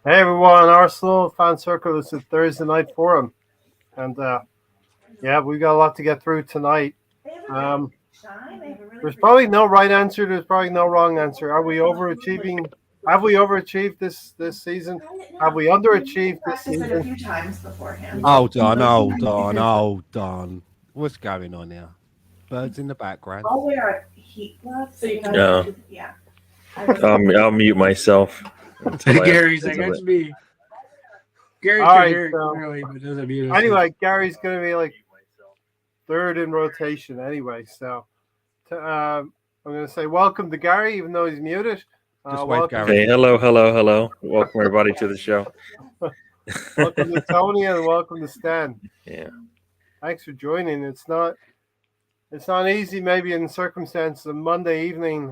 Hey everyone, Arsenal fan circle. It's a Thursday night forum, and yeah, we got a lot to get through tonight. Um, there's probably no right answer. There's probably no wrong answer. Are we overachieving? Have we overachieved this season? Have we underachieved this season? You know, Hold on. What's going on here? Birds in the background. Yeah. I'll mute myself until I have to Gary's say like, something. that's me. Gary all can right. hear it So clearly, but doesn't mute us. anyway, Gary's gonna be like third in rotation anyway. So I'm gonna say welcome to Gary, even though he's muted. Just wave, Welcome, Gary. Okay, hello. Welcome everybody to the show. welcome to Tony, and welcome to Stan. Yeah. Thanks for joining. It's not easy, maybe in circumstances of Monday evening.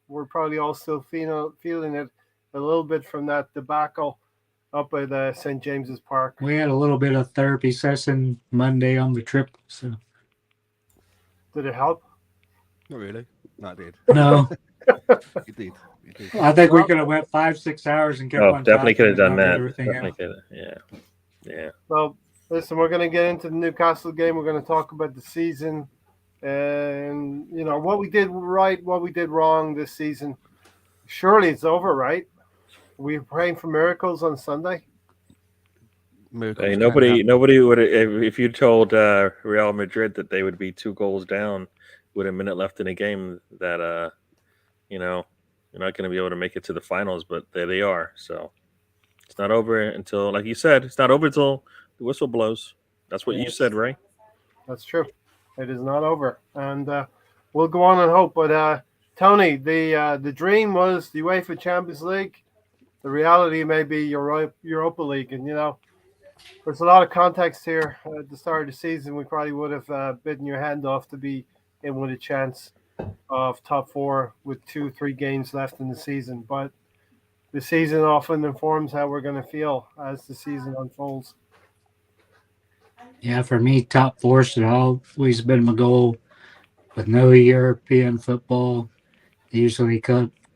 We're probably all still feeling it a little bit from that debacle up at St. James's Park. We had a little bit of therapy session Monday on the trip, so Did it help? Not really. No, it did. no, It did. I think we could have went 5-6 hours and kept Oh, on definitely talking could have done about that. everything Definitely else. could have. Yeah. Well, listen, we're going to get into the Newcastle game. We're going to talk about the season and what we did right, what we did wrong this season. Surely it's over, right? We're praying for miracles on Sunday. Miracles Hey, can nobody would if you told Real Madrid that they would be 2 goals down with a minute left in the game that you're not going to be able to make it to the finals, but there they are. So it's not over until, like you said, it's not over until the whistle blows. That's what you said, Ray. That's true. It is not over, and we'll go on and hope. But Tony, the dream was the UEFA Champions League. The reality may be Europa League, and there's a lot of context here. At the start of the season, we probably would have bitten your hand off to be in with a chance of top four with 2-3 games left in the season. But the season often informs how we're going to feel as the season unfolds. Yeah, for me, top four should always been my goal. With no European football, usually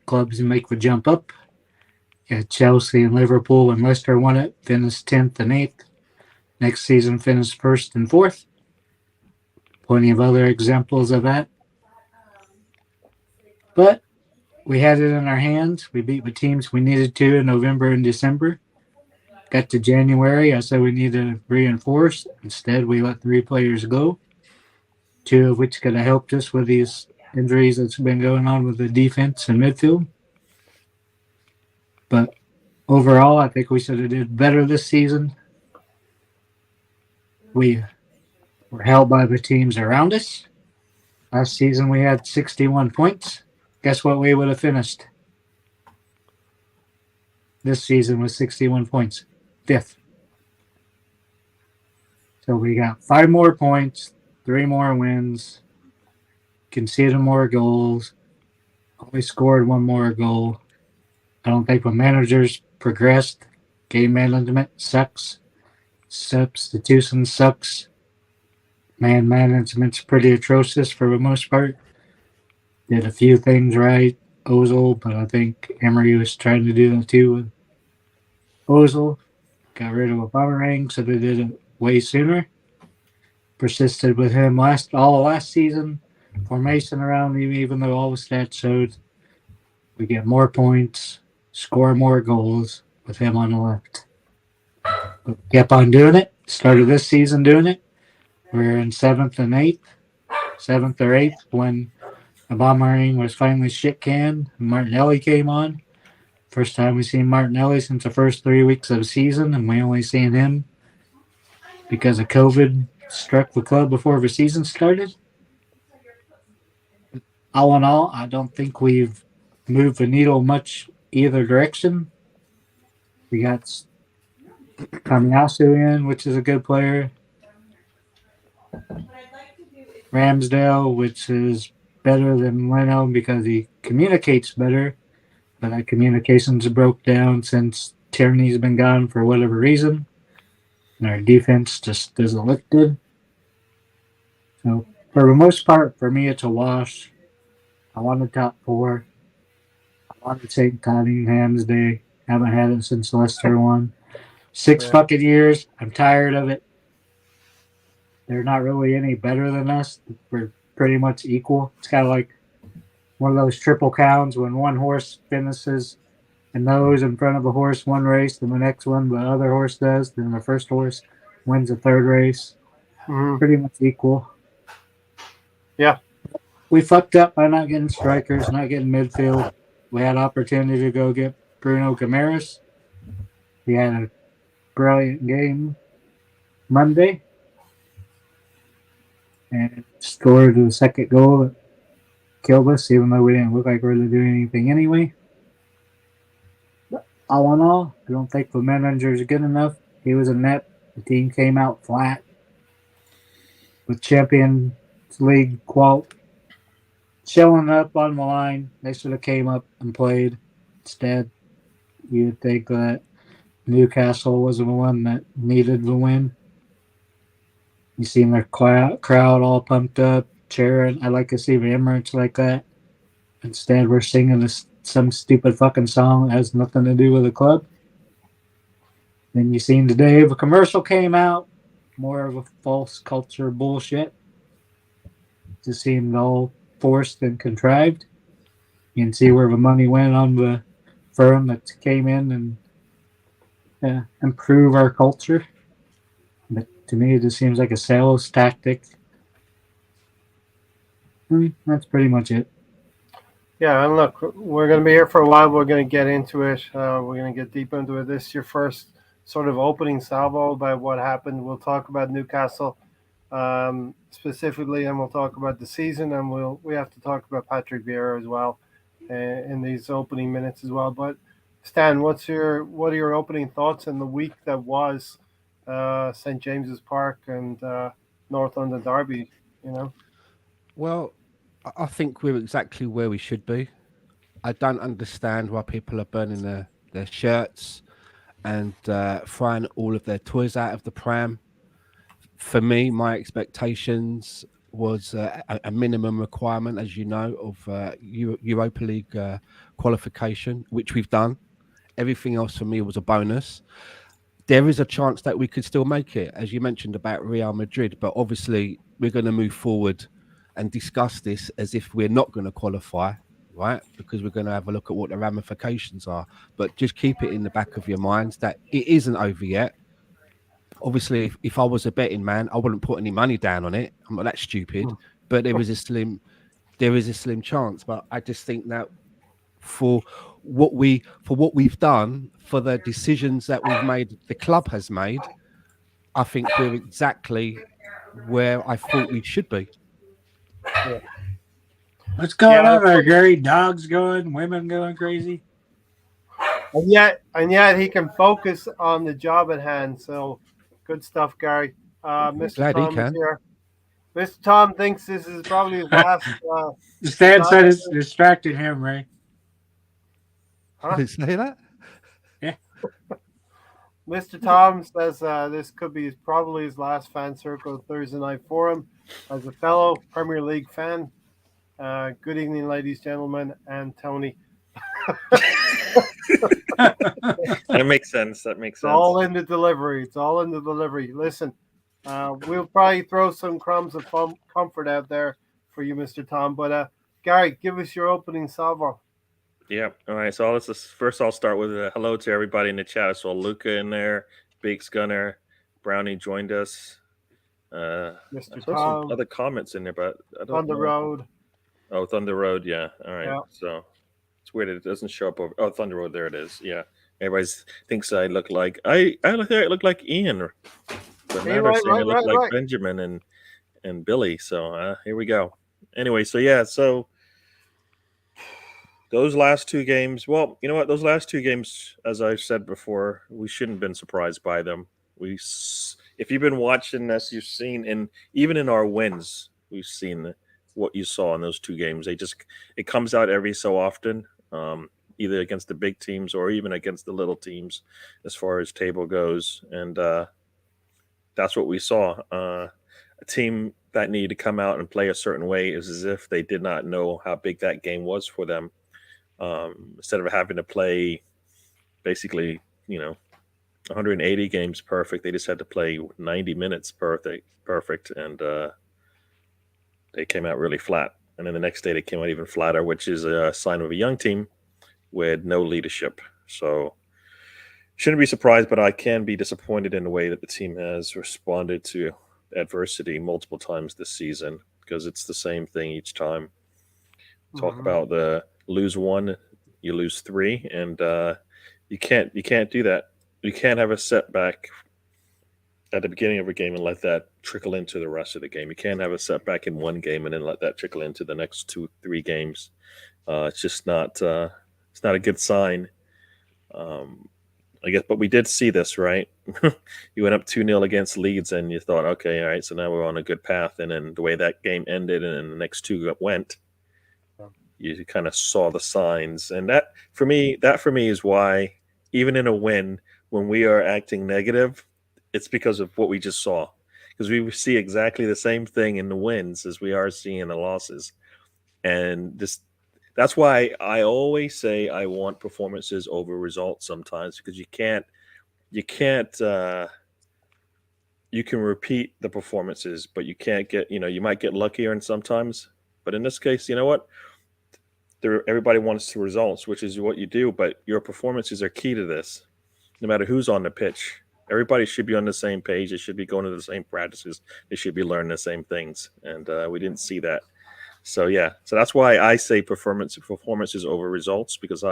clubs make the jump up. Yeah, Chelsea and Liverpool and Leicester won it, finished 10th and 8th. Next season, finished 1st and 4th. Plenty of other examples of that. But we had it in our hands. We beat the teams we needed to in November and December. Got to January, I said we need to reinforce. Instead, we let 3 players go, 2 of which could have helped us with these injuries that's been going on with the defense and midfield. But overall, I think we should have did better this season. We were held by the teams around us. Last season, we had 61 points. Guess what we would have finished? This season with 61 points. 5th. So we got 5 more points, 3 more wins, conceded more goals, only scored 1 more goal. I don't think the managers progressed. Game management sucks. Substitution sucks. Man management's pretty atrocious for the most part. Did a few things right, Ozil, but I think Emery was trying to do that too with Ozil. Got rid of Aubameyang, so they did it way sooner. Persisted with him all of last season. Formation around him, even though all the stats showed we get more points, score more goals with him on the left. But kept on doing it. Started this season doing it. We're in 7th and 8th. 7th or 8th when Aubameyang was finally shit canned. Martinelli came on. First time we've seen Martinelli since the first 3 weeks of the season, and we only seen him because of COVID struck the club before the season started. All in all, I don't think we've moved the needle much either direction. We got Kamiyasu in, which is a good player. Ramsdale, which is better than Leno because he communicates better, but that communication's broke down since Tierney's been gone for whatever reason. And our defense just doesn't look good. So, for the most part, for me, it's a wash. I want the top 4. I want St. Tottenham's Day. Haven't had it since Leicester won. 6 Yeah. fucking years. I'm tired of it. They're not really any better than us. We're pretty much equal. It's kind of like one of those triple counts when one horse finishes and nose in front of a horse one race, then the next one the other horse does, then the first horse wins the third race. Mhm. Pretty much equal. Yeah. We fucked up by not getting strikers, not getting midfield. We had opportunity to go get Bruno Guimaraes. He had a brilliant game Monday and scored the second goal that killed us, even though we didn't look like we were doing anything anyway. But all in all, I don't think the manager is good enough. He was a net. The team came out flat with Champions League qual showing up on the line. They should have came up and played. Instead, you'd think that Newcastle was the one that needed the win. You seen their crowd all pumped up, cheering. I like to see the Emirates like that. Instead, we're singing some stupid fucking song that has nothing to do with the club. Then you seen today, if a commercial came out, more of a false culture bullshit. Just seemed all forced and contrived. You can see where the money went on the firm that came in and improve our culture. But to me, it just seems like a sales tactic. That's pretty much it. Yeah, and look, we're going to be here for a while. We're going to get into it. We're going to get deep into it. This is your first sort of opening salvo about what happened. We'll talk about Newcastle specifically, and we'll talk about the season, and we have to talk about Patrick Vieira as well in these opening minutes as well. But Stan, what are your opening thoughts in the week that was St James's Park and North London Derby? You know. Well, I think we're exactly where we should be. I don't understand why people are burning their shirts and throwing all of their toys out of the pram. For me, my expectations was a minimum requirement, as you know, of Europa League qualification, which we've done. Everything else for me was a bonus. There is a chance that we could still make it, as you mentioned about Real Madrid, but obviously we're going to move forward and discuss this as if we're not going to qualify, right? Because we're going to have a look at what the ramifications are. But just keep it in the back of your minds that it isn't over yet. Obviously, if I was a betting man, I wouldn't put any money down on it. I'm not that stupid, but there is a slim chance. But I just think that for what we've done, for the decisions that we've made, the club has made, I think we're exactly where I thought we should be. Yeah. What's going on there, Gary? Dogs going, women going crazy. And yet he can focus on the job at hand. So good stuff, Gary. Mr. Glad he Tom is can. here. Mr. Tom thinks this is probably his last. Stan said it's distracted him, Ray. Huh? Did you say that? Yeah. Mr. Tom says this could be probably his last fan circle Thursday night for him as a fellow Premier League fan. Good evening, ladies, gentlemen, and Tony. That makes sense. It's all in the delivery. It's all in the delivery. Listen, we'll probably throw some crumbs of comfort out there for you, Mr. Tom. But Gary, give us your opening salvo. Yeah. All right. So I'll start with a hello to everybody in the chat. I saw Luca in there, Biggs Gunner, Brownie joined us. Mr. I saw Tom, some other comments in there, but I don't on the know. road. Oh, Thunder Road. Yeah. All right. Yeah. So it's weird it doesn't show up over. Oh, Thunder Road. There it is. Yeah. Everybody thinks I look like I look like Ian, but now they're saying I look like Benjamin and Billy. So here we go. Anyway, so yeah, so those last two games. Well, you know what? Those last two games, as I've said before, we shouldn't have been surprised by them. If you've been watching us, you've seen, and even in our wins, we've seen what you saw in those two games. It comes out every so often, either against the big teams or even against the little teams, as far as table goes, and that's what we saw. A team that needed to come out and play a certain way is as if they did not know how big that game was for them. Instead of having to play basically, 180 games perfect. They just had to play 90 minutes perfect, and they came out really flat. And then the next day they came out even flatter, which is a sign of a young team with no leadership. So shouldn't be surprised, but I can be disappointed in the way that the team has responded to adversity multiple times this season, because it's the same thing each time. Talk about the lose one, you lose three, and you can't do that. You can't have a setback at the beginning of a game and let that trickle into the rest of the game. You can't have a setback in one game and then let that trickle into the next 2-3 games. It's just not. It's not a good sign. I guess, but we did see this, right? You went up 2-0 against Leeds, and you thought, okay, all right, so now we're on a good path. And then the way that game ended, and then the next two went, you kind of saw the signs. And that for me is why, even in a win, when we are acting negative, it's because of what we just saw. Because we see exactly the same thing in the wins as we are seeing in the losses. And that's why I always say I want performances over results sometimes, because you can repeat the performances, but you can't get, you might get luckier and sometimes, but in this case, you know what? Everybody wants the results, which is what you do, but your performances are key to this. No matter who's on the pitch, everybody should be on the same page. They should be going to the same practices. They should be learning the same things. And we didn't see that. So that's why I say performances over results, because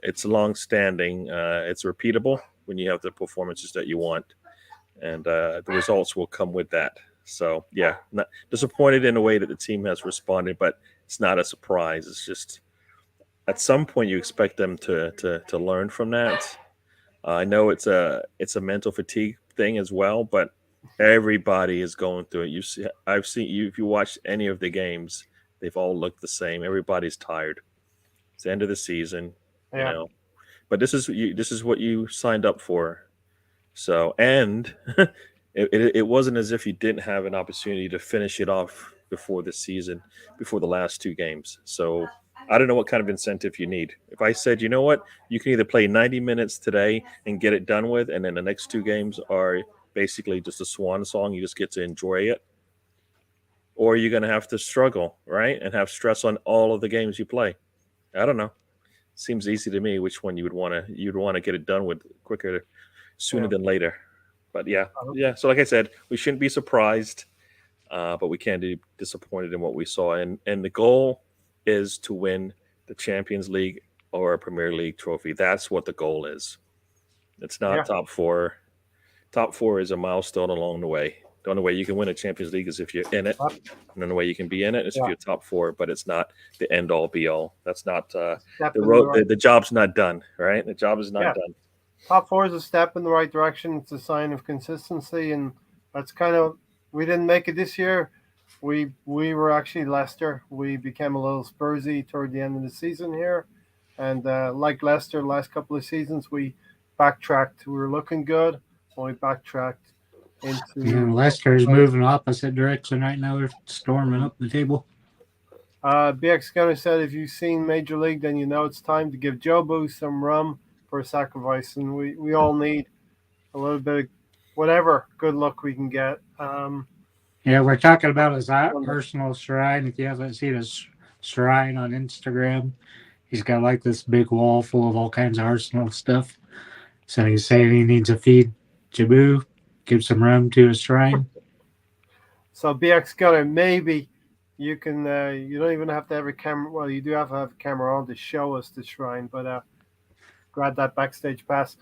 it's long-standing, it's repeatable when you have the performances that you want, and the results will come with that. So not disappointed in the way that the team has responded, but it's not a surprise. It's just at some point you expect them to learn from that. I know it's a mental fatigue thing as well, but everybody is going through it. I've seen you. If you watch any of the games, they've all looked the same. Everybody's tired. It's the end of the season, But this is what you signed up for. So, and it wasn't as if you didn't have an opportunity to finish it off before the season, before the last two games. So I don't know what kind of incentive you need. If I said, you know what, you can either play 90 minutes today and get it done with, and then the next two games are basically just a swan song, you just get to enjoy it, or you're going to have to struggle, right, and have stress on all of the games you play. I don't know. Seems easy to me which one you'd want to get it done with sooner than later. But so like I said, we shouldn't be surprised, but we can't be disappointed in what we saw, and the goal is to win the Champions League or a Premier League trophy. That's what the goal is. It's not top four. Top four is a milestone along the way. The only way you can win a Champions League is if you're in it. And the only way you can be in it is if you're top four, but it's not the end all be all. That's not the road. The job's not done, right? The job is not done. Top four is a step in the right direction. It's a sign of consistency, and that's we didn't make it this year. We were actually Leicester. We became a little Spursy toward the end of the season here, and like Leicester, the last couple of seasons we backtracked. We were looking good, and we backtracked into. Leicester is moving opposite direction right now. They're storming up the table. BX Gunner said, if you've seen Major League, then you know it's time to give Jobu some rum for a sacrifice, and we all need a little bit of whatever good luck we can get. We're talking about his personal shrine. If you haven't seen his shrine on Instagram, he's got like this big wall full of all kinds of Arsenal stuff. So he's saying he needs to feed Jabu, give some rum to his shrine. So BX Gunner, maybe you can. You don't even have to have a camera. Well, you do have to have a camera on to show us the shrine, but grab that backstage pass.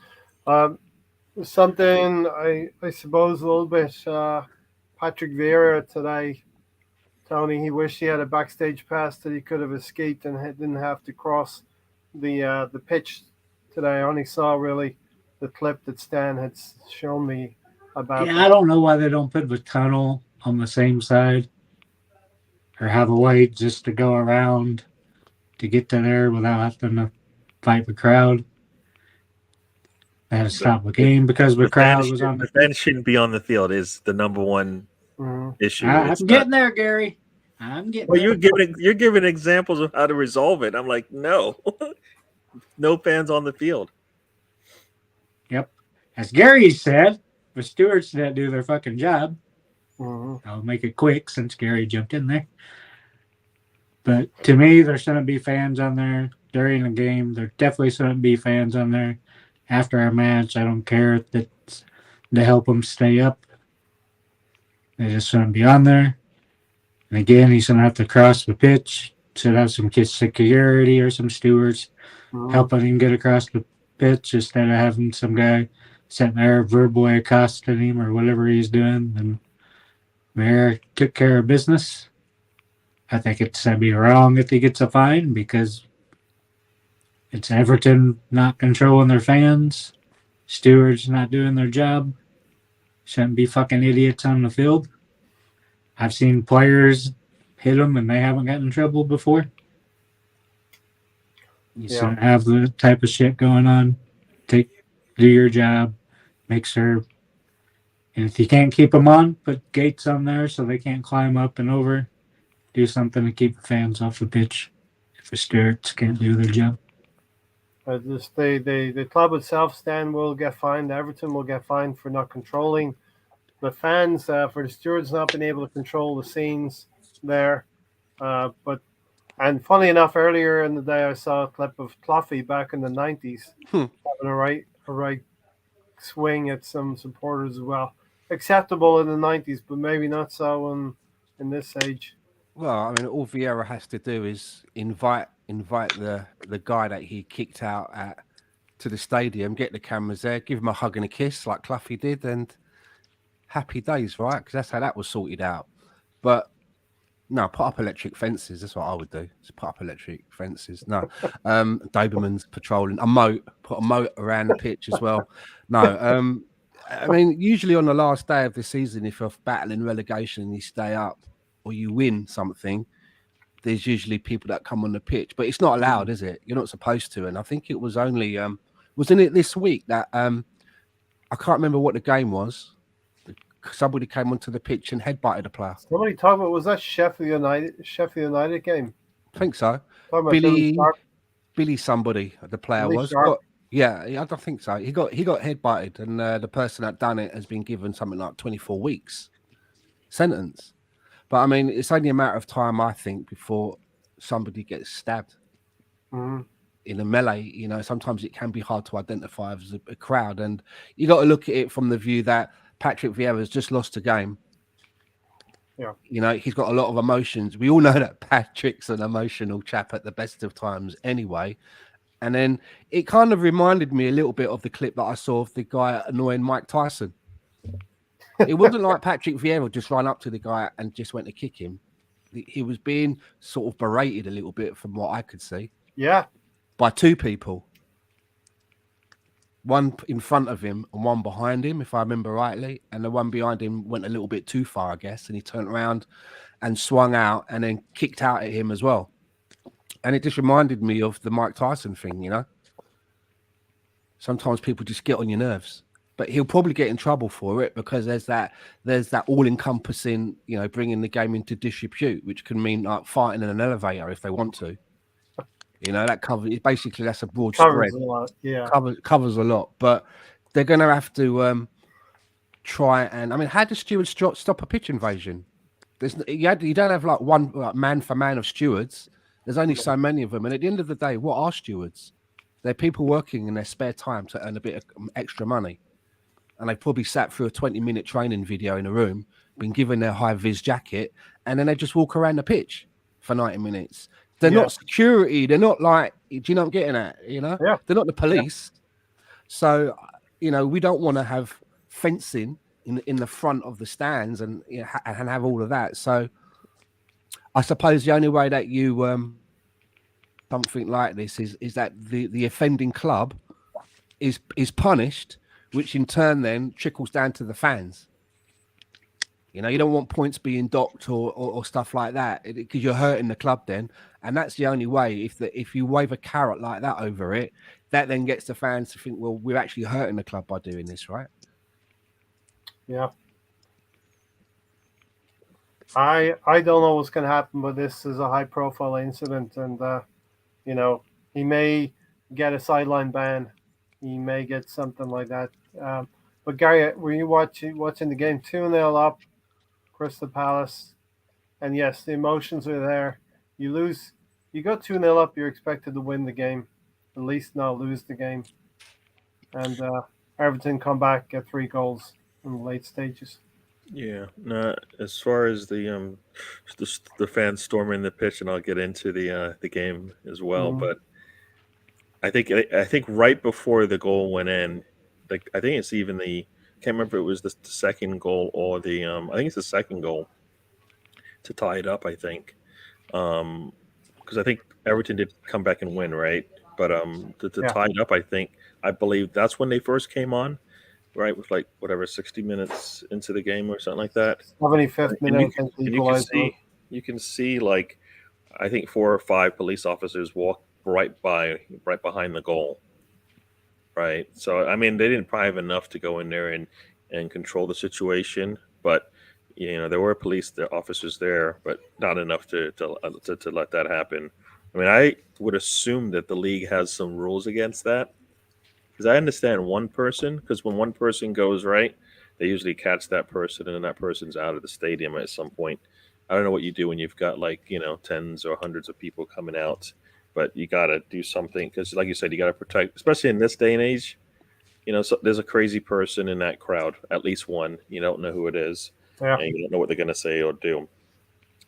Something I suppose a little bit. Patrick Vieira today, Tony, he wished he had a backstage pass that he could have escaped and didn't have to cross the pitch today. I only saw really the clip that Stan had shown me about. I don't know why they don't put the tunnel on the same side or have a way just to go around to get to there without having to fight the crowd. They had to stop the game because the crowd was on the field. The fans shouldn't be on the field is the number one issue. I'm getting there, Gary. I'm getting there. You're giving examples of how to resolve it. I'm like, no. No fans on the field. as Gary said, the stewards that do their fucking job. Mm-hmm. I'll make it quick since Gary jumped in there. But to me, there shouldn't be fans on there during the game. There definitely shouldn't be fans on there after a match. I don't care if it's to help them stay up. They just shouldn't be on there. And again, he shouldn't have to cross the pitch. Should have some kids security or some stewards Mm-hmm. helping him get across the pitch instead of having some guy sitting there verbally accosting him or whatever he's doing. And Mayor took care of business. I think it's be wrong if he gets a fine because it's Everton not controlling their fans, stewards not doing their job. Shouldn't be fucking idiots on the field. I've seen players hit them and they haven't gotten in trouble before. You shouldn't have the type of shit going on. Do your job. Make sure. And if you can't keep them on, put gates on there so they can't climb up and over. Do something to keep the fans off the pitch if the stewards can't do their job. The club itself, Stan, will get fined. Everton will get fined for not controlling the fans, for the stewards not being able to control the scenes there. And funny enough, earlier in the day, I saw a clip of Cloughy back in the 90s having a right swing at some supporters as well. Acceptable in the 90s, but maybe not so in this age. Well, I mean, all Vieira has to do is invite the guy that he kicked out to the stadium, get the cameras there, give him a hug and a kiss like Cloughy did, and happy days, right? Because that's how that was sorted out. But no, put up electric fences. That's what I would do. Just put up electric fences. No, Doberman's patrolling put a moat around the pitch as well. No, I mean, usually on the last day of the season, if you're battling relegation and you stay up or you win something, there's usually people that come on the pitch, but it's not allowed, is it? You're not supposed to. And I think it was only, wasn't it this week that I can't remember what the game was. Somebody came onto the pitch and headbutted a player. Somebody talked about, was that Sheffield United game? I think so. Billy somebody, the player Billy was. Sharp. Yeah, I don't think so. He got headbutted, and the person that done it has been given something like 24 weeks sentence. But I mean, it's only a matter of time, I think, before somebody gets stabbed in a melee. You know, sometimes it can be hard to identify as a crowd, and you got to look at it from the view that Patrick Vieira has just lost a game. Yeah, you know, he's got a lot of emotions. We all know that Patrick's an emotional chap at the best of times, anyway. And then it kind of reminded me a little bit of the clip that I saw of the guy annoying Mike Tyson. It wasn't like Patrick Vieira just ran up to the guy and just went to kick him. He was being sort of berated a little bit from what I could see. Yeah. By two people. One in front of him and one behind him, if I remember rightly. And the one behind him went a little bit too far, I guess. And he turned around and swung out and then kicked out at him as well. And it just reminded me of the Mike Tyson thing, you know. Sometimes people just get on your nerves. But he'll probably get in trouble for it because there's that all-encompassing, you know, bringing the game into disrepute, which can mean like fighting in an elevator if they want to. You know, that covers basically that's a broad Covers spread. a lot, yeah. Covers a lot, but they're going to have to try and. I mean, how does stewards stop a pitch invasion? You don't have like one man for man of stewards. There's only so many of them, and at the end of the day, what are stewards? They're people working in their spare time to earn a bit of extra money, and they've probably sat through a 20-minute training video in a room, been given their high-vis jacket, and then they just walk around the pitch for 90 minutes. They're not security. They're not like, do you know what I'm getting at? You know, they're not the police. Yeah. So, you know, we don't want to have fencing in the front of the stands and and have all of that. So, I suppose the only way that you something like this is that the offending club is punished, which in turn then trickles down to the fans. You know, you don't want points being docked or stuff like that because you're hurting the club then. And that's the only way. If you wave a carrot like that over it, that then gets the fans to think, well, we're actually hurting the club by doing this, right? Yeah. I don't know what's going to happen, but this is a high-profile incident. And, you know, he may get a sideline ban. He may get something like that. But Gary, were you watching the game 2-0 up, Crystal Palace? And yes, the emotions are there. You lose, you go 2-0 up, you're expected to win the game, at least not lose the game. And Everton come back, get 3 goals in the late stages. Yeah, no. As far as the fans storming the pitch, and I'll get into the game as well. Mhm. But I think right before the goal went in, like I think it's even the can't remember if it was the second goal or the I think it's the second goal to tie it up. I think because I think Everton did come back and win, right? But to Yeah. tie it up, I believe that's when they first came on, right? With like whatever 60 minutes into the game or something like that. 75th And minute, I think, and you can equalised. see like I think 4 or 5 police officers walk right behind the goal, right? So I mean they didn't probably have enough to go in there and control the situation, but there were police officers there, but not enough to let that happen. I mean I would assume that the league has some rules against that. Because I understand one person, because when one person goes right, they usually catch that person, and then that person's out of the stadium at some point. I don't know what you do when you've got like tens or hundreds of people coming out, but you got to do something because, like you said, you got to protect, especially in this day and age. So there's a crazy person in that crowd, at least one. You don't know who it is, Yeah. and you don't know what they're going to say or do.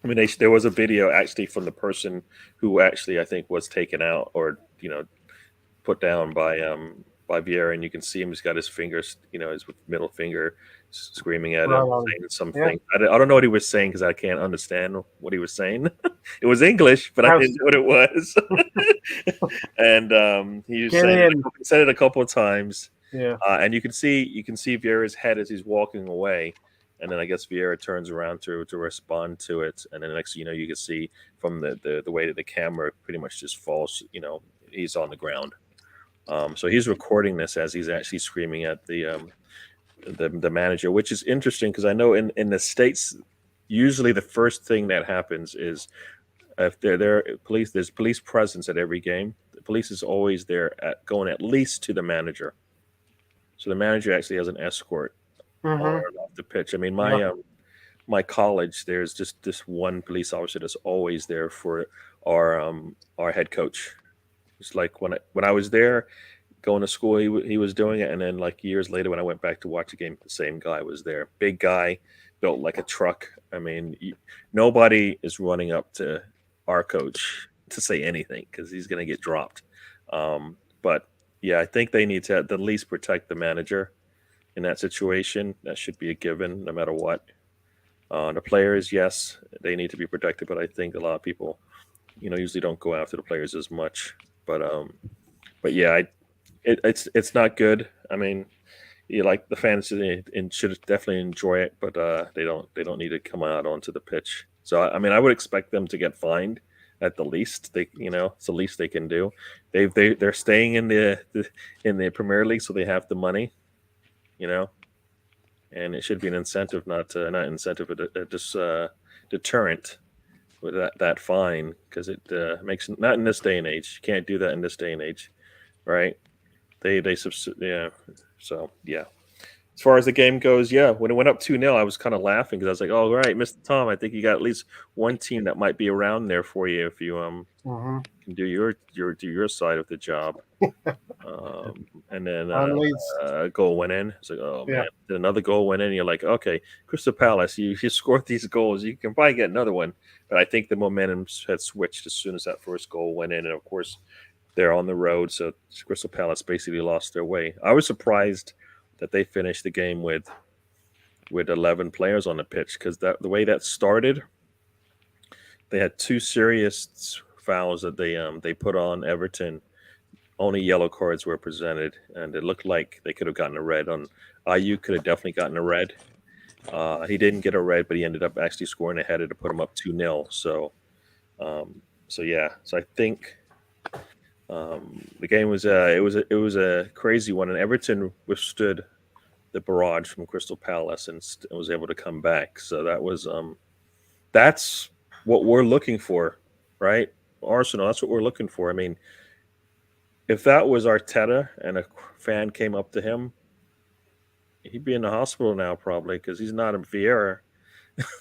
I mean, there was a video actually from the person who actually I think was taken out or put down by Vieira, and you can see him. He's got his fingers, his middle finger, screaming at Right him, on. saying Yeah. something. I don't know what he was saying because I can't understand what he was saying. It was English, but I didn't know what it was. And he was Get saying in. he said it a couple of times, Yeah. and you can see Vieira's head as he's walking away. And then I guess Vieira turns around to respond to it, and then next you can see from the way that the camera pretty much just falls. He's on the ground. So he's recording this as he's actually screaming at the manager, which is interesting because I know in the States, usually the first thing that happens is if there's police presence at every game. The police is always there going at least to the manager. So the manager actually has an escort on Hmm. and off the pitch. I mean, Yeah. my college, there's just this one police officer that's always there for our head coach. It's like when I was there going to school, he was doing it, and then like years later when I went back to watch a game, the same guy was there. Big guy, built like a truck. I mean, nobody is running up to our coach to say anything because he's going to get dropped. But yeah, I think they need to at the least protect the manager in that situation. That should be a given, no matter what. The players, yes, they need to be protected, but I think a lot of people, usually don't go after the players as much. But yeah, it's not good. I mean, like the fans should definitely enjoy it, but they don't need to come out onto the pitch. So I mean, I would expect them to get fined at the least. It's the least they can do. They're staying in the Premier League, so they have the money, and it should be an incentive, not incentive, but just deterrent with that fine because it makes not in this day and age. You can't do that in this day and age, right? Yeah. So yeah. As far as the game goes, yeah, when it went up 2-0, I was kind of laughing because I was like, "Oh, all right, Mr. Tom, I think you got at least one team that might be around there for you if you Hmm. can do your side of the job." And then And Leeds. a goal went in. It's like, oh Yeah. man, then another goal went in. You're like, okay, Crystal Palace, you scored these goals, you can probably get another one. But I think the momentum had switched as soon as that first goal went in, and of course, they're on the road, so Crystal Palace basically lost their way. I was surprised that they finished the game with 11 players on the pitch because the way that started, they had 2 serious fouls that they put on Everton. Only yellow cards were presented, and it looked like they could have gotten a red on. IU could have definitely gotten a red. He didn't get a red, but he ended up actually scoring a header to put him up 2-0. So yeah. So I think the game was it was a crazy one, and Everton withstood the barrage from Crystal Palace and was able to come back. So that's what we're looking for, right? Arsenal. That's what we're looking for. I mean, if that was Arteta and a fan came up to him he'd be in the hospital now probably because he's not a Vieira.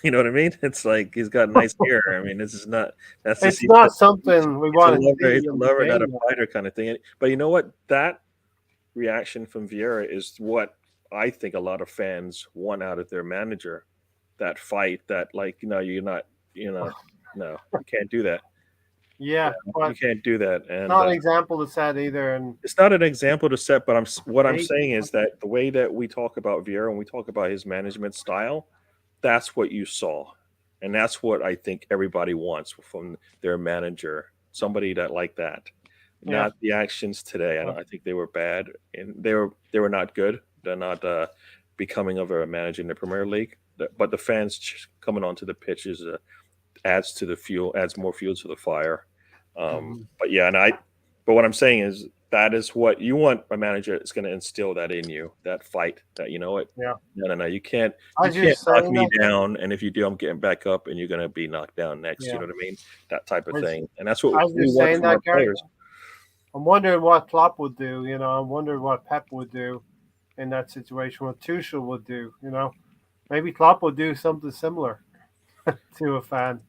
You know what I mean? It's like he's got nice hair. I mean, this is not. That's just It's not something we he's a want to lover. see He's a in the lover, not a game. fighter kind of thing. But you know what? That reaction from Vieira is what I think a lot of fans want out of their manager. That fight, that like, you're not, no, you can't do that. Yeah, You but can't do that, and not an example to set either. And it's not an example to set. But what I'm Hey. saying is that the way that we talk about Vieira and we talk about his management style, that's what you saw, and that's what I think everybody wants from their manager. Somebody that like that, Yeah. not the actions today. I think they were bad, and they were not good. They're not becoming of a manager in the Premier League. But the fans coming onto the pitch adds more fuel to the fire. But yeah, but what I'm saying is that is what you want a manager is going to instill that in you, that fight, that you know what? Yeah. No, you can't As you're knock saying me that- down, and if you do, I'm getting back up, and you're going to be knocked down next. Yeah. You know what I mean? That type of As- thing, and that's what as we you're want saying from our that, Gary, players. I'm wondering what Klopp would do. I'm wondering what Pep would do in that situation. What Tuchel would do. Maybe Klopp would do something similar to a fan.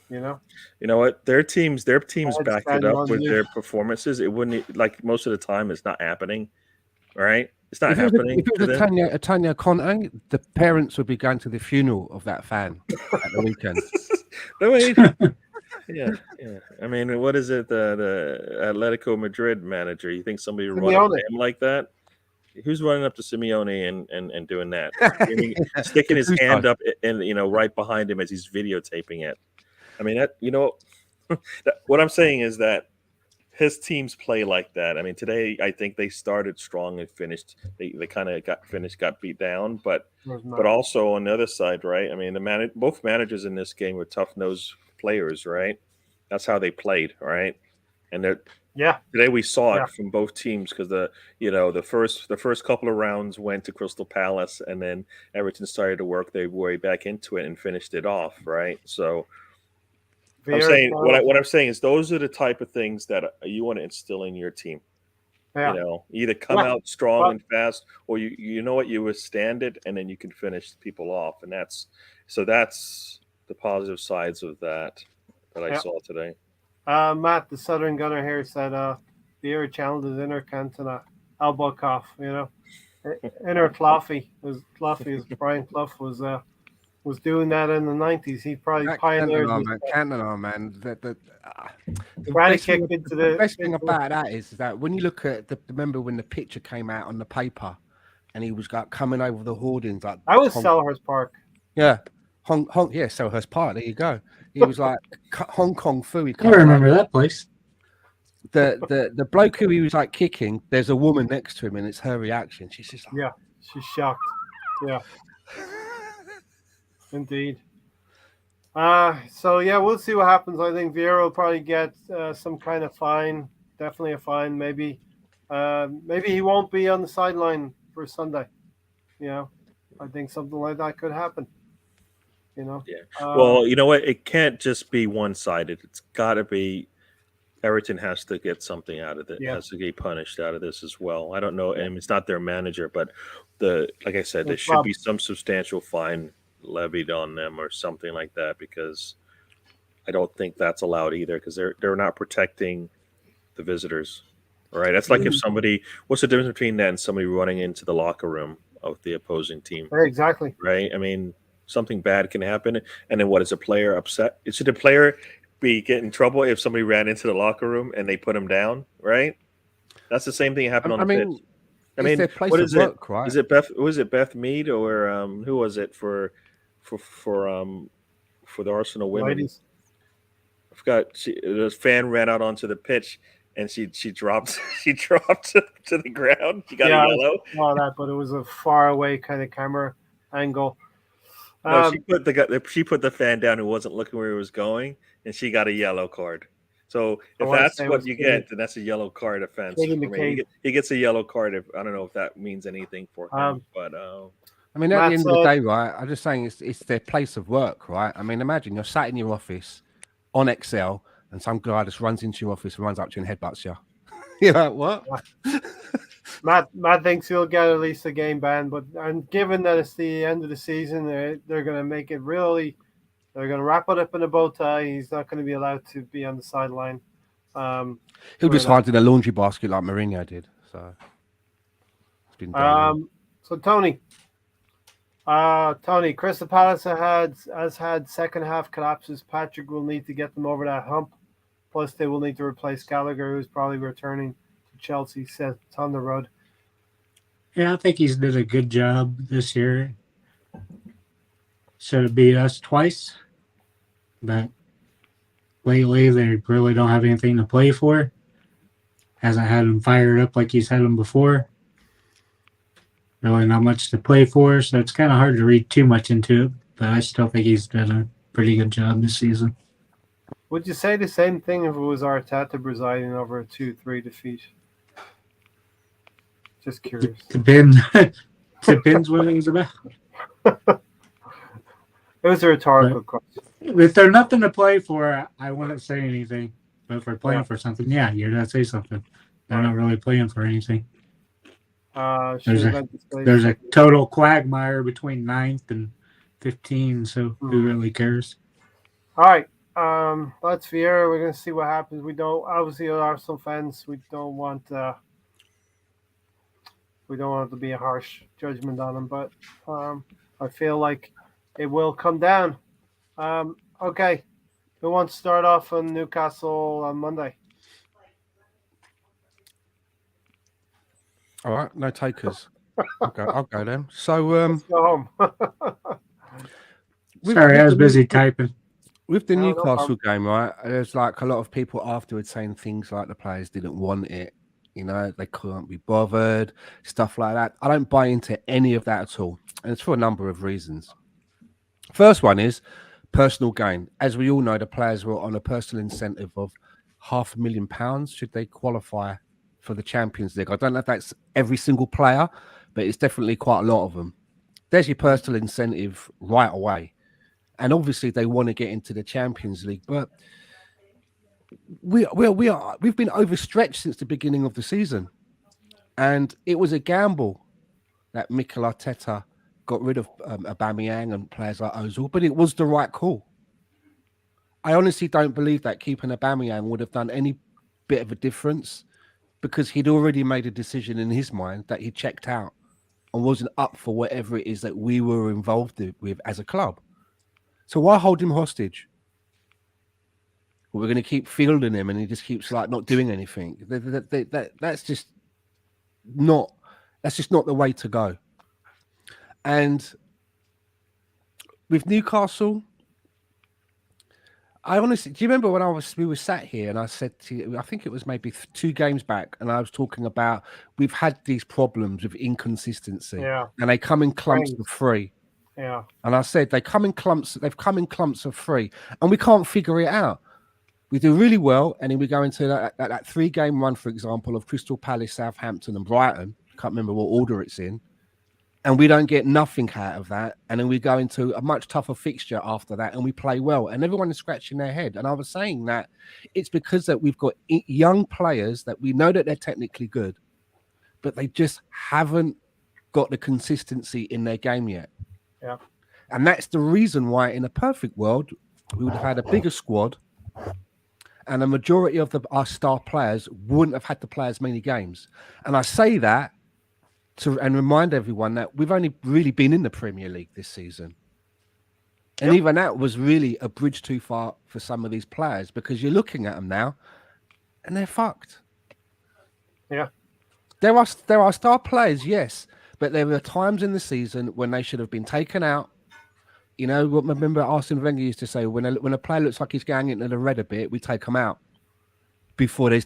You know what? Their teams backed it standing up on with you. their performances. It wouldn't, like, most of the time it's not happening, right? It's not If it happening. was a Tanya Conte, the parents would be going to the funeral of that fan at the weekend. No, wait. Yeah. I mean, what is it? The Atletico Madrid manager? You think somebody would run up to him like that? Who's running up to Simeone and doing that? Sticking his hand up and right behind him as he's videotaping it. I mean, what I'm saying is that his teams play like that. I mean, today I think they started strong and finished. They kind of got beat down, but also on the other side, right? I mean, both managers in this game were tough-nosed players, right? That's how they played, right? And today we saw it from both teams because the first couple of rounds went to Crystal Palace, and then Everton started to work their way back into it and finished it off, right? So. I'm saying what I'm saying is those are the type of things that you want to instill in your team. Yeah. Either come out strong and fast, or you withstand it, and then you can finish people off, and that's the positive sides of that I saw today. Matt, the Southern Gunner here, said Vieira challenged his inner Cantona elbow cough. Inner Cloughy as Brian Clough was doing that in the 90s. He probably pioneered Cantona, man. The best thing about that is that when you look at remember when the picture came out on the paper, and he was coming over the hoardings like that was Selhurst Park. Yeah, Selhurst Park. There you go. He was like Hong Kong Fu. I remember that place. The bloke who he was like kicking. There's a woman next to him, and it's her reaction. She's just like, she's shocked. Yeah. Indeed. So we'll see what happens. I think Vieira will probably get some kind of fine. Definitely a fine. Maybe he won't be on the sideline for Sunday. I think something like that could happen. Yeah. Well, you know what? It can't just be one-sided. It's got to be. Everton has to get something out of it. Yeah. Has to get punished out of this as well. I don't know. And it's not their manager, but like I said, there should be some substantial fine levied on them or something like that, because I don't think that's allowed either, because they're not protecting the visitors. All right, that's like if somebody, what's the difference between that and somebody running into the locker room of the opposing team? Exactly. Right. I mean, something bad can happen, and then what is a player upset? Should a player be getting in trouble if somebody ran into the locker room and they put him down? Right. That's the same thing happened on the pitch. I mean, what is it? Right? Is it Beth Mead or who was it for the Arsenal women? Ladies. I forgot. The fan ran out onto the pitch and she dropped to the ground. She got a yellow. I saw that, but it was a far away kind of camera angle. No, she put the fan down who wasn't looking where he was going, and she got a yellow card. So if that's what you get, then that's a yellow card offense. He gets a yellow card. I don't know if that means anything for him, but I mean, at the end of the day, right? I'm just saying it's their place of work, right? I mean, imagine you're sat in your office on Excel, and some guy just runs into your office and runs up to you and headbutts you. You're like, what? Matt thinks he'll get at least a game ban, and given that it's the end of the season, they're going to make it really. They're going to wrap it up in a bow tie. He's not going to be allowed to be on the sideline. He'll just hide in a laundry basket like Mourinho did. So it's been done. So Tony, Crystal Palace has had second half collapses. Patrick will need to get them over that hump. Plus, they will need to replace Gallagher, who's probably returning to Chelsea. Says it's on the road. Yeah, I think he's did a good job this year. Should have beat us twice, but lately they really don't have anything to play for. Hasn't had him fired up like he's had him before. Really not much to play for, so it's kind of hard to read too much into it, but I still think he's done a pretty good job this season. Would you say the same thing if it was Arteta presiding over a 2-3 defeat? Just curious. Depends what it was about. It was a rhetorical question. If there's nothing to play for, I wouldn't say anything. But if we're playing for something, yeah, you're going to say something. They're not really playing for anything. There's a total quagmire between 9th and 15, so who really cares? All right. That's Vieira. We're going to see what happens. We don't, obviously, as Arsenal fans, we don't want to be a harsh judgment on him, but I feel like it will come down. Okay. Who wants to start off on Newcastle on Monday? All right, no takers. I'll go then. So Let's go home. Sorry, I was busy typing. With the Newcastle game, right, there's like a lot of people afterwards saying things like the players didn't want it, they couldn't be bothered, stuff like that. I don't buy into any of that at all, and it's for a number of reasons. First one is personal gain. As we all know, the players were on a personal incentive of £500,000 should they qualify for the Champions League. I don't know if that's every single player, but it's definitely quite a lot of them. There's your personal incentive right away. And obviously they want to get into the Champions League, but we've been overstretched since the beginning of the season. And it was a gamble that Mikel Arteta got rid of Aubameyang and players like Ozil, but it was the right call. I honestly don't believe that keeping Aubameyang would have done any bit of a difference, because he'd already made a decision in his mind that he checked out and wasn't up for whatever it is that we were involved with as a club. So why hold him hostage? We're going to keep fielding him and he just keeps like not doing anything. That's just not the way to go. And with Newcastle, I honestly, do you remember when we were sat here and I said to you, I think it was maybe 2 games back, and I was talking about we've had these problems with inconsistency, and they come in clumps of 3. Yeah, and I said they've come in clumps of 3, and we can't figure it out. We do really well, and then we go into that 3-game run, for example, of Crystal Palace, Southampton, and Brighton. Can't remember what order it's in. And we don't get nothing out of that. And then we go into a much tougher fixture after that, and we play well. And everyone is scratching their head. And I was saying that it's because that we've got young players that we know that they're technically good, but they just haven't got the consistency in their game yet. Yeah. And that's the reason why in a perfect world, we would have had a bigger squad, and a majority of our star players wouldn't have had to play as many games. And I say that and remind everyone that we've only really been in the Premier League this season. And even that was really a bridge too far for some of these players, because you're looking at them now and they're fucked. Yeah. There are star players, yes, but there were times in the season when they should have been taken out. Remember Arsene Wenger used to say, when a player looks like he's going into the red a bit, we take him out before the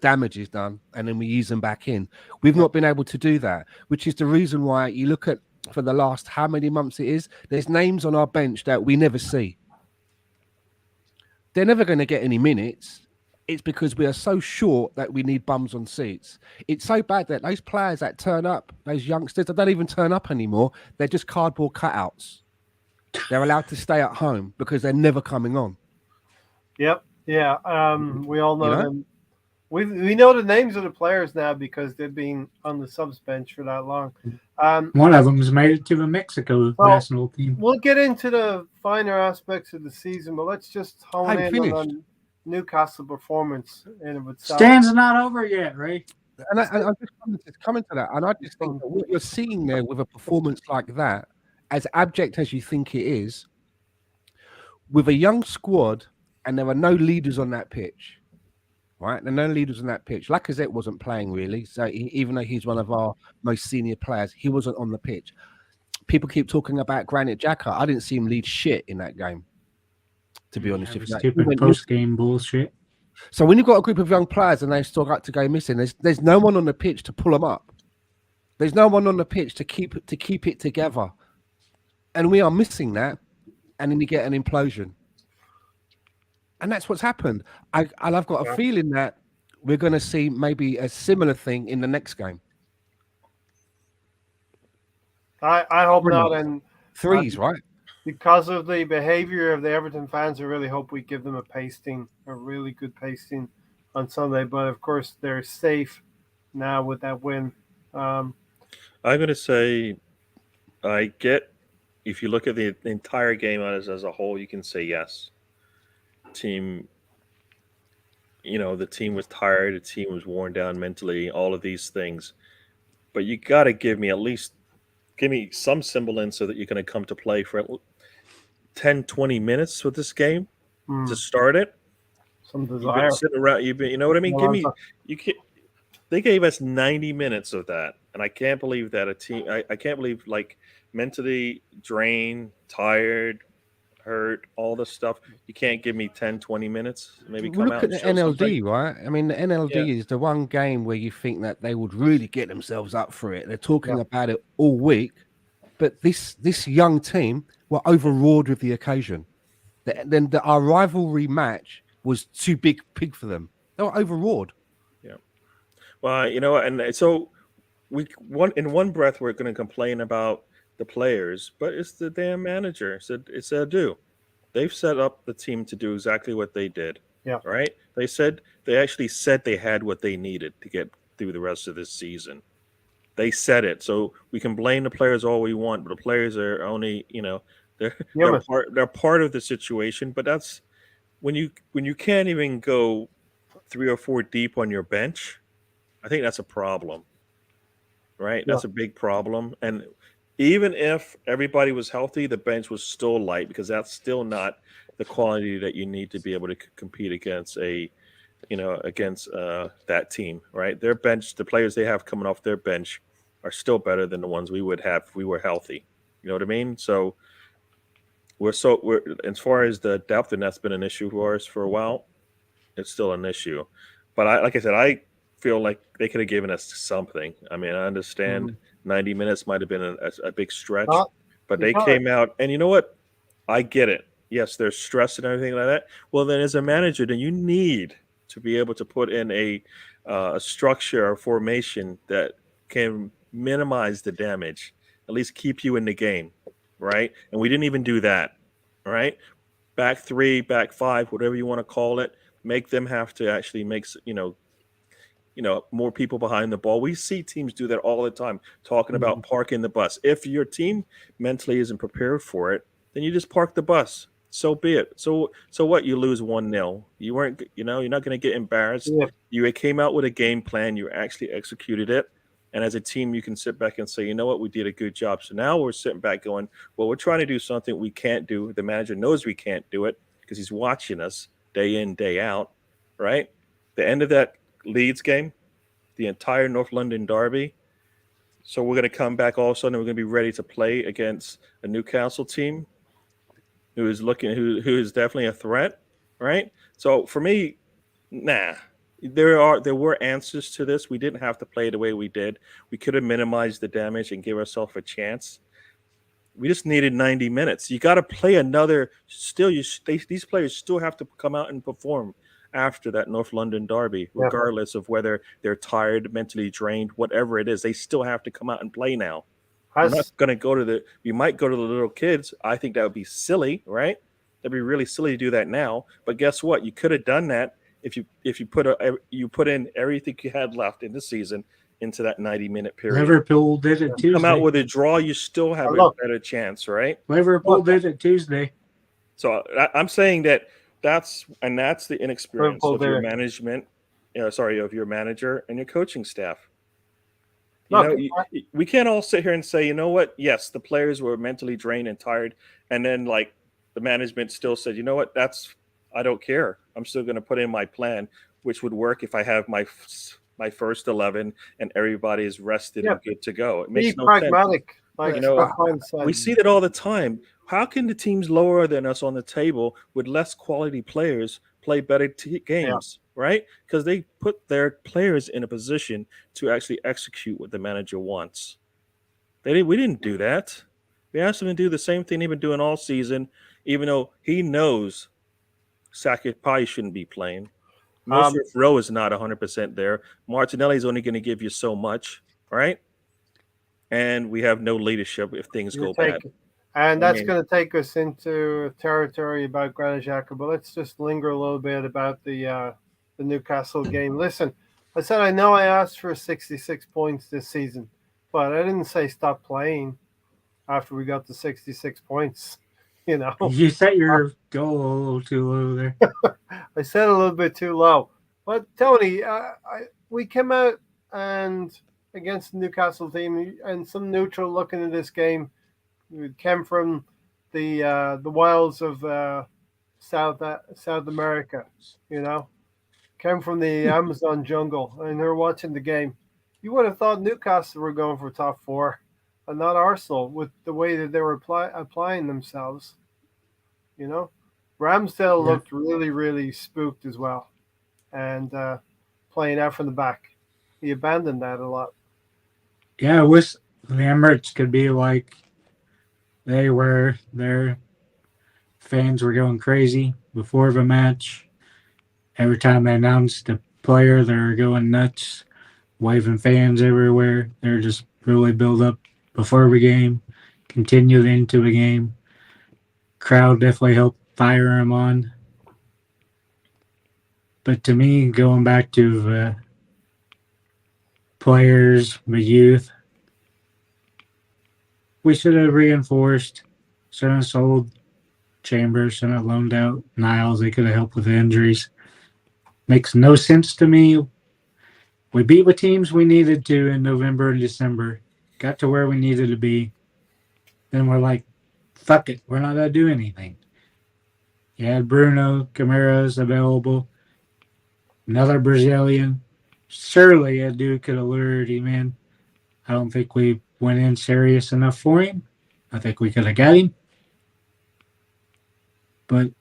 damage is done, and then we ease them back in. We've not been able to do that, which is the reason why you look at, for the last how many months it is, there's names on our bench that we never see. They're never going to get any minutes. It's because we are so short that we need bums on seats. It's so bad that those players that turn up, those youngsters that don't even turn up anymore, they're just cardboard cutouts. They're allowed to stay at home because they're never coming on. Yep. Yeah. We all know them. we know the names of the players now because they've been on the subs bench for that long. One of them has made it to the Mexico Well, national team. We'll get into the finer aspects of the season, but let's just hone in on Newcastle performance in of itself. Stand's not over yet, right? And I just wanted to come into that, and I just think that what you're seeing there with a performance like that, as abject as you think it is, with a young squad, and there are no leaders on that pitch, right? There are no leaders on that pitch. Lacazette wasn't playing really, so even though he's one of our most senior players, he wasn't on the pitch. People keep talking about Granit Xhaka. I didn't see him lead shit in that game, to be honest with you. Stupid post-game bullshit. So when you've got a group of young players and they still got to go missing, there's no one on the pitch to pull them up. There's no one on the pitch to keep it together, and we are missing that. And then you get an implosion, and that's what's happened. I've got a feeling that we're going to see maybe a similar thing in the next game. I hope not. And threes, right? Because of the behavior of the Everton fans, I really hope we give them a really good pasting on Sunday. But of course, they're safe now with that win. I'm going to say, if you look at the entire game as a whole, you can say yes. The team was tired. The team was worn down mentally, all of these things. But you got to give me some semblance so that you're going to come to play for 10, 20 minutes with this game to start it. Some desire. You've been sitting around. You know what I mean? They gave us 90 minutes of that, and I can't believe that a team. I can't believe, like, mentally drained, tired, hurt, all this stuff. You can't give me 10, 20 minutes. Maybe come look out at and the show NLD, something. right? I mean, the NLD is the one game where you think that they would really get themselves up for it. They're talking about it all week, but this young team were overawed with the occasion. Then our rivalry match was too big for them. They were overawed. Yeah. Well, and so in one breath we're going to complain about the players, but it's the damn manager. It's their due. They've set up the team to do exactly what they did. Yeah. Right? They actually said they had what they needed to get through the rest of this season. They said it. So we can blame the players all we want, but the players are only, they're part of the situation. But that's when you can't even go 3 or 4 deep on your bench. I think that's a problem. Right? That's a big problem. And even if everybody was healthy, the bench was still light because that's still not the quality that you need to be able to compete against that team, right? Their bench, the players they have coming off their bench are still better than the ones we would have if we were healthy. You know what I mean? So we're as far as the depth, and that's been an issue for us for a while. It's still an issue, but I feel like they could have given us something. I mean, I understand 90 minutes might have been a big stretch, but they came out, and you know what? I get it. Yes, there's stress and everything like that. Well, then as a manager, then you need to be able to put in a structure or formation that can minimize the damage, at least keep you in the game, right? And we didn't even do that, right? Back 3, back 5, whatever you want to call it, make them have to actually make, more people behind the ball. We see teams do that all the time, talking about parking the bus. If your team mentally isn't prepared for it, then you just park the bus. So be it. So what? You lose 1-0. You weren't, you're not going to get embarrassed. Yeah. You came out with a game plan. You actually executed it. And as a team, you can sit back and say, you know what? We did a good job. So now we're sitting back going, well, we're trying to do something we can't do. The manager knows we can't do it because he's watching us day in, day out, right? The end of that Leeds game, the entire North London derby. So we're going to come back all of a sudden. We're going to be ready to play against a Newcastle team who is definitely a threat, right? So for me, nah. There were answers to this. We didn't have to play the way we did. We could have minimized the damage and give ourselves a chance. We just needed 90 minutes. You got to play another. Still, these players still have to come out and perform after that North London derby, regardless of whether they're tired, mentally drained, whatever it is. They still have to come out and play now. We're not going to go to you might go to the little kids. I think that would be silly, right? That'd be really silly to do that now. But guess what? You could have done that if you put in everything you had left in the season into that 90-minute period. Liverpool did it Tuesday. Come out with a draw, you still have a better chance, right? Liverpool did it Tuesday. So I'm saying that's the inexperience Liverpool of your did it. management, of your manager and your coaching staff. Look, We can't all sit here and say, you know what? Yes, the players were mentally drained and tired, and then like the management still said, you know what? I don't care. I'm still going to put in my plan, which would work if I have my first 11 and everybody is rested and good to go. It makes no pragmatic. sense. Like, We see that all the time. How can the teams lower than us on the table with less quality players play better games, right? Because they put their players in a position to actually execute what the manager wants. We didn't do that. We asked him to do the same thing they've been doing all season, even though he knows Sakura probably shouldn't be playing. Most of row is not 100% there. Martinelli's only going to give you so much, right? And we have no leadership if things go bad. And that's going to take us into territory about Granit Xhaka, but let's just linger a little bit about the Newcastle game. Listen, I said I know I asked for 66 points this season, but I didn't say stop playing after we got the 66 points. You set your goal a little too low there. I said a little bit too low. But Tony, we came out and against the Newcastle team and some neutral looking at this game. We came from the wilds of South America, came from the Amazon jungle, and they're watching the game. You would have thought Newcastle were going for top 4, and not Arsenal with the way that they were applying themselves. Ramsdale looked really, really spooked as well, and playing out from the back. He abandoned that a lot. Yeah, I wish the Emirates could be like they were. Their fans were going crazy before the match. Every time they announced a player, they were going nuts, waving fans everywhere. They're just really built up before the game, continued into the game. Crowd definitely helped fire him on. But to me, going back to the players, the youth, we should have reinforced, should have sold Chambers, should have loaned out Niles. They could have helped with the injuries. Makes no sense to me. We beat the teams we needed to in November and December. Got to where we needed to be. Then we're like, fuck it. We're not going to do anything. You had Bruno, Camara's available. Another Brazilian. Surely a dude could have lured him in. I don't think we went in serious enough for him. I think we could have got him. But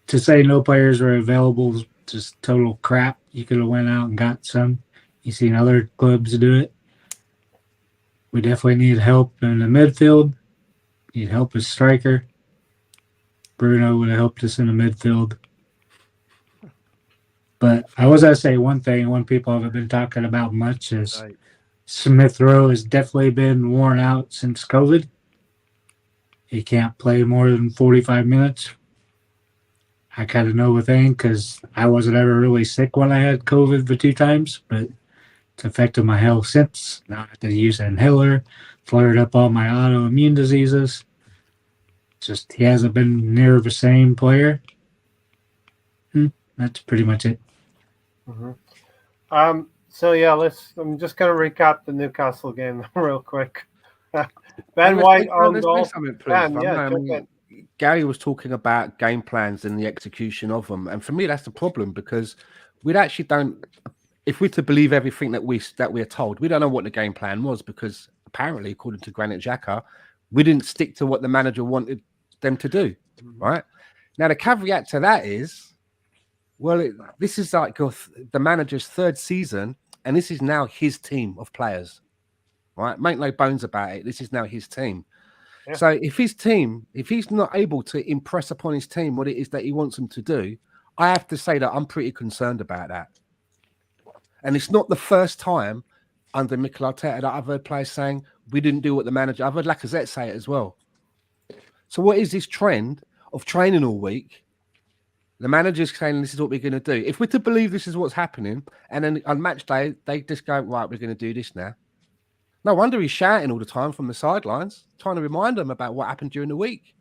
to say no players were available is just total crap. You could have went out and got some. You've seen other clubs do it. We definitely need help in the midfield. Need help as striker. Bruno would have helped us in the midfield. But I was going to say one thing, one people haven't been talking about much is Smith Rowe has definitely been worn out since COVID. He can't play more than 45 minutes. I kind of know a thing because I wasn't ever really sick when I had COVID the 2 times, but it's affected my health since. Now I have to use an inhaler, flared up all my autoimmune diseases. Just he hasn't been near the same player. That's pretty much it. Mm-hmm. So yeah, I'm just going to recap the Newcastle game real quick. Ben White on goal. Gary was talking about game plans and the execution of them, and for me, that's the problem because we actually don't. If we're to believe everything that we're told, we don't know what the game plan was because apparently, according to Granit Xhaka, we didn't stick to what the manager wanted them to do. Right now, the caveat to that is, this is like the manager's 3rd season, and this is now his team of players. Right, make no bones about it. This is now his team. Yeah. So if he's not able to impress upon his team what it is that he wants them to do, I have to say that I'm pretty concerned about that. And it's not the first time under Mikel Arteta that I've heard players saying we didn't do what the manager. I've heard Lacazette say it as well. So what is this trend of training all week, The manager's saying this is what we're going to do. If we're to believe this is what's happening, and then on match day they just go, right, we're going to do this now. No wonder he's shouting all the time from the sidelines, trying to remind them about what happened during the week.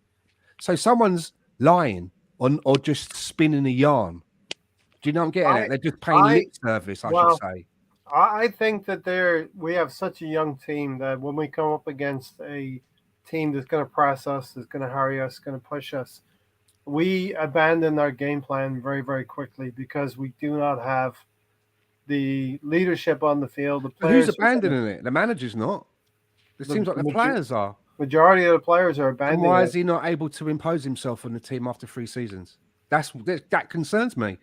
So someone's lying or just spinning a yarn. Do you know what I'm getting at? They're just paying lip service, I should say. I think that we have such a young team that when we come up against a team that's going to press us, that's going to harry us, going to push us, we abandon our game plan very, very quickly because we do not have the leadership on the field. The players Who's abandoning it? The manager's not. It seems like the players are. Majority of the players are abandoning it. Why is he not able to impose himself on the team after 3 seasons? That concerns me.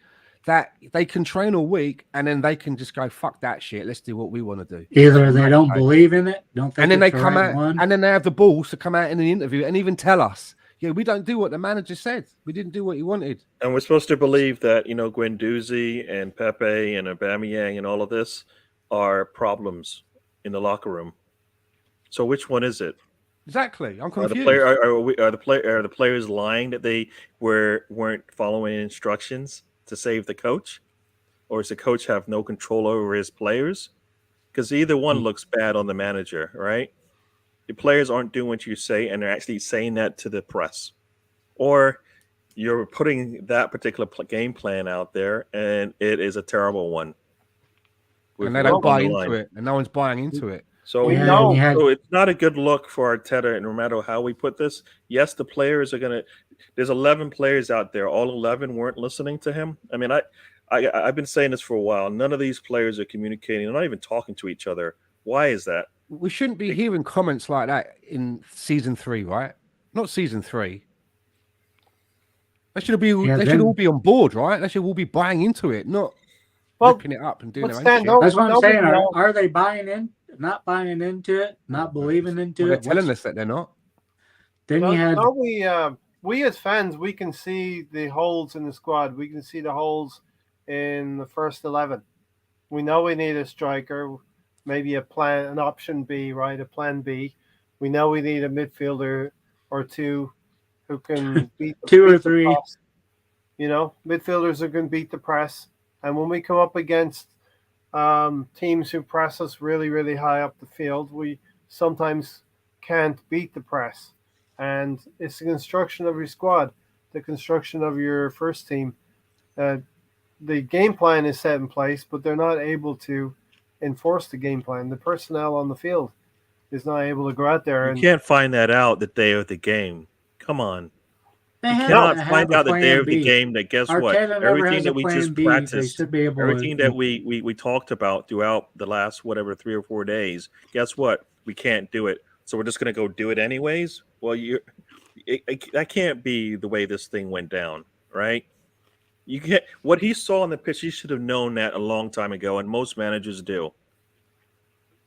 That they can train all week and then they can just go, fuck that shit. Let's do what we want to do. Either they don't believe in it, don't think and then they the come right out one. and then they have the balls to come out in the interview and even tell us, yeah, we don't do what the manager said. We didn't do what he wanted. And we're supposed to believe that, Guendouzi and Pepe and Aubameyang and all of this are problems in the locker room. So which one is it? Exactly. I'm confused. Are the players lying that they weren't following instructions to save the coach? Or does the coach have no control over his players? Because either one looks bad on the manager, right? The players aren't doing what you say, and they're actually saying that to the press. Or you're putting that particular game plan out there, and it is a terrible one. And they don't buy into it, and no one's buying into it. So, so it's not a good look for Arteta, and no matter how we put this, yes, the players are going to – there's 11 players out there. All 11 weren't listening to him. I mean, I've been saying this for a while. None of these players are communicating. They're not even talking to each other. Why is that? We shouldn't be hearing comments like that in season 3, right? Not season 3. They should all be on board, right? They should all be buying into it, not ripping it up and doing their own shit. That's what I'm saying. Are they buying in? Not buying into it? Not believing into it? They're telling us that they're not. Then we as fans, we can see the holes in the squad. We can see the holes in the first 11. We know we need a striker. Maybe an option B, right? A plan B. We know we need a midfielder or two who can beat the 2 or 3. Press. Midfielders who can beat the press. And when we come up against teams who press us really, really high up the field, we sometimes can't beat the press. And it's the construction of your squad, the construction of your first team. The game plan is set in place, but they're not able to enforce the game plan. The personnel on the field is not able to go out there. You can't find that out the day of the game. Come on. You cannot find out the day of the game that, guess what? Everything that we just practiced, everything that we talked about throughout the last, 3 or 4 days, guess what? We can't do it. So we're just going to go do it anyways? Well, that can't be the way this thing went down, right? What he saw on the pitch, he should have known that a long time ago, and most managers do.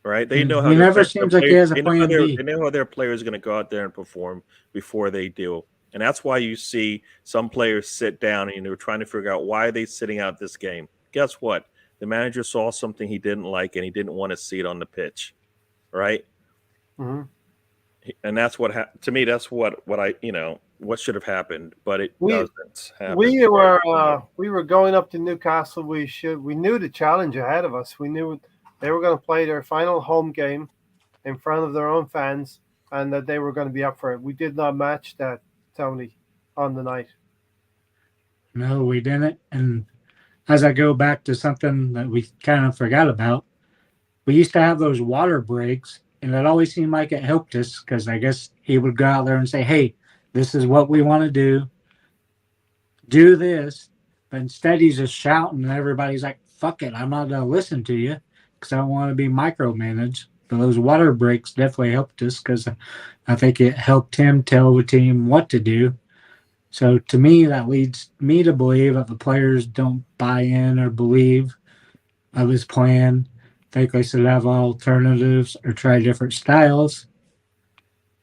Right? They know how. He never seems like he has a plan B. They know how their players are going to go out there and perform before they do, and that's why you see some players sit down and they're trying to figure out why are they sitting out this game. Guess what? The manager saw something he didn't like, and he didn't want to see it on the pitch, right? Mm-hmm. And that's what to me. That's what I what should have happened, but it doesn't happen. We were going up to Newcastle. We knew the challenge ahead of us. We knew they were going to play their final home game in front of their own fans, and that they were going to be up for it. We did not match that, Tony, on the night. No, we didn't. And as I go back to something that we kind of forgot about, we used to have those water breaks, and it always seemed like it helped us because I guess he would go out there and say, hey, this is what we want to do. Do this. But instead, he's just shouting, and everybody's like, fuck it, I'm not going to listen to you because I don't want to be micromanaged. But those water breaks definitely helped us because I think it helped him tell the team what to do. So to me, that leads me to believe that the players don't buy in or believe of his plan. I think they should have alternatives or try different styles.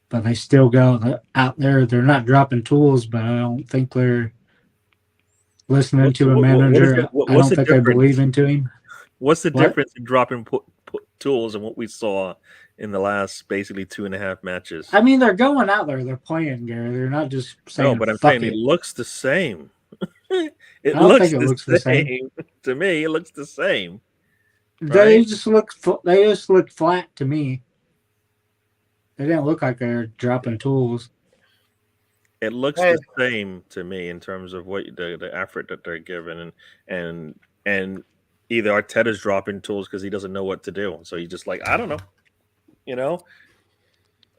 But they still go out there. They're not dropping tools, but I don't think they're listening to a manager. I don't think they believe into him. What's the difference in dropping tools and what we saw in the last basically 2.5 matches? I mean, they're going out there. They're playing, Gary. They're not just saying, no, but I'm saying it looks the same. It I don't looks think it the looks the same. same. To me. It looks the same. They Right? just look flat to me. They didn't look like they're dropping tools. It looks Hey, the same to me in terms of what the effort that they're giving, and either Arteta's dropping tools because he doesn't know what to do, so he's just like, I don't know, you know.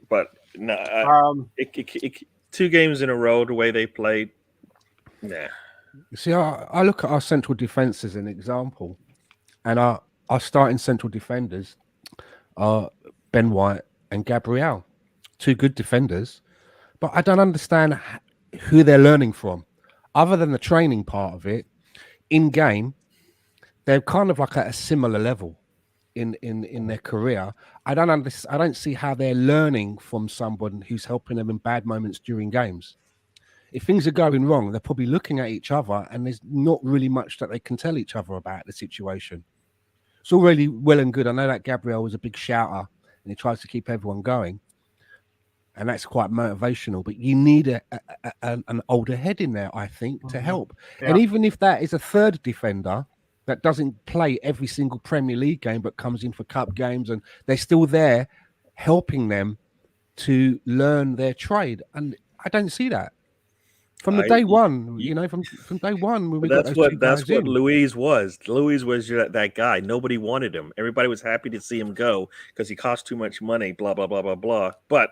But no, it 2 games in a row the way they played, nah. See, I look at our central defence as an example, and our starting central defenders are Ben White and Gabriel, two good defenders, but I don't understand who they're learning from, other than the training part of it. In game, they're kind of like at a similar level in their career. I don't see how they're learning from someone who's helping them in bad moments during games. If things are going wrong, they're probably looking at each other, and there's not really much that they can tell each other about the situation. It's all really well and good. I know that Gabriel was a big shouter and he tries to keep everyone going, and that's quite motivational. But you need an older head in there, I think, to help. Yeah. And even if that is a third defender that doesn't play every single Premier League game but comes in for cup games, and they're still there helping them to learn their trade, and I don't see that. From the I day one, you- from day one when we got that's those two that's guys what in. Louise was. Louise was that guy. Nobody wanted him. Everybody was happy to see him go because he cost too much money. Blah blah blah blah blah. But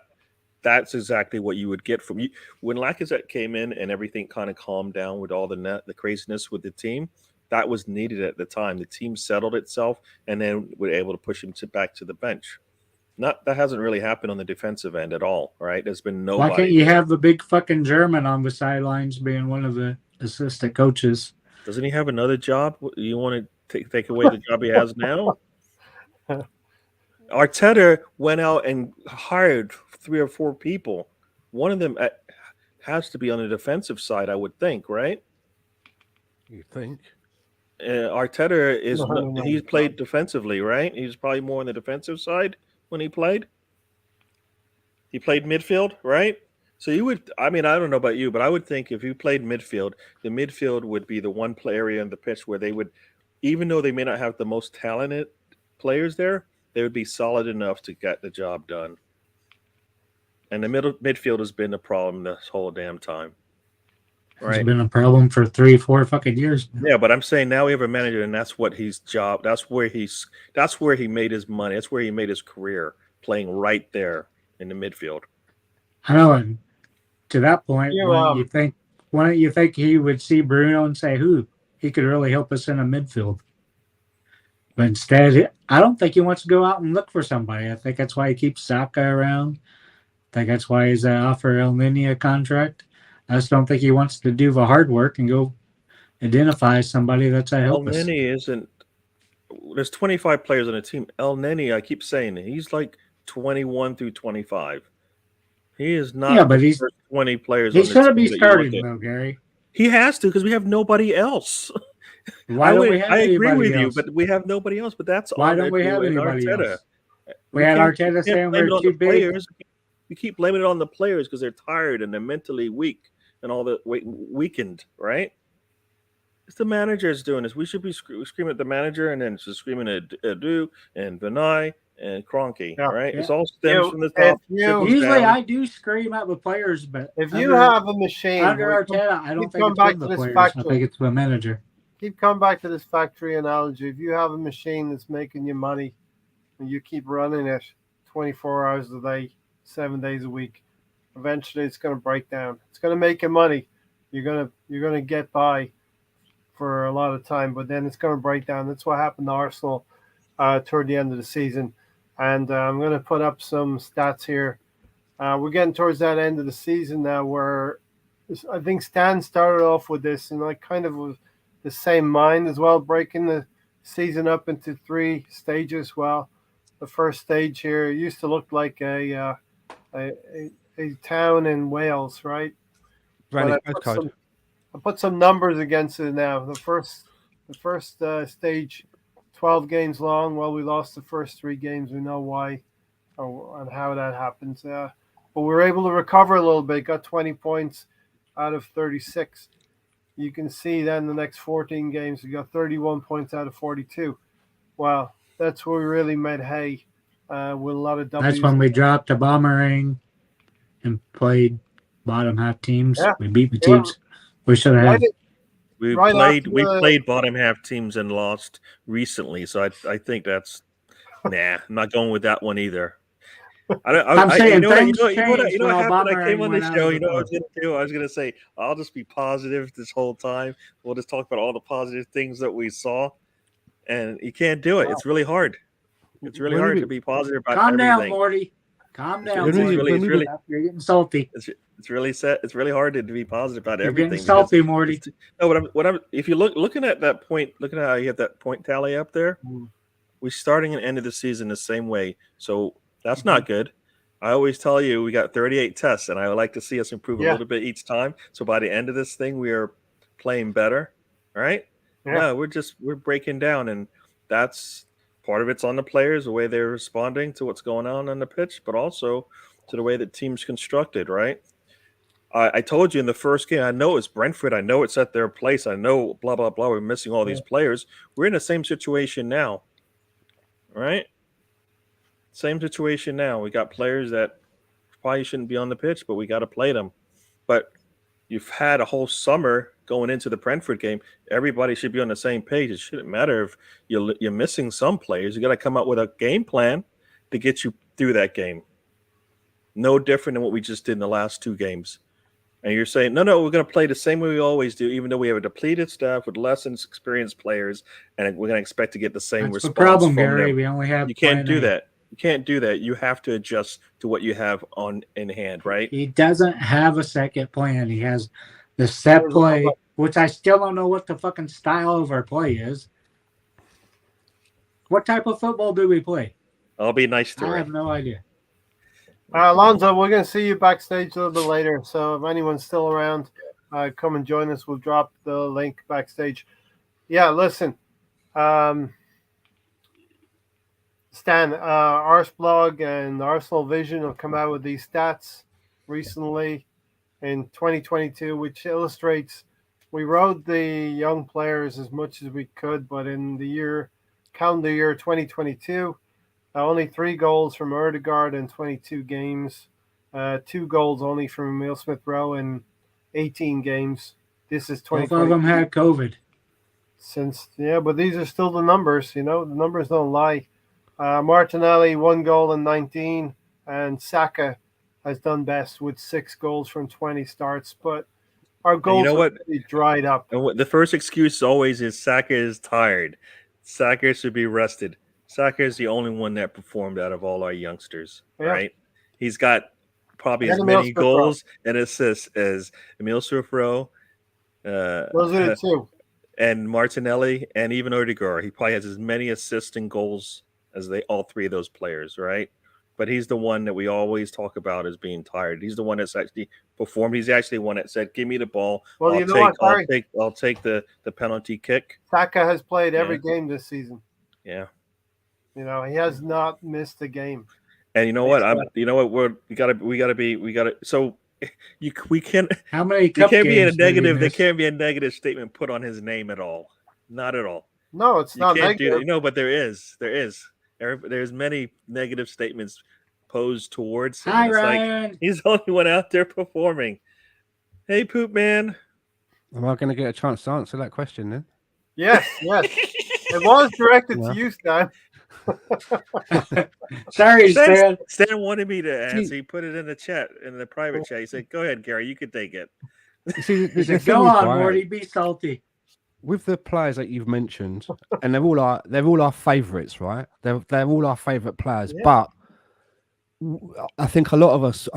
that's exactly what you would get from you when Lacazette came in and everything kind of calmed down with all the craziness with the team. That was needed at the time. The team settled itself, and then were able to push him back to the bench. Not that hasn't really happened on the defensive end at all. Right? There's been Why can't nobody you there. have the big fucking German on the sidelines being one of the assistant coaches? Doesn't he have another job? You want to take away the job he has now? Arteta went out and hired 3 or 4 people. One of them has to be on the defensive side, I would think, right? You think? Arteta is No. he played defensively, right? He's probably more on the defensive side when he played. He played midfield, right? So you would, I mean, I don't know about you, but I would think if you played midfield, the midfield would be the one area in the pitch where they would, even though they may not have the most talented players there, they would be solid enough to get the job done. And the midfield has been the problem this whole damn time. It's Right. been a problem for 3-4 fucking years now. Yeah, but I'm saying now we have a manager, and that's what his job. That's where he made his money. That's where he made his career, playing right there in the midfield. I know, and to that point, You, why don't you think he would see Bruno and say, he could really help us in a midfield? But instead, I don't think he wants to go out and look for somebody. I think that's why he keeps Saka around. I think that's why he's offer El Nini a contract. I just don't think he wants to do the hard work and go identify somebody that's a El help us. Neni isn't. There's 25 players on the team. El Neni, I keep saying he's like 21 through 25. He is not. Yeah, but the he's first 20 players. he on the shouldn't team be that you starting look at. though, Gary. He has to because we have nobody else. Why don't we have I agree anybody with you, else? but we have nobody else. But that's Why on don't we have anybody Arteta. else? We had can't- Arteta can't saying blame we're it on too the big. players. We keep blaming it on the players because they're tired and they're mentally weak and all the weakened, right? It's the manager's doing this. We should be screaming at the manager and then just screaming at Edu and Vinay and Kroenke, Yeah. right? Yeah. It's all stems You- from the if top. you- trickles Usually, down. I do scream at the players, but if you have a machine, under we Arteta, I don't keep think coming it's back been to the this players. I factory. think it's the manager. Keep coming back to this factory analogy. If you have a machine that's making you money and you keep running it 24 hours a day, 7 days a week, eventually it's going to break down. It's going to make you money. You're going to get by for a lot of time, but then it's going to break down. That's what happened to Arsenal toward the end of the season. And I'm going to put up some stats here. We're getting towards that end of the season now where I think Stan started off with this, and I kind of was the same mind as well, breaking the season up into 3 stages. Well, the first stage here used to look like a town in Wales, right? Granite But postcode. I put some numbers against it now. The first stage, 12 games long. Well, we lost the first 3 games. We know why and how that happens. But we were able to recover a little bit. Got 20 points out of 36. you can see then the next 14 games, we got 31 points out of 42. Wow, that's where we really made hay with a lot of W's. That's when we dropped the boomerang and played bottom half teams. Yeah. We beat the teams we should have had. We Right played after we the- played bottom half teams and lost recently, so I think that's I'm not going with that one either. I'm saying you know what things changed what when happened? I Obama came on the went out show. of You the know what I was door. gonna do? I was gonna say I'll just be positive this whole time. We'll just talk about all the positive things that we saw, and you can't do it. It's really hard. It's really When hard we- to be positive about Calm down, everything. Morty. Calm down, It's Morty. really, it's really, You're getting salty. it's really set. It's really hard to be positive about You're everything. getting salty, because Morty. it's- No, what I'm. If you looking at that point, looking at how you have that point tally up there, we're starting and ending the season the same way. So that's not good. I always tell you we got 38 tests, and I would like to see us improve a little bit each time. So by the end of this thing, we are playing better. All right? Yeah. No, we're breaking down, and that's part of it's on the players, the way they're responding to what's going on the pitch, but also to the way that team's constructed. Right? I told you in the first game, I know it's Brentford. I know it's at their place. I know blah, blah, blah. We're missing all these players. We're in the same situation now. Right? Same situation now. We got players that probably shouldn't be on the pitch, but we got to play them. But you've had a whole summer going into the Brentford game. Everybody should be on the same page. It shouldn't matter if you're missing some players. You got to come up with a game plan to get you through that game. No different than what we just did in the last two games. And you're saying, no, we're going to play the same way we always do, even though we have a depleted staff with less experienced players, and we're going to expect to get the same That's the response problem, from Gary. them. We only have You can't plan do A. that. You can't do that. You have to adjust to what you have in hand, right? He doesn't have a second plan. He has the set play, which I still don't know what the fucking style of our play is. What type of football do we play? I'll be nice to I her. have no idea. Alonso, we're going to see you backstage a little bit later. So if anyone's still around, come and join us. We'll drop the link backstage. Yeah, listen. Stan, Arseblog and Arsenal Vision have come out with these stats recently in 2022, which illustrates we rode the young players as much as we could, but in the calendar year 2022, only 3 goals from Odegaard in 22 games, 2 goals only from Emile Smith-Rowe in 18 games. This is 2022. Both of them had COVID. But these are still the numbers. The numbers don't lie. Martinelli 1 goal in 19, and Saka has done best with 6 goals from 20 starts. But our goals are really dried up. And the first excuse always is Saka is tired. Saka should be rested. Saka is the only one that performed out of all our youngsters, right? He's got probably as many goals and assists as Emile Smith-Rowe. Those are the 2. And Martinelli and even Odegaard. He probably has as many assists and goals as all 3 of those players, right? But he's the one that we always talk about as being tired. He's the one that's actually performed. He's actually the one that said, "Give me the ball. Well, I'll take the penalty kick." Saka has played every game this season. Yeah. He has not missed a game. And you know what? We gotta. So we can't. How many? You can't be a negative. There can't be a negative statement put on his name at all. Not at all. No, it's not negative. But there is. There's many negative statements posed towards him. Hi, Ryan. Like he's the only one out there performing. Hey, Poop Man. Am I going to get a chance to answer that question then? Yes. It was directed to you, Stan. Sorry, Stan. Stan wanted me to answer. He put it in the chat, in the private chat. He said, "Go ahead, Gary. You can take it." See, Go on, Morty. Be salty. With the players that you've mentioned, and they're all our favourites, right? They're all our favourite players, but I think a lot of us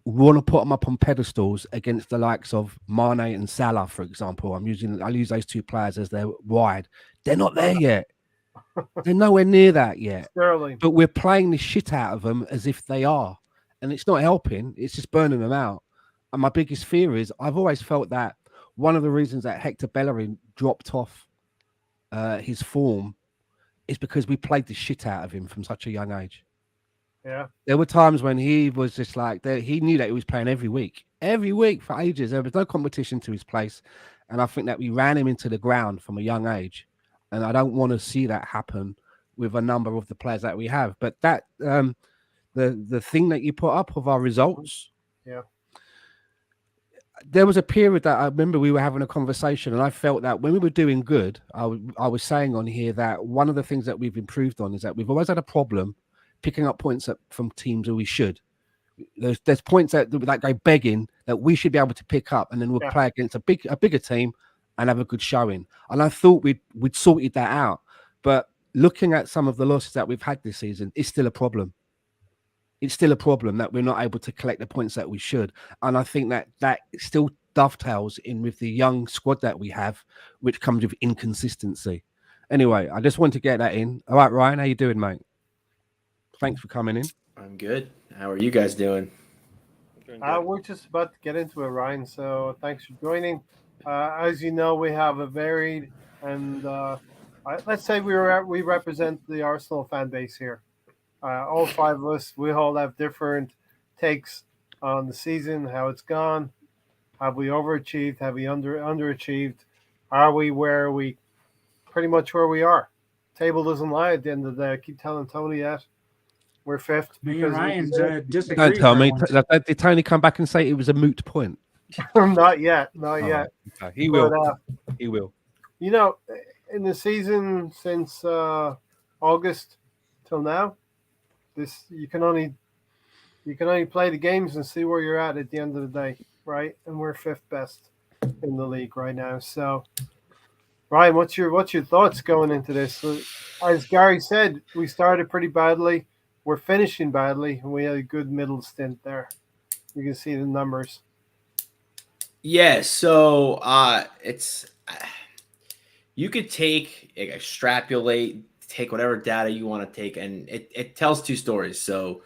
want to put them up on pedestals against the likes of Mane and Salah, for example. I'll use those 2 players as they're wide. They're not there yet. They're nowhere near that yet. Sterling. But we're playing the shit out of them as if they are, and it's not helping. It's just burning them out. And my biggest fear is I've always felt that one of the reasons that Hector Bellerin dropped off his form is because we played the shit out of him from such a young age. Yeah. There were times when he was just like, he knew that he was playing every week for ages. There was no competition to his place. and I think that we ran him into the ground from a young age, and I don't want to see that happen with a number of the players that we have. But that the thing that you put up of our results, Yeah. there was a period that I remember we were having a conversation, and I felt that when we were doing good, I was saying on here that one of the things that we've improved on is that we've always had a problem picking up points from teams where we should. There's points that go begging that we should be able to pick up, and then we'll play against a bigger team and have a good showing. And I thought we'd sorted that out, but looking at some of the losses that we've had this season, it's still a problem. It's still a problem that we're not able to collect the points that we should. And I think that still dovetails in with the young squad that we have, which comes with inconsistency. Anyway, I just want to get that in. All right, Ryan, how you doing, mate? Thanks for coming in. I'm good. How are you guys doing? We're just about to get into it, Ryan. So thanks for joining. As you know, we have a varied and let's say we represent the Arsenal fan base here. All five of us, we all have different takes on the season, how it's gone. Have we overachieved? Have we underachieved? Are we where we pretty much where we are? Table doesn't lie at the end of the day. I keep telling Tony that we're fifth. Me and Ryan's disagree. Don't tell me. Did Tony come back and say it was a moot point? Not yet. Okay. He will. He will. You know, in the season since August till now, you can only play the games and see where you're at the end of the day, right? And we're fifth best in the league right now. So, Ryan, what's your thoughts going into this? As Gary said, we started pretty badly. We're finishing badly, and we had a good middle stint there. You can see the numbers. Yeah, so it's you could extrapolate, take whatever data you want to take, and it tells two stories. So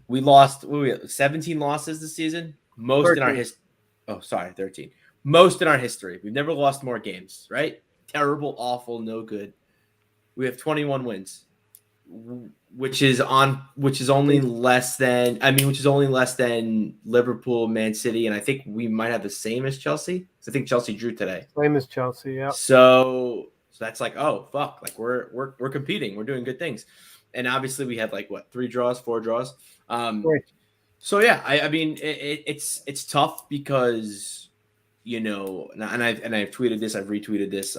we lost 17 losses this season, most 13. In our history. Oh, sorry, 13. Most in our history. We've never lost more games, right? Terrible, awful, no good. We have 21 wins, which is only less than Liverpool, Man City, and I think we might have the same as Chelsea. I think Chelsea drew today. Same as Chelsea, yeah. So that's like, oh fuck, like we're competing, we're doing good things, and obviously we had 4 draws. Right. So yeah, I mean it's tough because and I've tweeted this, I've retweeted this.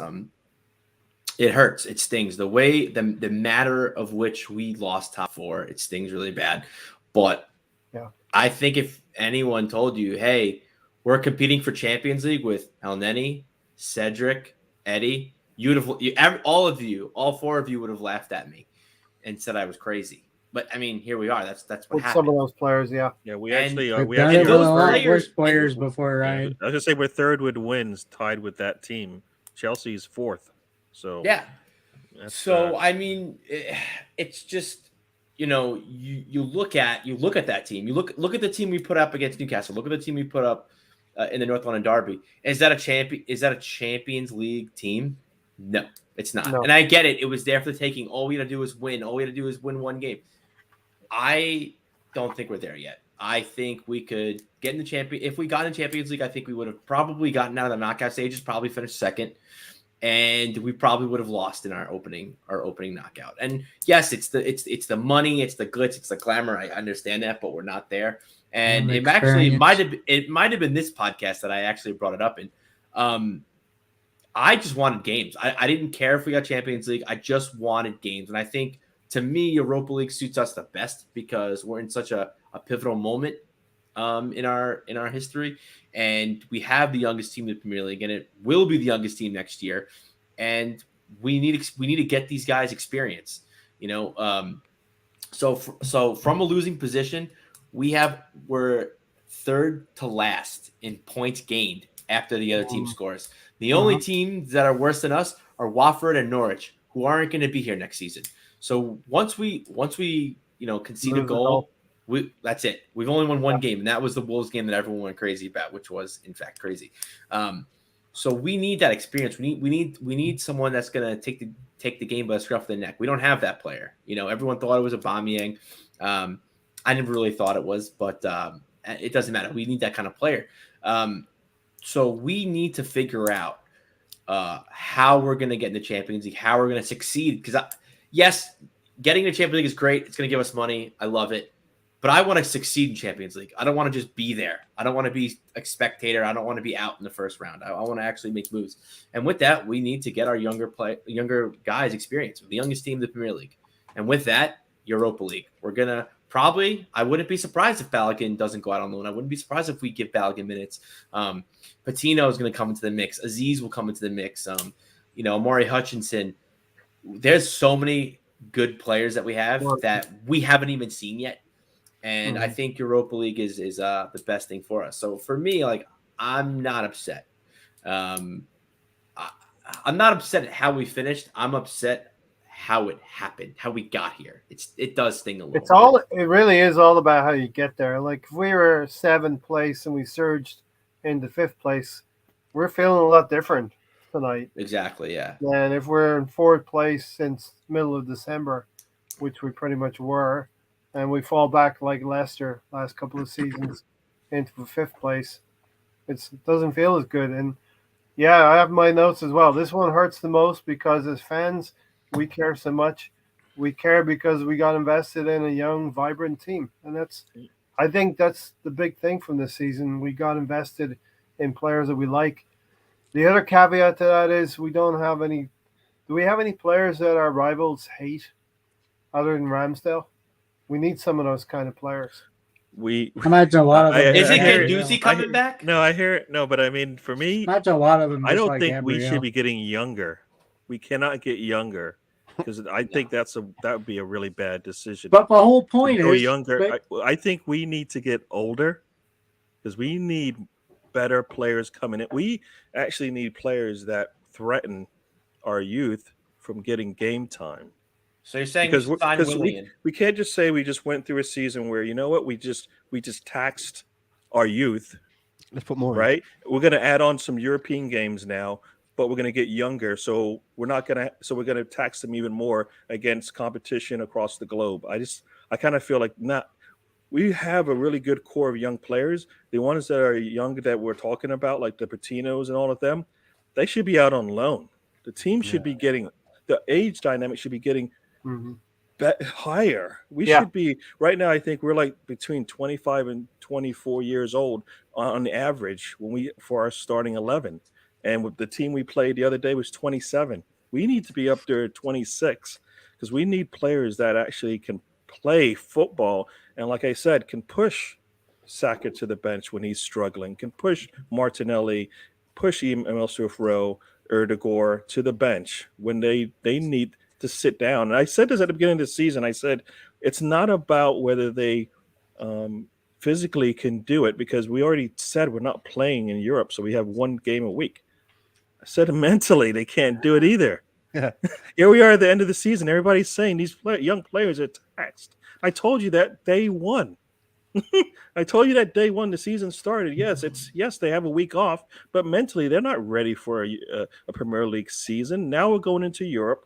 It hurts. It stings. The way the matter of which we lost top 4, it stings really bad. But yeah, I think if anyone told you, hey, we're competing for Champions League with El Neni, Cedric, Eddie, all 4 of you would have laughed at me and said I was crazy. But I mean, here we are. That's what happened. Some of those players, yeah. Yeah, we actually worse players before, Ryan. I was gonna say we're third with wins, tied with that team. Chelsea's 4th. So yeah. I mean, it's just you look at that team. You look at the team we put up against Newcastle. Look at the team we put up in the North London Derby. Is that a Champions League team? No, it's not. No. And I get it. It was there for the taking. All we got to do is win. All we got to do is win one game. I don't think we're there yet. I think we could get in the champion. If we got in Champions League, I think we would have probably gotten out of the knockout stages, probably finished second. And we probably would have lost in our opening knockout. And yes, it's the money, it's the glitz, it's the glamour. I understand that, but we're not there. And it might have been this podcast that I actually brought it up in. I just wanted games. I didn't care if we got Champions League. I just wanted games. And I think to me, Europa League suits us the best because we're in such a pivotal moment in our history, and we have the youngest team in the Premier League, and it will be the youngest team next year. And we need to get these guys experience, So from a losing position, we're third to last in points gained after the other team scores. The only teams that are worse than us are Watford and Norwich, who aren't going to be here next season. So once we concede a goal. That's it. We've only won one game, and that was the Wolves game that everyone went crazy about, which was in fact crazy. So we need that experience. We need someone that's gonna take the game by the scruff of the neck. We don't have that player. Everyone thought it was Aubameyang. I never really thought it was, but it doesn't matter. We need that kind of player. So we need to figure out how we're going to get in the Champions League, how we're going to succeed. Because yes, getting to Champions League is great. It's going to give us money. I love it. But I want to succeed in Champions League. I don't want to just be there. I don't want to be a spectator. I don't want to be out in the first round. I want to actually make moves. And with that, we need to get our younger guys experience. We're the youngest team in the Premier League. And with that, Europa League. We're going to probably, I wouldn't be surprised if Balogun doesn't go out on loan. I wouldn't be surprised if we give Balogun minutes. Patino is going to come into the mix. Aziz will come into the mix. Amari Hutchinson. There's so many good players that we have that we haven't even seen yet. And I think Europa League is the best thing for us. So for me, like, I'm not upset. I'm not upset at how we finished. I'm upset how it happened, how we got here. It does sting a little. It really is all about how you get there. Like if we were 7th place and we surged into 5th place, we're feeling a lot different tonight. Exactly, yeah. And if we're in 4th place since middle of December, which we pretty much were, and we fall back like Leicester last couple of seasons into the 5th place, it doesn't feel as good. And yeah, I have my notes as well. This one hurts the most because as fans, we care so much. We care because we got invested in a young, vibrant team. And I think that's the big thing from this season. We got invested in players that we like. The other caveat to that is we don't have any. Do we have any players that our rivals hate other than Ramsdale? We need some of those kind of players. I imagine a lot of them. Isn't Guendouzi coming back? No, I hear it. No, but I mean, for me, imagine a lot of them. I don't think we should be getting younger. We cannot get younger because I think that would be a really bad decision. But the whole point is younger. I think we need to get older because we need better players coming in. We actually need players that threaten our youth from getting game time. So you're saying we can't just say we just went through a season where, you know what, we just taxed our youth. Let's put more right. We're going to add on some European games now, but we're going to get younger. So we're going to tax them even more against competition across the globe. I kind of feel like we have a really good core of young players. The ones that are young that we're talking about, like the Patinos and all of them, they should be out on loan. The team should be getting the age dynamic should be getting higher. We should be right now. I think we're like between 25 and 24 years old on the average for our starting 11. And with the team we played the other day was 27. We need to be up there at 26 because we need players that actually can play football. And like I said, can push Saka to the bench when he's struggling, can push Martinelli, push Emil Smith-Rowe, Erdegaard to the bench when they need to sit down. And I said this at the beginning of the season. I said, it's not about whether they physically can do it because we already said we're not playing in Europe. So we have one game a week. I said mentally, they can't do it either. Yeah. Here we are at the end of the season. Everybody's saying these young players are taxed. I told you that day one. I told you that day one the season started. Yes, they have a week off, but mentally they're not ready for a Premier League season. Now we're going into Europe.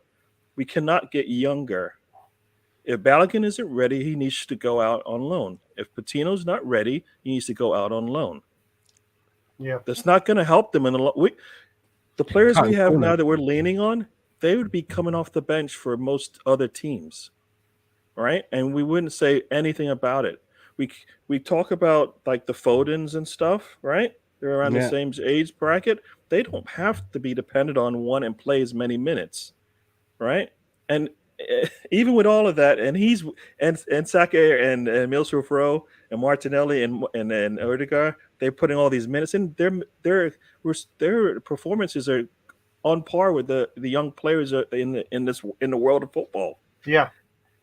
We cannot get younger. If Balogun isn't ready, he needs to go out on loan. If Patino's not ready, he needs to go out on loan. Yeah, that's not going to help them in the players we have now that we're leaning on. They would be coming off the bench for most other teams, right? And we wouldn't say anything about it. We talk about like the Fodens and stuff, right? They're around the same age bracket. They don't have to be dependent on one and play as many minutes, right? And even with all of that, and Saka and Emil Smith-Rowe and Martinelli and Erdegaard, they're putting all these minutes in. Their performances are on par with the young players in the world of football. Yeah,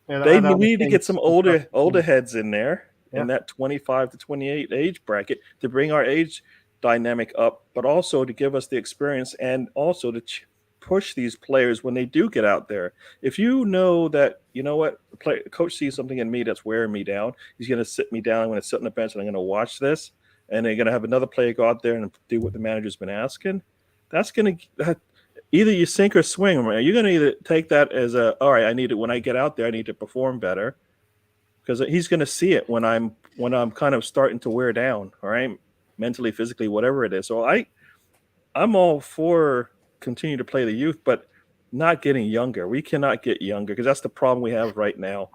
they need to get some older heads in there in that 25 to 28 age bracket to bring our age dynamic up, but also to give us the experience and also to push these players when they do get out there. If you know that, you know what, coach sees something in me that's wearing me down, he's going to sit me down. I'm going to sit on the bench and I'm going to watch this, and they're going to have another player go out there and do what the manager's been asking. That's going to either you sink or swing. Right? You're going to either take that as all right, I need it when I get out there, I need to perform better, because he's going to see it when I'm kind of starting to wear down. All right. mentally, physically, whatever it is. So I'm all for continue to play the youth, but not getting younger. We cannot get younger because that's the problem we have right now.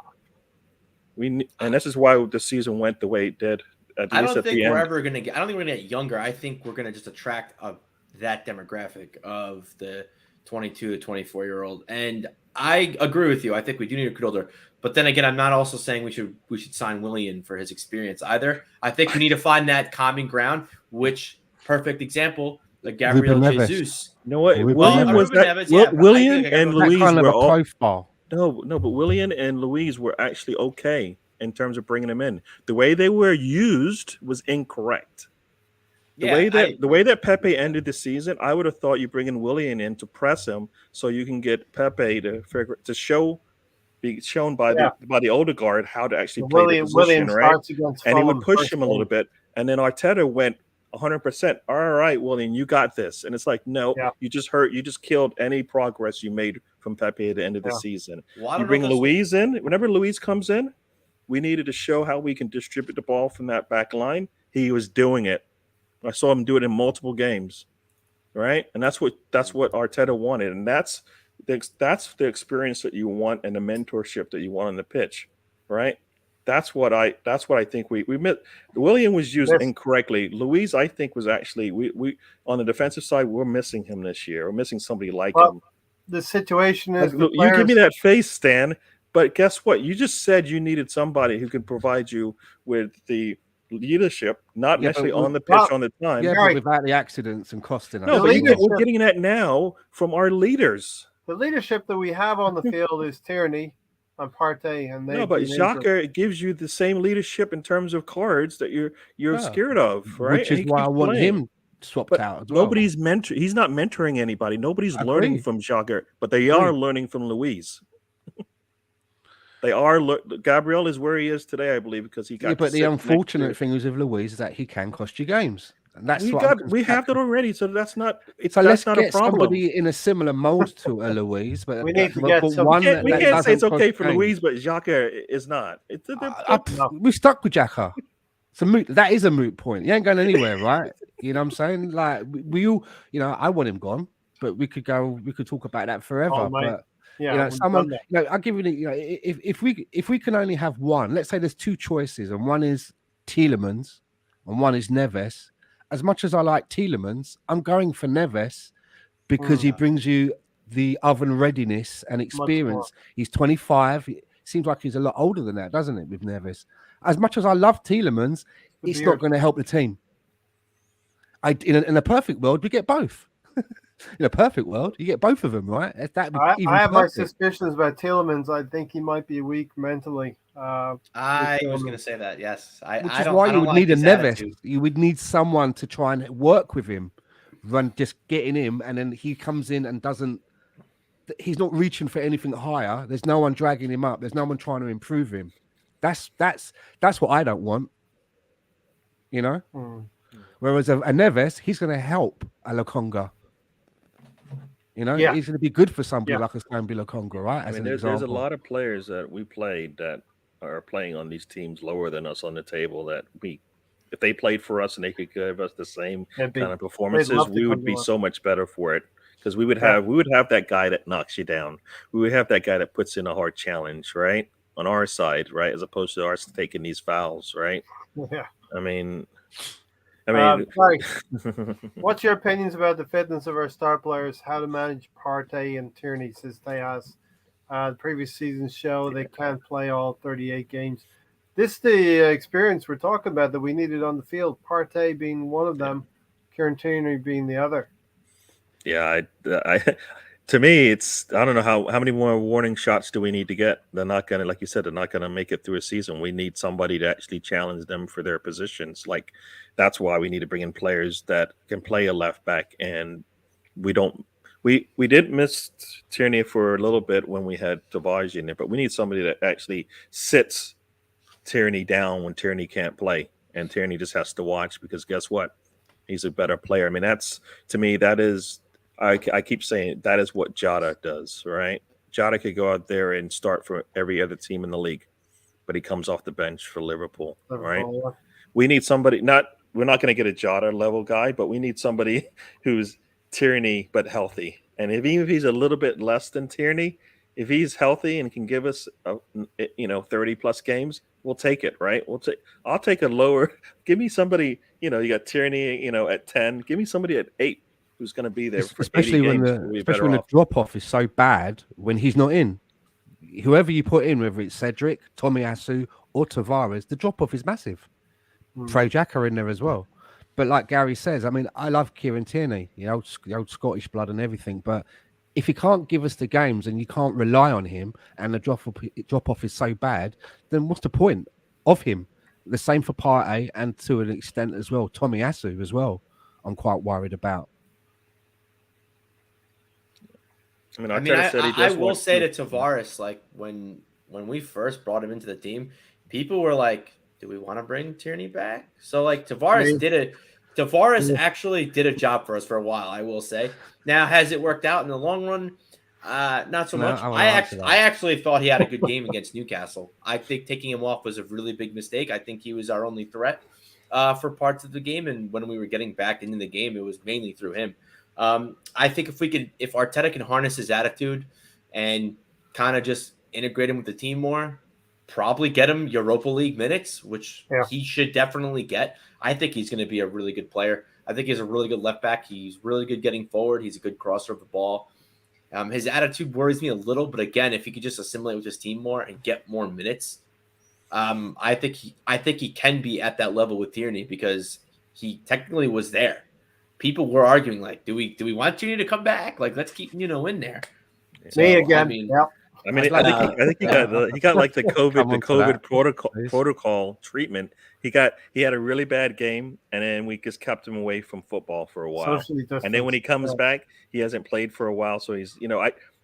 And this is why the season went the way it did. I don't think we're ever going to get. I don't think we're going to get younger. I think we're going to just attract that demographic of the 22 to 24-year-old. And I agree with you. I think we do need to get older. But then again, I'm not also saying we should sign Willian for his experience either. I think we need to find that common ground. Which perfect example, like Gabriel Jesus. You know what? Willian and Louise kind of were a profile. No, but Willian and Louise were actually okay in terms of bringing them in. The way they were used was incorrect. The way that Pepe ended the season, I would have thought you bring in Willian in to press him so you can get Pepe to be shown by the older guard how to actually play the position, right? And he would push him a little bit, and then Arteta went 100%. All right, Willian, you got this. And it's like, no, you just killed any progress you made from Pepe at the end of the season. You bring Louise in. Whenever Louise comes in, we needed to show how we can distribute the ball from that back line. He was doing it. I saw him do it in multiple games, right? And that's what Arteta wanted, and that's the experience that you want and the mentorship that you want on the pitch, right? That's what I think we met. William was used incorrectly. Louise, I think, was actually we on the defensive side. We're missing him this year. We're missing somebody like him. The situation is you give me that face, Stan. But guess what? You just said you needed somebody who could provide you with the leadership, not necessarily on the pitch on the time. Yeah, but without the accidents and costing us. No, but we're getting that now from our leaders. The leadership that we have on the field is Tierney and Partey, and but Xhaka gives you the same leadership in terms of cards that you're scared of, right? Which is why I want him swapped out as well. Nobody's he's not mentoring anybody. Nobody's learning from Xhaka, but they are learning from Louise. They are. Gabriel is where he is today, I believe, because he got. Yeah, but the unfortunate thing is with Louise is that he can cost you games. And that's we have that already, so that's not. Let's get somebody in a similar mold to a Louise. But we need to get one. We can't say it's okay for Louise, but Xhaka is not. We stuck with Xhaka. That is a moot point. He ain't going anywhere, right? You know what I'm saying? Like we all, I want him gone, but we could talk about that forever. But someone, I'll give you, if we can only have one, let's say there's two choices, and one is Tielemans and one is Neves. As much as I like Tielemans, I'm going for Neves because he brings you the oven readiness and experience. He's 25. It seems like he's a lot older than that, doesn't it, with Neves? As much as I love Tielemans, it's not going to help the team. In a perfect world, we get both. In a perfect world, you get both of them, right? I have my suspicions about Tielemans. I think he might be weak mentally. I was going to say that, yes. Which is why you would need a Neves. You would need someone to try and work with him, just getting him, and then he comes in and doesn't. He's not reaching for anything higher. There's no one dragging him up. There's no one trying to improve him. That's what I don't want. Whereas a Neves, he's going to help a Lokonga. He's going to be good for somebody like a Sambi Lokonga, right? There's a lot of players that we played that are playing on these teams lower than us on the table that if they played for us and they could give us the same kind of performances, we would be so much better for it. Because we would have that guy that knocks you down. We would have that guy that puts in a hard challenge, right? On our side, right? As opposed to ours taking these fouls, right? Yeah. What's your opinions about the fitness of our star players? How to manage Partey and Tierney, says Tejas. The previous seasons show they can't play all 38 games. This is the experience we're talking about that we needed on the field. Partey being one of them, Kieran Tierney being the other. Yeah, to me, I don't know how many more warning shots do we need to get. They're not going to, like you said, they're not going to make it through a season. We need somebody to actually challenge them for their positions. Like, that's why we need to bring in players that can play a left back. And we did miss Tierney for a little bit when we had Tavares in there, but we need somebody that actually sits Tierney down when Tierney can't play. And Tierney just has to watch because guess what? He's a better player. To me, that is... I keep saying that is what Jota does, right? Jota could go out there and start for every other team in the league, but he comes off the bench for Liverpool, right? We need somebody. we're not going to get a Jota level guy, but we need somebody who's Tierney but healthy. And even if he's a little bit less than Tierney, if he's healthy and can give us 30 plus games, we'll take it, right? I'll take a lower. Give me somebody, you got Tierney, at 10. Give me somebody at 8 who's going to be there for 80 games. Especially when the drop off is so bad when he's not in. Whoever you put in, whether it's Cedric, Tomiyasu, or Tavares, the drop off is massive. Throw Xhaka in there as well. But like Gary says, I mean, I love Kieran Tierney, the old Scottish blood and everything. But if he can't give us the games and you can't rely on him, and the drop off is so bad, then what's the point of him? The same for Partey, and to an extent as well, Tomiyasu as well. I'm quite worried about. I will say to Tavares, like when we first brought him into the team, people were like, do we want to bring Tierney back? So like Tavares actually did a job for us for a while, I will say. Now, has it worked out in the long run? Not so much. I actually thought he had a good game against Newcastle. I think taking him off was a really big mistake. I think he was our only threat for parts of the game, and when we were getting back into the game, it was mainly through him. I think if Arteta can harness his attitude and kind of just integrate him with the team more, probably get him Europa League minutes, which he should definitely get. I think he's going to be a really good player. I think he's a really good left back. He's really good getting forward. He's a good crosser of the ball. His attitude worries me a little, but again, if he could just assimilate with his team more and get more minutes, I think he can be at that level with Tierney, because he technically was there. People were arguing, like, do we want Tierney to come back? Like, let's keep in there. So, me again. I think he got like the COVID protocol treatment. He had a really bad game, and then we just kept him away from football for a while. And then when he comes back, he hasn't played for a while, so he's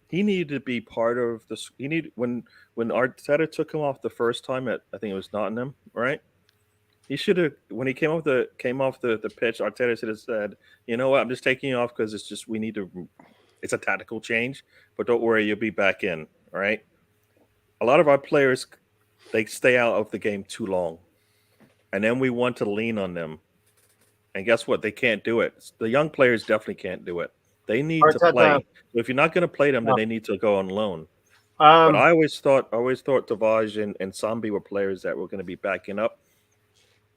he needed to be part of this. When Arteta took him off the first time at, I think it was Nottingham, right? He should have, when he came off the pitch, Arteta should have said, you know what, I'm just taking you off because it's a tactical change, but don't worry, you'll be back in, all right? A lot of our players, they stay out of the game too long, and then we want to lean on them. And guess what? They can't do it. The young players definitely can't do it. They need to play. If you're not going to play them, then they need to go on loan. But I always thought Tavares and Sambi were players that were going to be backing up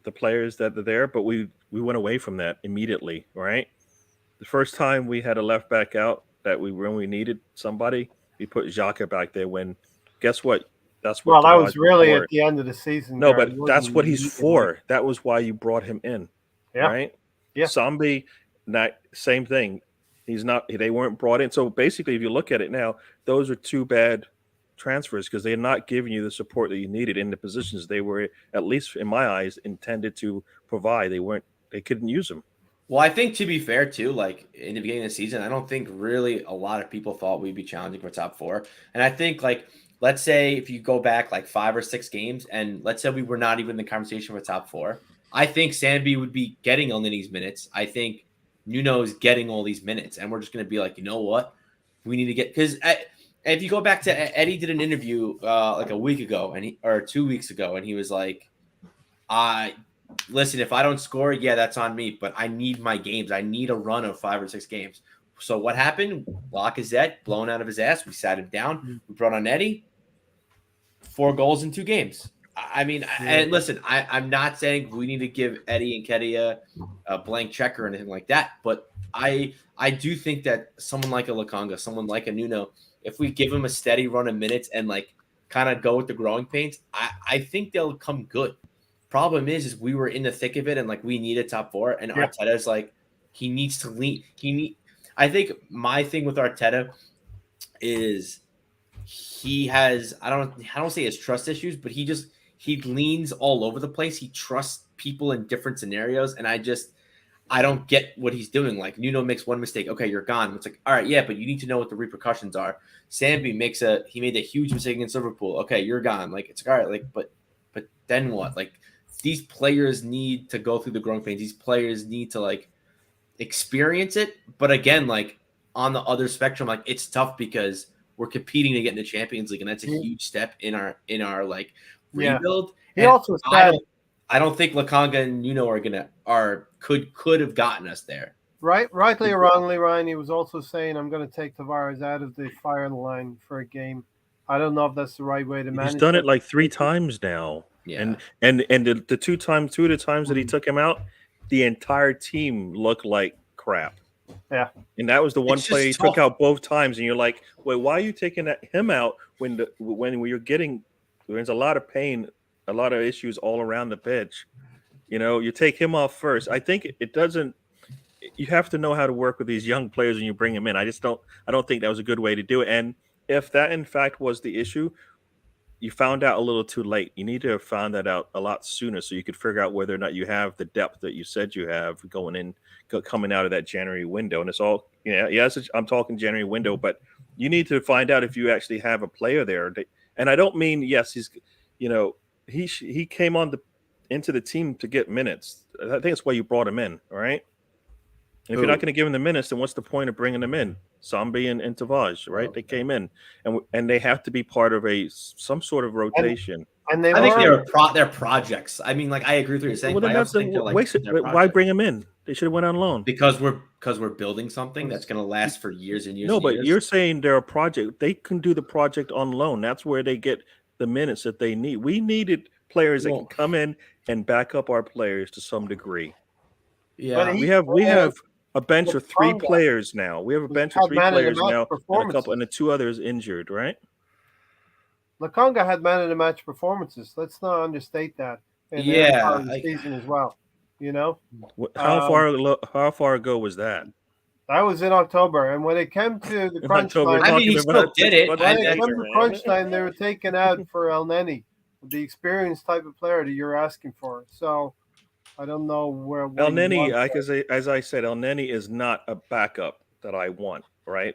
the players that are there, but we went away from that immediately, right? The first time we had a left back out when we needed somebody, we put Xhaka back there. When guess what? That was really at the end of the season. No, but that's what he's for. That was why you brought him in, right? Yeah. Sambi, same thing. They weren't brought in. So basically, if you look at it now, those are two bad transfers because they're not giving you the support that you needed in the positions they were, at least in my eyes, intended to provide. They couldn't use them. Well, I think, to be fair too, like in the beginning of the season, I don't think really a lot of people thought we'd be challenging for top 4. And I think, like, let's say if you go back like 5 or 6 games, and let's say we were not even in the conversation for top 4, I think Sambi would be getting all these minutes. I think Nuno's getting all these minutes, and we're just going to be like, you know what, we need to get, because if you go back to Eddie did an interview like a week ago or 2 weeks ago, and he was like, listen, if I don't score, that's on me, but I need my games. I need a run of 5 or 6 games. So what happened? Lacazette blown out of his ass. We sat him down. We brought on Eddie. 4 goals in 2 games. I mean, and listen, I'm not saying we need to give Eddie and Kedia a blank check or anything like that, but I do think that someone like a Lakanga, someone like a Nuno, if we give him a steady run of minutes and like kind of go with the growing pains, I think they'll come good. Problem is we were in the thick of it, and like we needed top 4, and Arteta's like, he needs to lean. I think my thing with Arteta is he has, I don't say his trust issues, but he leans all over the place. He trusts people in different scenarios, and I don't get what he's doing. Like, Nuno makes one mistake, okay, you're gone. It's like, all right, yeah, but you need to know what the repercussions are. Sambi he made a huge mistake against Liverpool. Okay, you're gone. Like, it's all right, like, but then what? Like, these players need to go through the growing pains. These players need to like experience it. But again, like on the other spectrum, like it's tough because we're competing to get in the Champions League, and that's a huge step in our like rebuild. He also said I don't think Lakanga and could have gotten us there. Rightly or wrongly, Ryan, he was also saying, I'm going to take Tavares out of the firing line for a game. I don't know if that's the right way to manage. He's done it like 3 times now. Yeah. And the two of the times that he took him out, the entire team looked like crap. Yeah. And that was the one It's play he just took tough. out both times, and you're like, wait, why are you taking him out when you're getting there's a lot of pain, a lot of issues all around the pitch. You take him off first. I think it doesn't. You have to know how to work with these young players when you bring them in. I don't think that was a good way to do it. And if that in fact was the issue, you found out a little too late. You need to have found that out a lot sooner so you could figure out whether or not you have the depth that you said you have coming out of that January window. And it's all, yes, I'm talking January window, but you need to find out if you actually have a player there. And I don't mean, yes, he came into the team to get minutes. I think that's why you brought him in, all right? And if you're not going to give him the minutes, then what's the point of bringing them in? Sambi and Tavares, right? They came in, and they have to be part of some sort of rotation. And I think they're projects. I mean, like I agree with what you're saying. Well, But I also think why bring them in? They should have went on loan. Because we're building something that's going to last for years and years. No, and but years. you're saying they're a project. They can do the project on loan. That's where they get the minutes that they need. We needed players that can come in and back up our players to some degree. Yeah, we have a bench of 3 players now. We have a bench of 3 players now, and the 2 others injured, right? Lakanga had man of the match performances. Let's not understate that. In the season as well. How far ago was that? That was in October, and when it came to the crunch time, I mean, he still did it. When it came to crunch time, they were taken out for El Neni, the experienced type of player that you're asking for. So I don't know where El Neni, as I said, El Neni is not a backup that I want, right?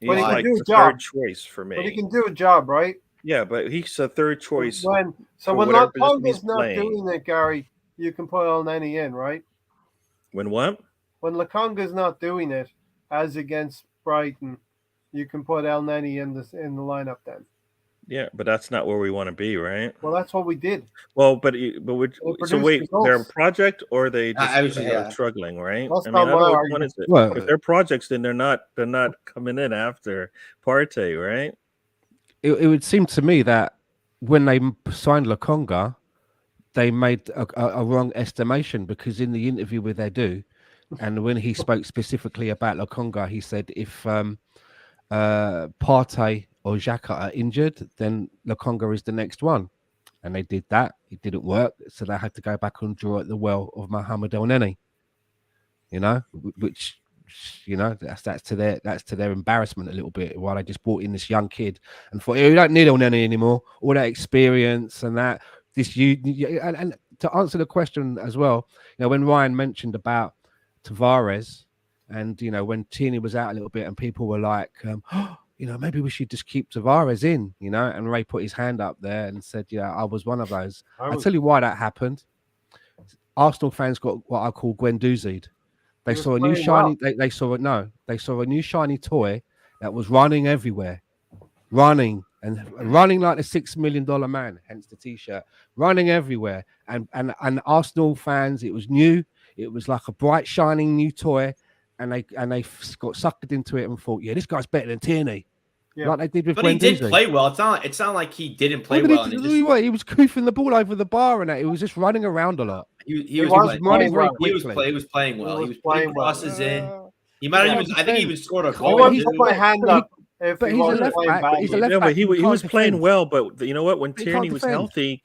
He's like the third choice for me. But he can do a job, right? Yeah, but he's a third choice. When Lakanga's not doing it, Gary, you can put El Neni in, right? When what? When Lakanga's not doing it, as against Brighton, you can put El Neni in the lineup then. Yeah, but that's not where we want to be, right? Well, that's what we did. Well, so wait, results. They're a project or they just struggling, right? That's not my argument. Is it? Well, if they're projects, then they're not coming in after Partey, right? It would seem to me that when they signed Lakanga, they made a wrong estimation, because in the interview with Edu, and when he spoke specifically about Lakanga, he said if Partey or Xhaka are injured, then Lakanga is the next one. And they did that. It didn't work. So they had to go back and draw at the well of Mohamed El Neni. Which that's to their embarrassment a little bit, while they just brought in this young kid and thought, we don't need El Neni anymore. All that experience and that. And to answer the question as well, when Ryan mentioned about Tavares, and when Tierney was out a little bit, and people were like, maybe we should just keep Tavares in, and Ray put his hand up there and said, I was one of those. I'll tell you why that happened. Arsenal fans got what I call Guendouzi'd. They saw a new shiny. They saw a new shiny toy that was running everywhere, running like the $6 million man. Hence the T-shirt, running everywhere. And Arsenal fans, it was new. It was like a bright, shining new toy, and they got suckered into it and thought, this guy's better than Tierney. Yeah. Like they did with But Guendouzi. He did play well. It's not like he didn't play well. He was goofing the ball over the bar and that. He was just running around a lot. He was playing well. He was playing well. He was putting crosses in. He might have even. I think he even scored a goal. I put my hand up. But he's a left back. He's a left back. But he was playing well. But you know what? When Tierney was healthy,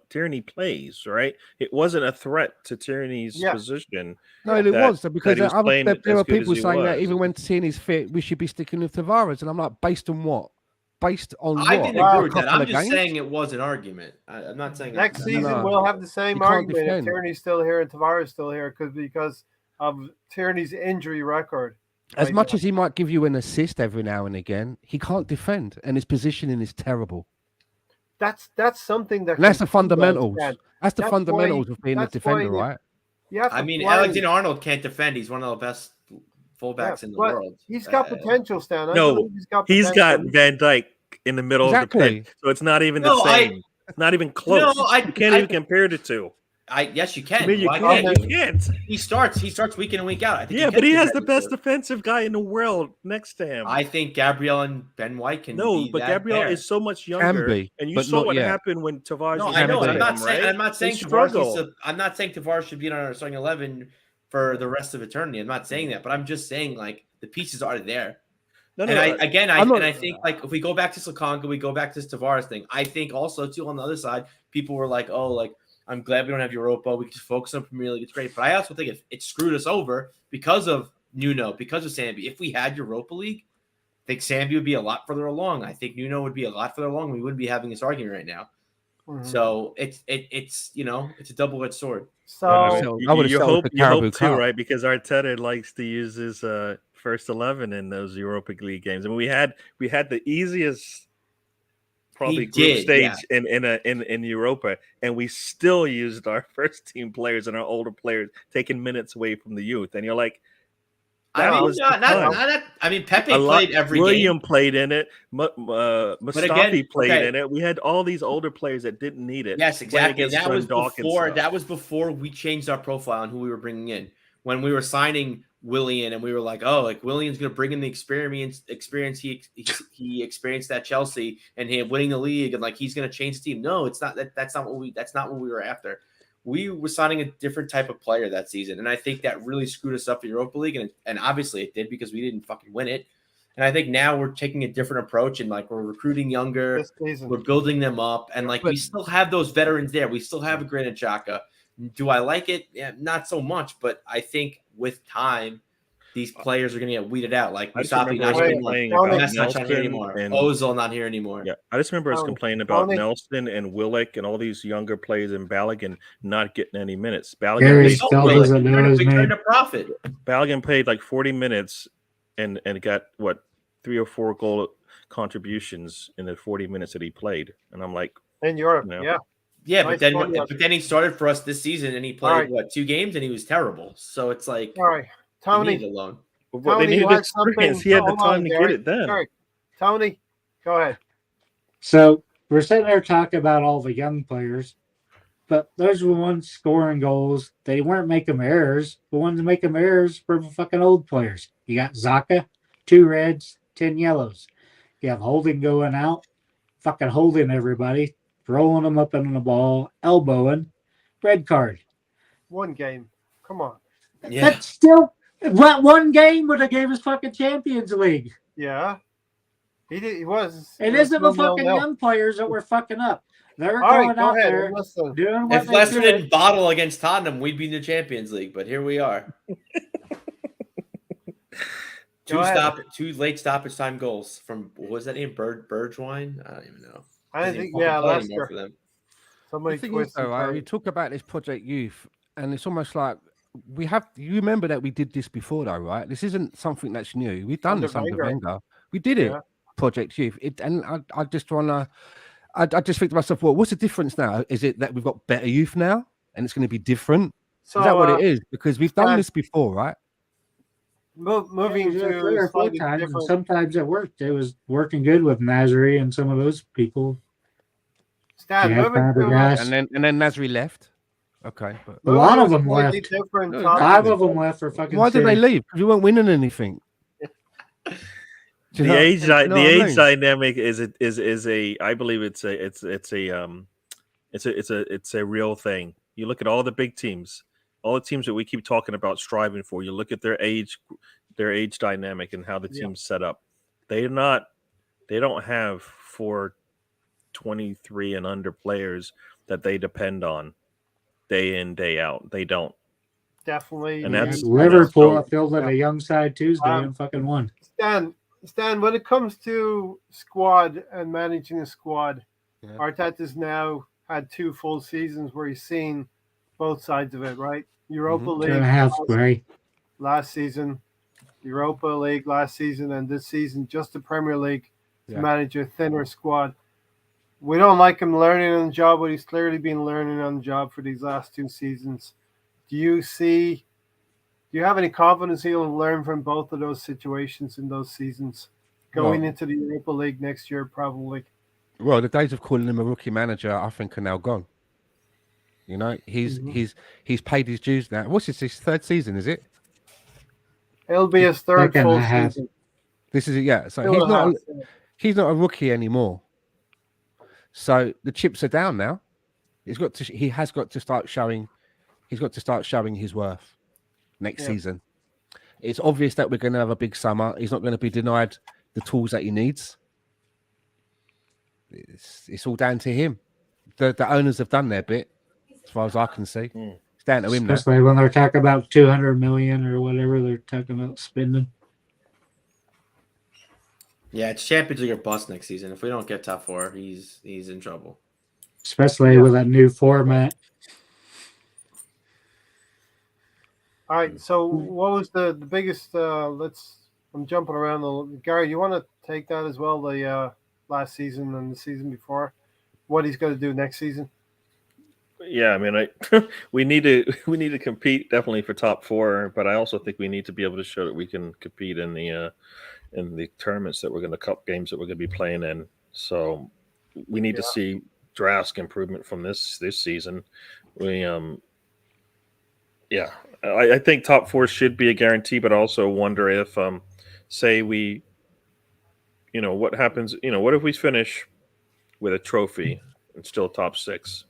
Tierney plays, right? It wasn't a threat to Tierney's position. No, it was, because there were people saying that even when Tierney's fit, we should be sticking with Tavares. And I'm like, based on what? Based on what? I didn't agree with that. I'm just saying it was an argument. I'm not saying next season we'll have the same argument if Tierney's still here and Tavares still here because of Tierney's injury record. As much as he might give you an assist every now and again, he can't defend, and his positioning is terrible. That's something that. And that's the fundamentals. That's the fundamentals of being a defender, right? Yeah. I mean, Alexander-Arnold can't defend. He's one of the best fullbacks in the world. He's got potential, Stan. He's got Van Dijk in the middle of the pitch, so it's not even the same. It's not even close. You can't even compare the two. Yes, you can. To me, you Why can't. can't You can't. He starts week in and week out. I think Yeah, you but can he do has that the this best year. defensive guy in the world next to him. I think Gabriel and Ben White can No, be but that Gabriel pair. is so much younger, be, and you but saw not what yet. happened when Tavares No, was I know. next I'm to not him, saying. right? I'm not saying They Tavares needs struggle. to. I'm not saying Tavares should be on our starting 11 for the rest of eternity. I'm not saying that, but I'm just saying like the pieces are there. No, And no. I think like if we go back to Slokanga, we go back to this Tavares thing. I think also too on the other side, people were like, "Oh, like I'm glad we don't have Europa. We can just focus on Premier League. It's great." But I also think it screwed us over because of Nuno, because of Sambi. If we had Europa League, I think Sambi would be a lot further along. I think Nuno would be a lot further along. We wouldn't be having this argument right now. Mhm. So it's it's a double-edged sword. So I would have you settled hope for you hope Carabao too, Cup. right? Because Arteta likes to use his first 11 in those Europa League games. I mean, we had the easiest probably group stage in Europa, and we still used our first team players and our older players, taking minutes away from the youth. And you're like, I mean, Pepe played every William game. played in it. Mustafi played in it. We had all these older players that didn't need it. Yes, exactly. That was before we changed our profile on who we were bringing in. When we were signing Willian, and we were like, "Oh, like Willian's going to bring in the experience he experienced at Chelsea, and him winning the league, and like he's going to change the team." No, it's not. That's not what we were after. We were signing a different type of player that season, and I think that really screwed us up in Europa League, and obviously it did because we didn't fucking win it. And I think now we're taking a different approach, and like we're recruiting younger, we're building them up, and like we still have those veterans there. We still have a Granit Xhaka. Do I like it? Yeah, not so much, but I think with time, these players are going to get weeded out. Like Mustafi not here anymore. That's not here anymore. Ozil not here anymore. Yeah, I just remember us complaining about Nelson and Willick and all these younger players in Balogun not getting any minutes. We turned a profit. Balogun played like 40 minutes and got 3 or 4 goal contributions in the 40 minutes that he played. And I'm like, in Europe, yeah, but then he started for us this season, and he played 2 games, and he was terrible. So it's like, all right, Tony, alone. Well, they needed experience. He had the time to get it done. Sorry. Tony, go ahead. So we're sitting there talking about all the young players, but those were the ones scoring goals. They weren't making errors. The ones making errors were the fucking old players. You got Xhaka, 2 reds, 10 yellows. You have Holding going out, fucking holding everybody, rolling them up in the ball, elbowing, red card. 1 game. Come on. Yeah. That's still what 1 game would have gave us fucking Champions League. Yeah. He was. It isn't the fucking young players that were fucking up. They're going out there doing what if Leicester didn't bottle against Tottenham, we'd be in the Champions League, but here we are. 2 late stoppage time goals from, what was that name? Bergwijn? I don't even know. I think, Leicester. For them. Somebody you talk about this Project Youth, and it's almost like you remember that we did this before, though, right? This isn't something that's new. We've done this under Wenger. We did it, Project Youth. I just think to myself, well, what's the difference now? Is it that we've got better youth now, and it's going to be different? So, is that what it is? Because we've done this before, right? Moving to slightly different. Sometimes it worked. It was working good with Nasri and some of those people. Stan, and then Nasri left. Okay, but a lot of them left. 5 of them left for fucking. Why did they leave? Because we weren't winning anything. The age dynamic is a I believe it's a real thing. You look at all the big teams, all the teams that we keep talking about striving for. You look at their age dynamic and how the team's set up. They don't have 4 23 and under players that they depend on day in, day out. They don't. Definitely. And that's Liverpool fielded a young side Tuesday and fucking won. Stan, when it comes to squad and managing a squad, Arteta's now had 2 full seasons where he's seen both sides of it, right? Europa League last season, Europa League last season, and this season, just the Premier League to manage a thinner squad. We don't like him learning on the job, but he's clearly been learning on the job for these last 2 seasons. Do you have any confidence he'll learn from both of those situations in those seasons going into the Europa League next year, probably? Well, the days of calling him a rookie manager, I think, are now gone. You know, he's Mhm. he's paid his dues now. What's his third season? Is it? It'll be his third Second and full a half. season. This is yeah. So 2.5. Yeah. he's not a rookie anymore. So the chips are down now. He has got to start showing. He's got to start showing his worth next Yeah. season. It's obvious that we're going to have a big summer. He's not going to be denied the tools that he needs. It's all down to him. The owners have done their bit, as far as I can see. It's down to him now. Especially when they're talking about 200 million or whatever they're talking about spending. Yeah, it's Champions League or bust next season. If we don't get top 4, he's in trouble. Especially with that new format. All right. So, what was the biggest? I'm jumping around a little. Gary, you want to take that as well? The last season and the season before, what he's going to do next season? Yeah, I mean, we need to compete definitely for top 4, but I also think we need to be able to show that we can compete in the tournaments that we're going to cup games that we're going to be playing in. So we need to see drastic improvement from this season. I think top 4 should be a guarantee, but I also wonder if say we, what happens, what if we finish with a trophy and still top 6,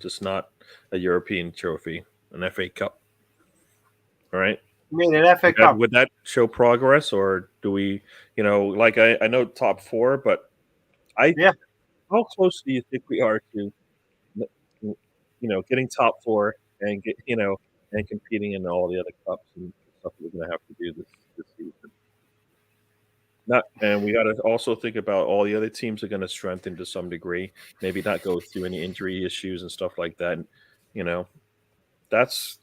just not a European trophy, an FA Cup, all right? I mean, an FA Cup. Would that show progress, or do we, like I know top 4, but how close do you think we are to, getting top 4 and and competing in all the other cups and stuff that we're going to have to do this season? And we got to also think about all the other teams are going to strengthen to some degree, maybe not go through any injury issues and stuff like that. That's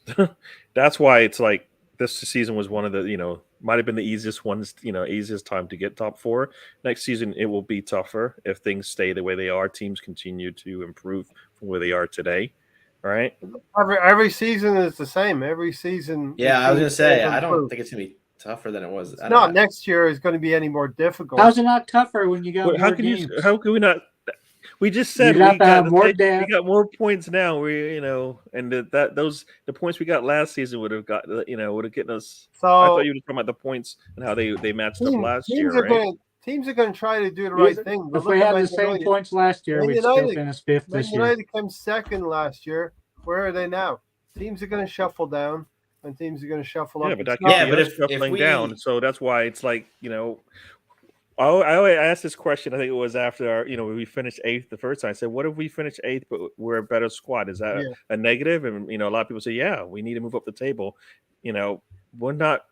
that's why it's like this season was one of the might have been the easiest ones, easiest time to get top 4. Next season it will be tougher if things stay the way they are. Teams continue to improve from where they are today. All right. Every season is the same. Every season. Yeah, I was gonna say I don't think it's gonna be tougher than it was. Not next year is going to be any more difficult. How's it not tougher when you got more games? How can we not? We just said we got more points now. And the points we got last season would have got would have gotten us. So I thought you were talking about the points and how they matched up last year. Right? Teams are going to try to do the right thing. If we had the same points last year, we'd still finish 5th this year. United came 2nd last year. Where are they now? Teams are going to shuffle down, and teams are going to shuffle up. Yeah, but that keeps shuffling down. So that's why it's like I asked this question. I think it was after we finished 8th the first time. I said, "What if we finish 8th, but we're a better squad? Is that a negative?" And a lot of people say, "Yeah, we need to move up the table." We're not.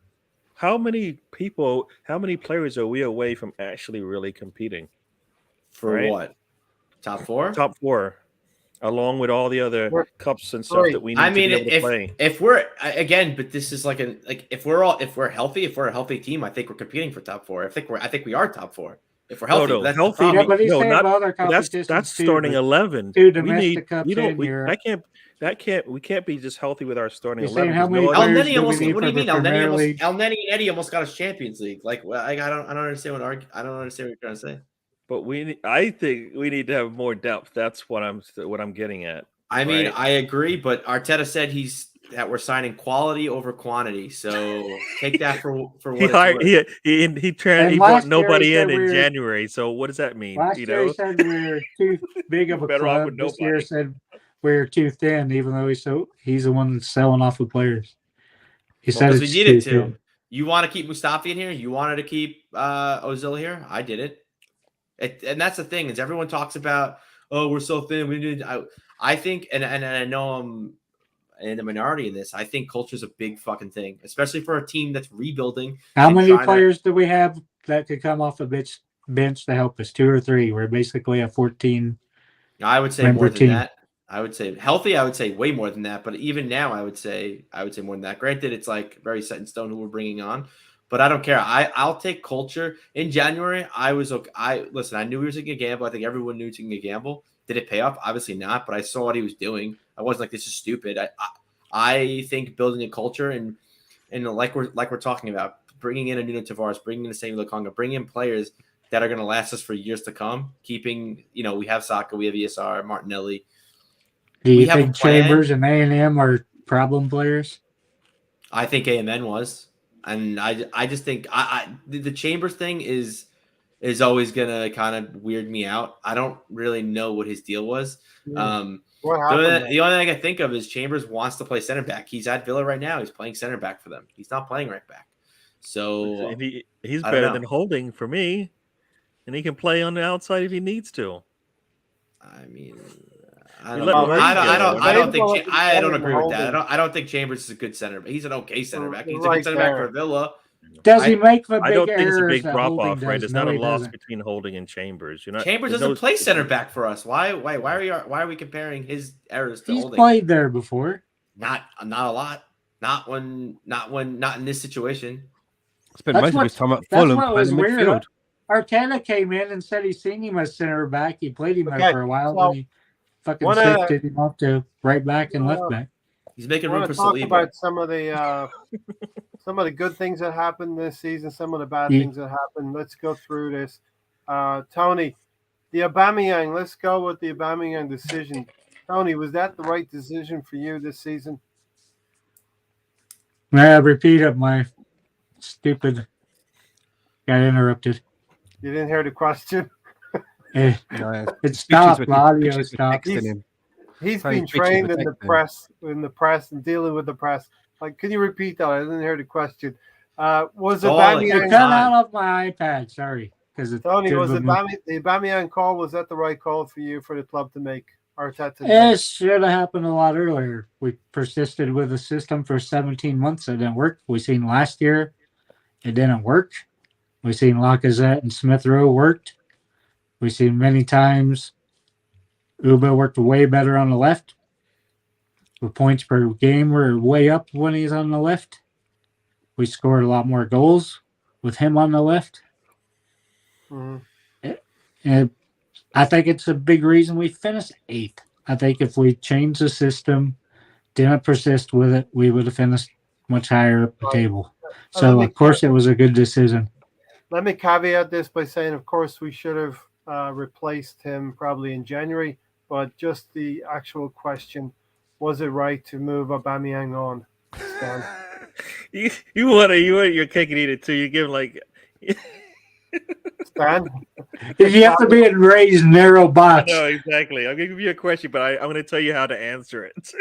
How many players are we away from actually really competing? For what? Top 4? Top 4. Along with all the other cups and stuff that we need to be able to play. If we're but this is if we're healthy, if we're a healthy team, I think we're competing for top 4. I think we are top 4. If we're healthy, that's healthy. the but he's saying other competitions that's starting 11. 2 domestic cups We can't be just healthy with our starting 11. How many what do you mean? El Neni and Eddie almost got a Champions League. I don't understand what you're trying to say. But I think we need to have more depth. That's what I'm getting at. I mean, I agree, but Arteta said that we're signing quality over quantity. So take that for what it's worth. He brought nobody in January. So what does that mean? Last year he said we're too big of a club. This year said we're too thin, even though he's the one that's selling off the players. He said we needed to. You want to keep Mustafi in here? You wanted to keep Ozil here? I did it. And that's the thing is everyone talks about, oh, we're so thin. I think, and I know I'm in the minority in this. I think culture is a big fucking thing, especially for a team that's rebuilding. How many players do we have that could come off the bench to help us? 2 or 3. We're basically a 14. I would say more than that. I would say healthy. I would say way more than that. But even now, I would say more than that. Granted, it's like very set in stone who we're bringing on. But I don't care. I'll take culture. In January, I was okay. Listen, I knew he was taking a gamble. I think everyone knew he was taking a gamble. Did it pay off? Obviously not. But I saw what he was doing. I wasn't like, this is stupid. I think building a culture and like we're talking about, bringing in a Nuno Tavares, bringing in a Sammy Lokonga, bringing in players that are going to last us for years to come. Keeping, we have Saka, we have ESR, Martinelli. Do We you have a think plan. Chambers and A&M are problem players? I think AMN was, and I just think the Chambers thing is always gonna kind of weird me out. I don't really know what his deal was. What happened? The only thing I can think of is Chambers wants to play center back. He's at Villa right now. He's playing center back for them. He's not playing right back. So And he's I don't better know. than Holding for me, and he can play on the outside if he needs to. I mean, You let Murray I don't think Maybe I don't agree with Holding. that. I don't think Chambers is a good center back. He's an okay center back. He's a Right good center back there. for Villa. Does he make the I big don't think it's a errors big that drop Holding off, right? does? It's No, not a he loss doesn't. between Holding and Chambers. You're not Chambers there's doesn't no- play center back for us. Why are we comparing his errors to He's Holding? played there before. Not a lot. Not in this situation. Spent That's most of his time at That's Fulham what was playing weird. midfield. Arteta came in and said he's seen him as center back. He played him there Okay, for a while, so then he fucking wanna- shifted him up to right back and left back. He's making I room want for to talk Saliba. about some of the good things that happened this season, some of the bad Yeah. things that happened. Let's go through this. Tony, the Aubameyang. Let's go with the Aubameyang decision. Tony, was that the right decision for you this season? May I repeat it? My stupid got interrupted. You didn't hear the question. Eh, No, it stopped. bitches The audio were stopped. texting him. He's Tony been bitches trained were in the texting. press and dealing with the press. Like, can you repeat that? I didn't hear the question. Was Oh, It Aubameyang? it's cut time. out of my iPad. Sorry, because it Tony, was did the Aubameyang call? Was that the right call for you for the club to make? Arteta. It should have happened a lot earlier. We persisted with the system for 17 months. It didn't work. We seen last year, it didn't work. We seen Lacazette and Smith Rowe worked. We seen many times Uba worked way better on the left. The points per game were way up when he's on the left. We scored a lot more goals with him on the left. Mhm. And I think it's a big reason we finished 8th. I think if we changed the system, didn't persist with it, we would have finished much higher up the Right. table. let So, me- of course, it was a good decision. Let me caveat this by saying, of course, we should have replaced him probably in January, but just the actual question: was it right to move Aubameyang on? Stan? you want your cake and eat it too. You give like Stan? You have to be in Ray's narrow box. no, exactly. I'm gonna give you a question, but I'm gonna tell you how to answer it.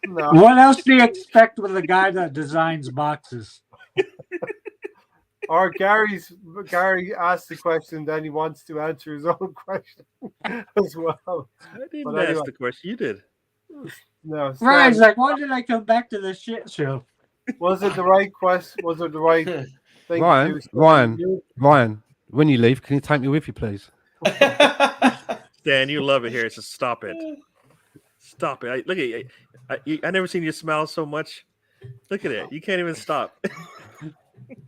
No. What else do you expect with a guy that designs boxes? Or Gary asked the question, then he wants to answer his own question as well. I didn't But ask anyway. the question. You did. No, Stan, Ray's like, why did I come back to this shit show? was it the right question? Was it the right thing Ryan, to do? Ryan. You- Ryan, when you leave, can you take me with you, please? Dan, you love it here, so stop it. Stop it. Look at you. I never seen you smile so much. Look at it. You can't even stop.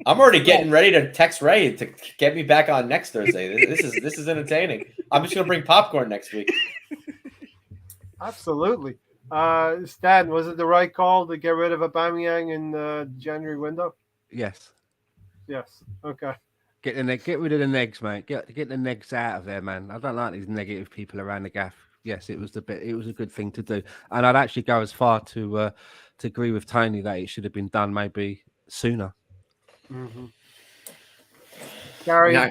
I'm already getting ready to text Ray to get me back on next Thursday. This is entertaining. I'm just gonna bring popcorn next week. Absolutely. Stan, was it the right call to get rid of Aubameyang in the January window? Yes. Yes. Okay. Get rid of the negs, mate. Get the negs out of there, man. I don't like these negative people around the gaff. Yes, it was a good thing to do, and I'd actually go as far to agree with Tony that it should have been done maybe sooner. Mm-hmm. Gary, Yeah.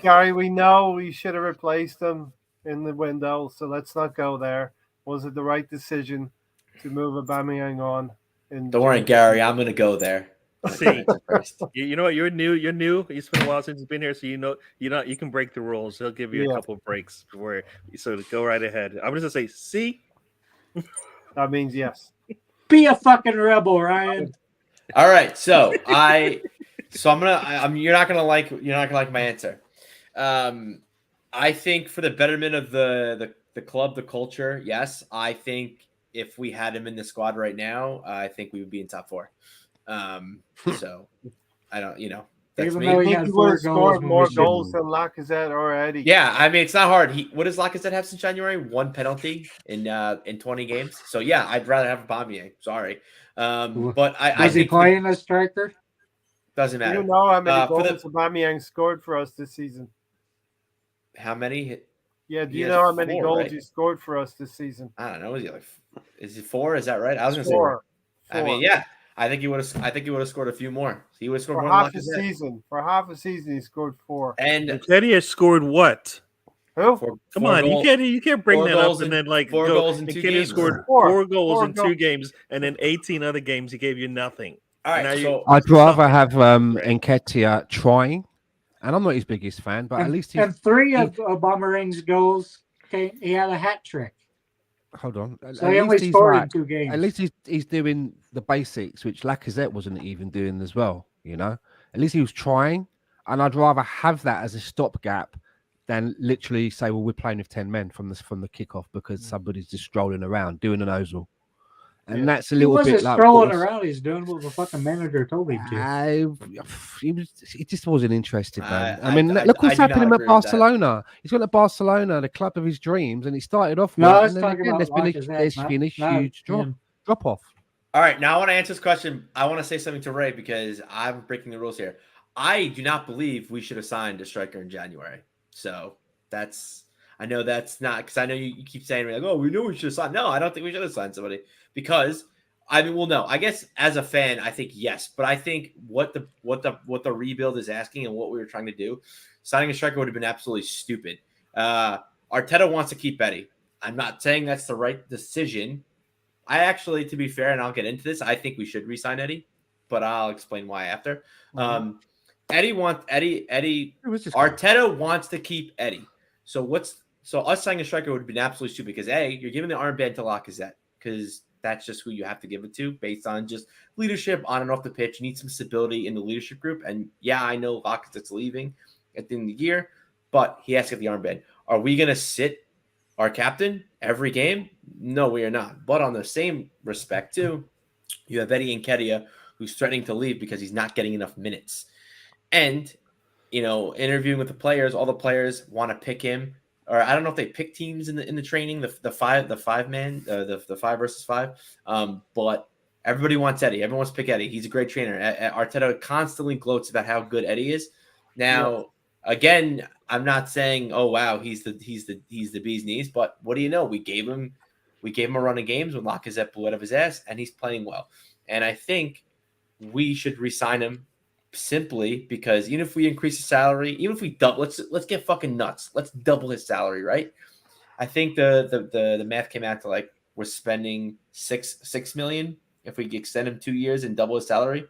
Gary, we know we should have replaced him in the window, so let's not go there. Was it the right decision to move Aubameyang on? Don't worry, Gary. I'm gonna go there. See, you know what? You're new. You spent a while since you've been here, so you can break the rules. He'll give you a couple of breaks before. So go right ahead. I'm just gonna say, see. That means yes. Be a fucking rebel, Ryan. All right, so I'm you're not gonna like my answer. I think for the betterment of the club, the culture, yes. I think if we had him in the squad right now, I think we would be in top 4. So I don't, that's Even me. though I he think had he 4 would have scored goals more when we goals should- than Lacazette or Eddie. Yeah, I mean it's not hard. What does Lacazette have since January? 1 penalty in 20 games. So yeah, I'd rather have Aubameyang. Sorry, but I Was he think playing as striker? doesn't Do matter. you know how many for goals Aubameyang scored for us this season? How many? Yeah, do He you has know how many 4, goals right? he scored for us this season? I don't know. Is he 4? Is that right? I was gonna say. 4. I mean, yeah. I think he would have scored a few more. He would have scored For more half than a Lacazette. season. For half a season, he scored 4. And Nketiah scored what? Who? Come on, you can't bring that up and then like 4 go. goals in 2 Nketiah games. scored 4. 4 goals 4 in 2 goals. games, and then 18 other games he gave you nothing. All And now right, so I'd rather have Nketiah trying, and I'm not his biggest fan, but at least and 3 of Aubameyang's goals he had a hat trick. Hold on. So he only scored in 2 games. At least he's doing the basics, which Lacazette wasn't even doing as well. You know, at least he was trying, and I'd rather have that as a stopgap than literally say, "Well, we're playing with 10 men from the kickoff because somebody's just strolling around doing an ozil," and that's a he little wasn't bit like strolling around. He's doing what the fucking manager told him to. He just wasn't interested, man. I- I mean, I- look I what's do not happening at agree with that. Barcelona. He's got at Barcelona, the club of his dreams, and he started off No, well, let's and then talk again, about there's been a not huge him. drop off. all right, now I want to answer this question. I want to say something to Ray because I'm breaking the rules here. I do not believe we should have signed a striker in January. So I know that's not because I know you keep saying like, oh, we knew we should have signed. No, I don't think we should have signed somebody because I mean, well, no, I guess as a fan, I think yes, but I think what the rebuild is asking and what we were trying to do, signing a striker would have been absolutely stupid. Arteta wants to keep Eddie. I'm not saying that's the right decision. I actually, to be fair, and I'll get into this, I think we should re-sign Eddie, but I'll explain why after. Arteta wants to keep Eddie. So us signing a striker would have been absolutely stupid because you're giving the armband to Lacazette because that's just who you have to give it to based on just leadership on and off the pitch. You need some stability in the leadership group. And yeah, I know Lacazette's leaving at the end of the year, but he has to get the armband. Are we going to sit our captain every game? No, we are not. But on the same respect, too, you have Eddie Nketiah, who's threatening to leave because he's not getting enough minutes. And, interviewing with the players, all the players want to pick him. Or I don't know if they pick teams in the training, the 5 man, the 5 versus 5. But everybody wants Eddie. Everyone wants to pick Eddie. He's a great trainer. Arteta constantly gloats about how good Eddie is. Now, again, I'm not saying, oh wow, he's the bee's knees, but what do you know? We gave him a run of games when Lacazette blew out of his ass, and he's playing well. And I think we should re-sign him simply because even if we increase his salary, even if we double, let's get fucking nuts. Let's double his salary, right? I think the math came out to like we're spending $6 million if we extend him 2 years and double his salary.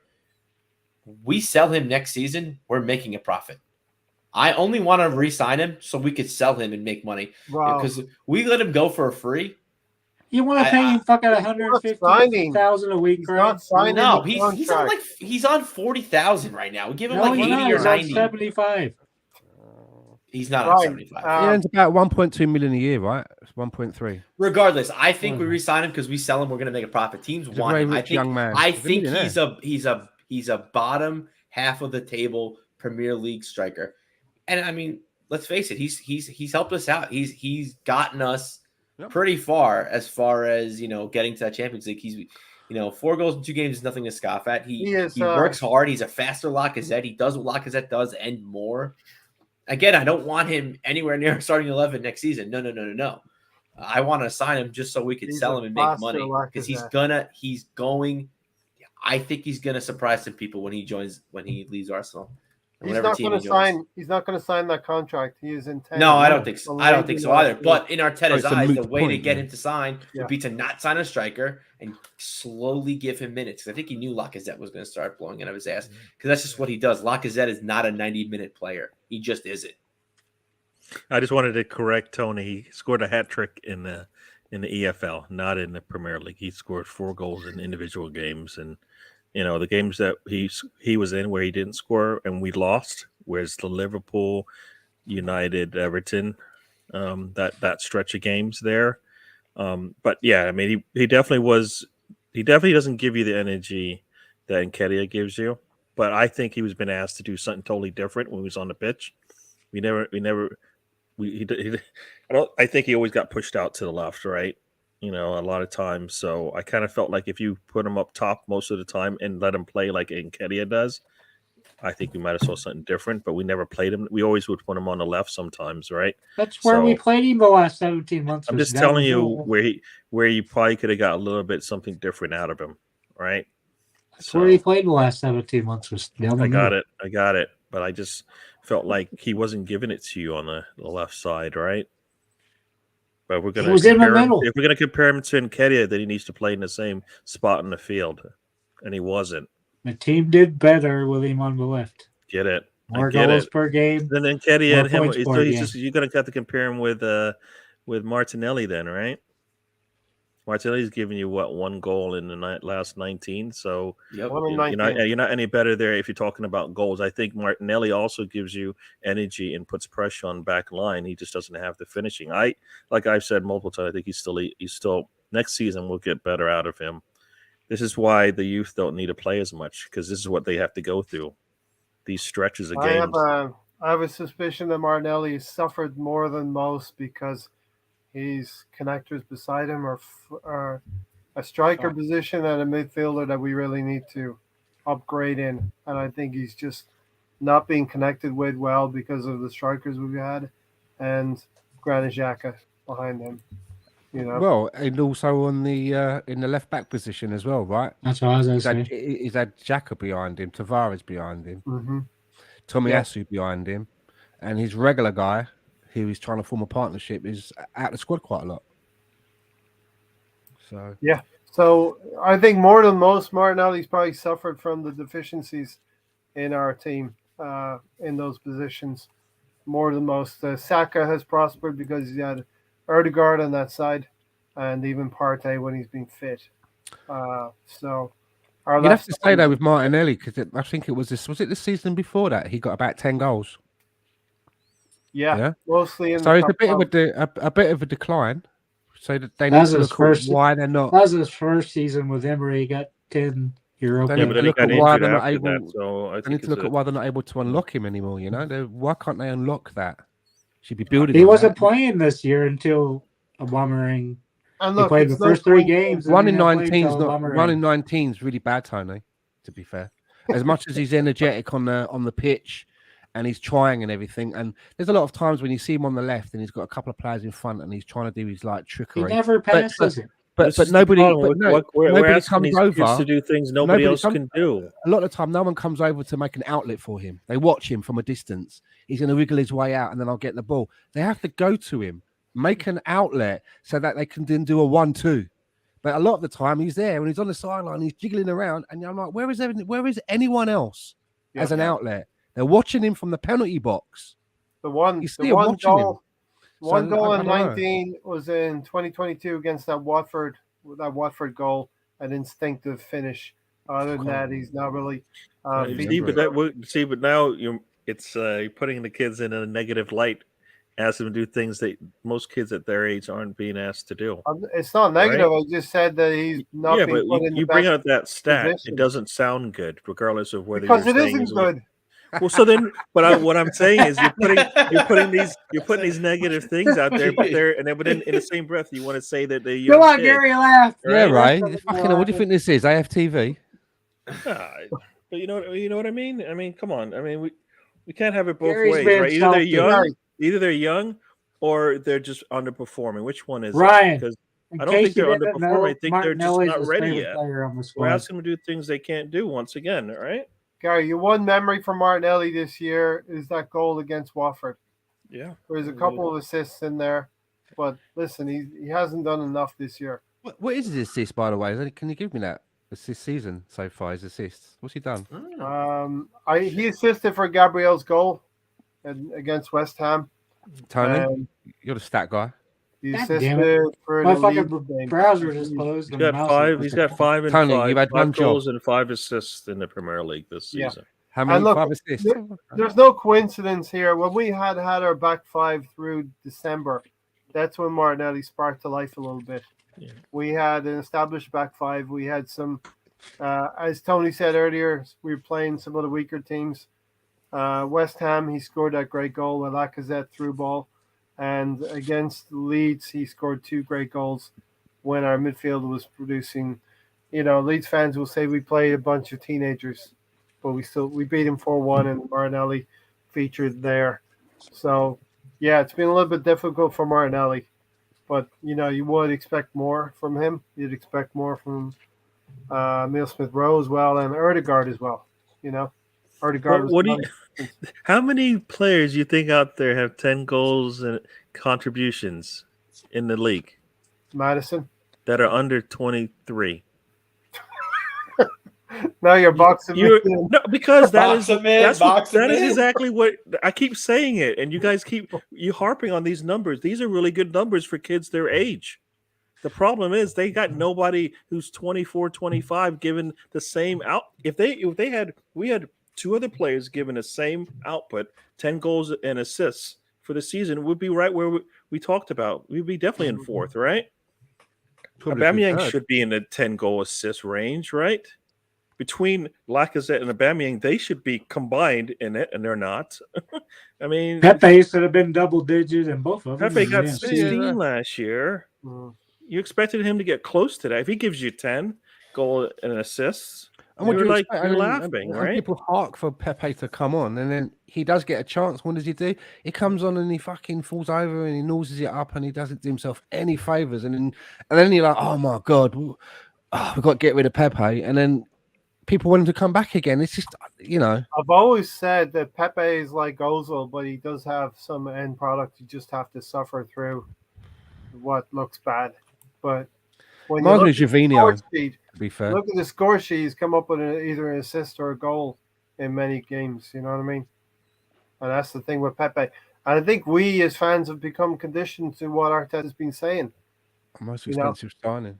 We sell him next season, we're making a profit. I only want to re-sign him so we could sell him and make money. Wow. Because we let him go for free. You want to pay him fucking $150,000 a week, right? No, he's on 40,000 right now. We give him 80 or 90. 75. He's not on 75. He earns about 1.2 million a year, right? It's 1.3. Regardless, I think we re-sign him because we sell him. We're going to make a profit. Teams want him. Young man. I think he's a bottom half of the table Premier League striker. And I mean, let's face it, he's helped us out. He's gotten us pretty far as getting to that Champions League. He's 4 goals in 2 games is nothing to scoff at. He works hard. He's a faster Lacazette. He does what Lacazette does and more. Again, I don't want him anywhere near starting 11 next season. No. I want to sign him just so we could sell him and make money because I think he's gonna surprise some people when he leaves Arsenal. He's not going to sign that contract. He is intended. No, I don't think so. I don't think so either. But in Arteta's eyes, the way to get him to sign would be to not sign a striker and slowly give him minutes. Because I think he knew Lacazette was going to start blowing out of his ass. Because that's just what he does. Lacazette is not a 90-minute player. He just isn't. I just wanted to correct Tony. He scored a hat trick in the EFL, not in the Premier League. He scored 4 goals in individual games, and the games that he was in where he didn't score and we lost was the Liverpool, United, Everton, that stretch of games there. But yeah, I mean, he definitely doesn't give you the energy that Nketiah gives you. But I think he was been asked to do something totally different when he was on the pitch. I think he always got pushed out to the left, right? A lot of times. So I kind of felt like if you put him up top most of the time and let him play like Nketiah does, I think we might have saw something different, but we never played him. We always would put him on the left sometimes, right? That's where we played him the last 17 months. I'm just telling you where you probably could have got a little bit something different out of him, right? That's where he played the last 17 months was down the middle. I got it. But I just felt like he wasn't giving it to you on the left side, right? But we're gonna if we're gonna compare him to Nketiah, then he needs to play in the same spot in the field, and he wasn't. The team did better with him on the left. Get it? More goals per game. Then Nketiah and him. So you're gonna have to compare him with Martinelli, then, right? Martinelli's giving you one goal in the last 19, so you're not any better there if you're talking about goals. I think Martinelli also gives you energy and puts pressure on back line. He just doesn't have the finishing. Like I've said multiple times, I think he's still next season we'll get better out of him. This is why the youth don't need to play as much, because this is what they have to go through. These stretches of games. I have a suspicion that Martinelli suffered more than most because he's connectors beside him or a striker position and a midfielder that we really need to upgrade in. And I think he's just not being connected with well because of the strikers we've had and Granit Xhaka behind him. You know? Well, and also on the in the left back position as well, right? That's what I was going to say. He's had Xhaka behind him, Tavares behind him, Tomiyasu behind him, and his regular guy, who he's trying to form a partnership, is out of the squad quite a lot. So I think more than most, Martinelli's probably suffered from the deficiencies in our team in those positions more than most. Saka has prospered because he had Odegaard on that side, and even Partey when he's been fit. So you'd have to say that with Martinelli, because I think it was this season before that he got about 10 goals. Yeah, mostly in. So it's a bit of a decline. So that they need to look at why they're not. That was his first season with Emery. He got 10 Europa. But then he got injured after that. So I need to look at why they're not able to unlock him anymore. You know, why can't they unlock that? Should be building. He wasn't playing this year until Aubameyang. And look, he played the first 3 games. 1 in 19 is really bad, Tony. To be fair, as much as he's energetic on the pitch, and he's trying and everything, and there's a lot of times when you see him on the left, and he's got a couple of players in front, and he's trying to do his trickery. He never passes it. But nobody comes over to do things nobody else can do. A lot of the time, no one comes over to make an outlet for him. They watch him from a distance. He's going to wiggle his way out, and then I'll get the ball. They have to go to him, make an outlet so that they can then do a 1-2. But a lot of the time, he's there and he's on the sideline. He's jiggling around, and I'm like, where is anyone else as an outlet? They're watching him from the penalty box. One goal in 19 was in 2022 against that Watford goal, an instinctive finish. Other than that, he's not really. But now you're putting the kids in a negative light, ask them to do things that most kids at their age aren't being asked to do. It's not negative. Right? I just said that he's not. Yeah, but you bring out that stat. Position. It doesn't sound good, regardless of whether because it isn't good. Well, so then, what I'm saying is you're putting these negative things out there, but then in the same breath you want to say that they're come on, Gary, laugh. Right? Yeah, right. What do you think this is? AFTV? But you know what I mean. I mean, come on. I mean, we can't have it both Gary's ways, right? Either they're young, or they're just underperforming. Which one is Ryan? Because I don't think they're underperforming. I think they're just not ready yet. We're asking them to do things they can't do once again. All right. Gary, your one memory from Martinelli this year is that goal against Watford. Yeah. There's a couple of assists in there, but listen, he hasn't done enough this year. What is his assist, by the way? Can you give me that? Assist season so far, his assists. What's he done? He assisted for Gabriel's goal against West Ham. Tony, you're the stat guy. He assisted for my fucking browser just closed. He's got 5 and Tony, 5. You've had 5 goals and 5 assists in the Premier League this season. How many 5 assists? There's no coincidence here. When we had our back 5 through December, that's when Martinelli sparked to life a little bit. Yeah. We had an established back 5. We had some, as Tony said earlier, we were playing some of the weaker teams. West Ham, he scored that great goal with Lacazette through ball. And against Leeds, he scored 2 great goals when our midfield was producing. You know, Leeds fans will say we played a bunch of teenagers, but we beat him 4-1, and Martinelli featured there. So yeah, it's been a little bit difficult for Martinelli, but you would expect more from him. You'd expect more from Emile Smith-Rowe as well, and Erdegaard as well. Erdegaard was What do not you? How many players do you think out there have 10 goals and contributions in the league Madison. that are under 23? Now you're boxing me in. No, because Box him in, box him that is in. exactly what I keep saying it, and you guys keep harping on these numbers. These are really good numbers for kids their age. The problem is they got nobody who's 24, 25 given the same out. If we had two other players given the same output, 10 goals and assists for the season, would be right where we talked about. We'd be definitely in fourth, right? Aubameyang should be in the 10 goal assist range, right? Between Lacazette and Aubameyang, they should be combined in it, and they're not. I mean, Pepe should have been double digit, and both of them. Pepe got Yeah. 16 last year. You expected him to get close to that. If he gives you 10 goal and assists, and what you're you like expect? you're And laughing, right? People hark for Pepe to come on, and then he does get a chance. What does he do? He comes on and he fucking falls over and he noses it up, and he doesn't do himself any favors. And then you're like, oh my god, we've got to get rid of Pepe. And then people want him to come back again. It's just, I've always said that Pepe is like Ozil, but he does have some end product. You just have to suffer through what looks bad. But when you look at the score sheet, to be fair, look at the score sheet, he's come up with either an assist or a goal in many games. You know what I mean? And that's the thing with Pepe. And I think we as fans have become conditioned to what Arteta's been saying. Most expensive signing.